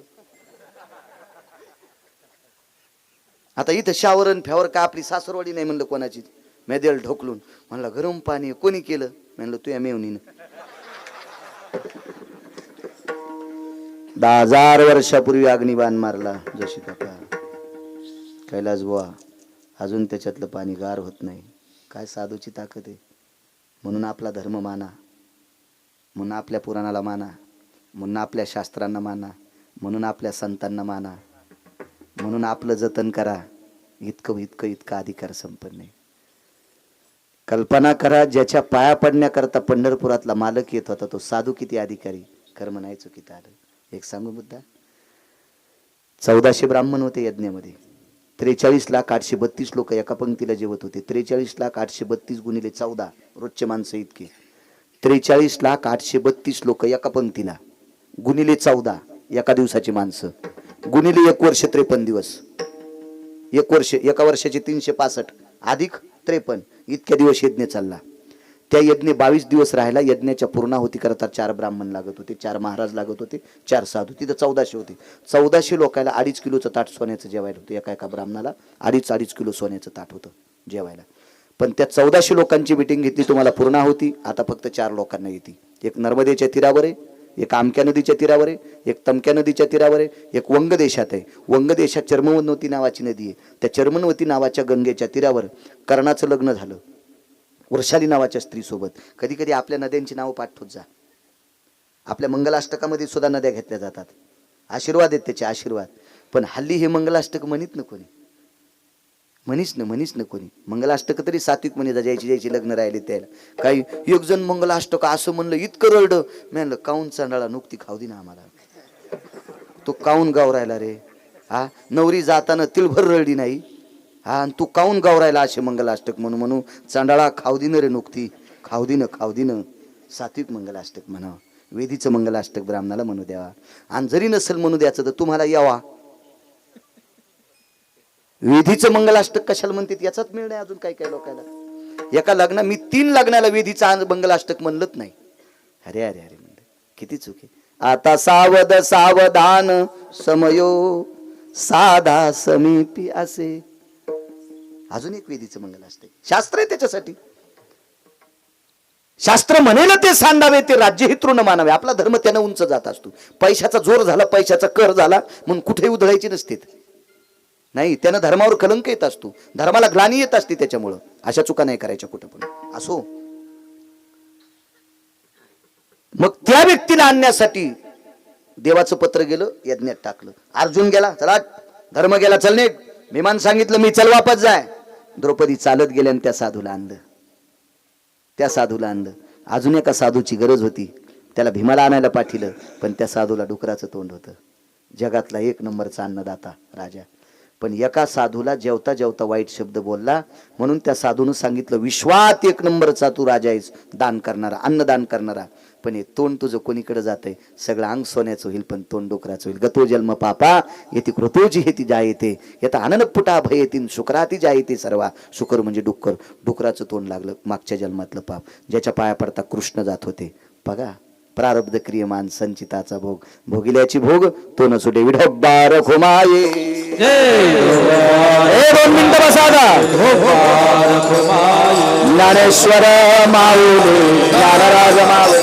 आता इथं शावर आणि फ्यावर का आपली सासरवाडी नाही म्हणलं कोणाची. मेदेल ढोकलून. म्हणला गरम पाणी कोणी केलं? म्हणलं तू या मेवणीनं. 10,000 वर्षापूर्वी अग्निबाण मारला जशी काका. कैलास बुवा अजून त्याच्यातलं पाणी गार होत नाही. काय साधूची ताकद आहे. म्हणून आपला धर्म माना, म्हणून आपल्या पुराणाला माना, म्हणून आपल्या शास्त्रांना माना, म्हणून आपल्या संतांना माना, म्हणून आपलं जतन करा. इतका अधिकार संपन्न आहे. कल्पना करा, ज्याच्या पाया पडण्याकरता पंढरपुरातला मालक येत होता तो साधू किती अधिकारी. खरं म्हणायचं किती आलं. एक सांगू मुद्दा. 1400 ब्राह्मण होते यज्ञामध्ये. 43,832 लोक एका पंक्तीला जेवत होते. 43,832 गुणिले 14 रोजचे माणसं इतके. 43,832 लोक एका पंक्तीला गुणिले 14 एका दिवसाची माणसं गुणिले 1 वर्ष 53 दिवस. 1 वर्ष, एका वर्षाचे 365 अधिक 53 इतक्या दिवस यज्ञ चालला. त्या यज्ञ 22 दिवस राहिला. यज्ञाच्या पूर्णाहुती करता 4 ब्राह्मण लागत होते, 4 महाराज लागत होते, 4 साधू. तिथं 1400 होते. 1400 लोकायला 2.5 किलोचं ताट सोन्याचं जेवायला होतं. एका ब्राह्मणाला 2.5 किलो सोन्याचं ताट होतं जेवायला. पण त्या 1400 लोकांची मिटिंग घेतली. तुम्हाला पूर्णाहुती आता फक्त 4 लोकांना येते. एक नर्मदेच्या तीरावर आहे, एक आमक्या नदीच्या तीरावर आहे, एक तमक्या नदीच्या तीरावर आहे, एक वंग देशात आहे. वंग देशात चर्मवती नावाची नदी आहे. त्या चर्मवती नावाच्या गंगेच्या तीरावर कर्णाचं लग्न झालं वृषाली नावाच्या स्त्रीसोबत. कधी कधी आपल्या नद्यांची नावं पाठवत जा. आपल्या मंगलाष्टकामध्ये सुद्धा नद्या घेतल्या जातात. आशीर्वाद आहेत त्याचे, आशीर्वाद. पण हल्ली हे मंगलाष्टक म्हणत ना कोणी, म्हणीच न कोणी. मंगलाष्टक तरी सात्विक म्हणे जा, ज्याची लग्न राहिले त्याला. काही एक जण मंगलाष्टक असं म्हणलं, इतकं रडलं. म्हणलं काऊन चांडाळा नुकती खाऊ दे ना आम्हाला. तो काऊन गाव राहिला रे. हा, नवरी जाताना तिळभर रडली नाही. हा, आणि तू काऊन गावरायला असे मंगलाष्टक म्हणू चांडाळा खाऊ दिन रे नुकती, खाऊ दिन. सात्विक मंगलाष्टक म्हणा. वेदीचं मंगलाष्टक ब्राह्मणाला म्हणू द्यावा. आणि जरी नसेल म्हणू द्यायचं तर तुम्हाला यावा. वेदीचं मंगलाष्टक कशाला म्हणतात याचाच मेळ नाही अजून काही लोकांना. एका लग्न मी 3 लग्नाला वेदीचं मंगलाष्टक म्हणलंच नाही. अरे म्हणलं किती चूक आहे. आता सावधान समयो साधा समीपी असे. अजून एक वेदीचं मंगलाष्टक. शास्त्र आहे त्याच्यासाठी. शास्त्र म्हणेल ते सांडावे, ते राज्यहित ऋण मानावे. आपला धर्म त्यानं उंच जात असतो. पैशाचा जोर झाला, पैशाचा कर झाला म्हणून कुठेही उधळायची नसते. नाही, त्यानं धर्मावर कलंक येत असतो, धर्माला ग्लानी येत असते. त्याच्यामुळं अशा चुका नाही करायच्या कुठं पण असो. मग त्या व्यक्तीला आणण्यासाठी देवाचं पत्र गेलं, यज्ञात टाकलं. अर्जुन गेला, चला धर्म गेला, चल नीट. विमान सांगितलं मी, चल वापस जाय. द्रौपदी चालत गेल्या आणि त्या साधूला आणलं. अजून एका साधूची गरज होती. त्याला भीमाला आणायला पाठिलं. पण त्या साधूला डुकराचं तोंड होतं. जगातला 1 नंबरचा अन्नदाता राजा. पण एका साधूला जेवता जेवता वाईट शब्द बोलला. म्हणून त्या साधूनं सांगितलं, विश्वात 1 नंबरचा तू राजा आहेस, दान करणारा, अन्नदान करणारा. पण हे तोंड तुझं कोणीकडे जातंय. सगळं अंग सोन्याचं होईल पण तोंड डोकराचं होईल. गतो जन्म पापा येते कृतोजी हेती जायते येता आनंद पुटा भय येतील शुक्राती जायते सर्वा. शुकर म्हणजे डुक्कर. डुकराचं तोंड लागलं मागच्या जन्मातलं पाप. ज्याच्या पाया पडता कृष्ण जात होते. बघा, प्रारब्ध क्रियमान संचिताचा भोग. भोगिल्याची भोग तो नसुटे विढब्बार खुमाये. 2 मिनिटं बसा. ज्ञानेश्वर माऊली ज्ञानराज माऊली.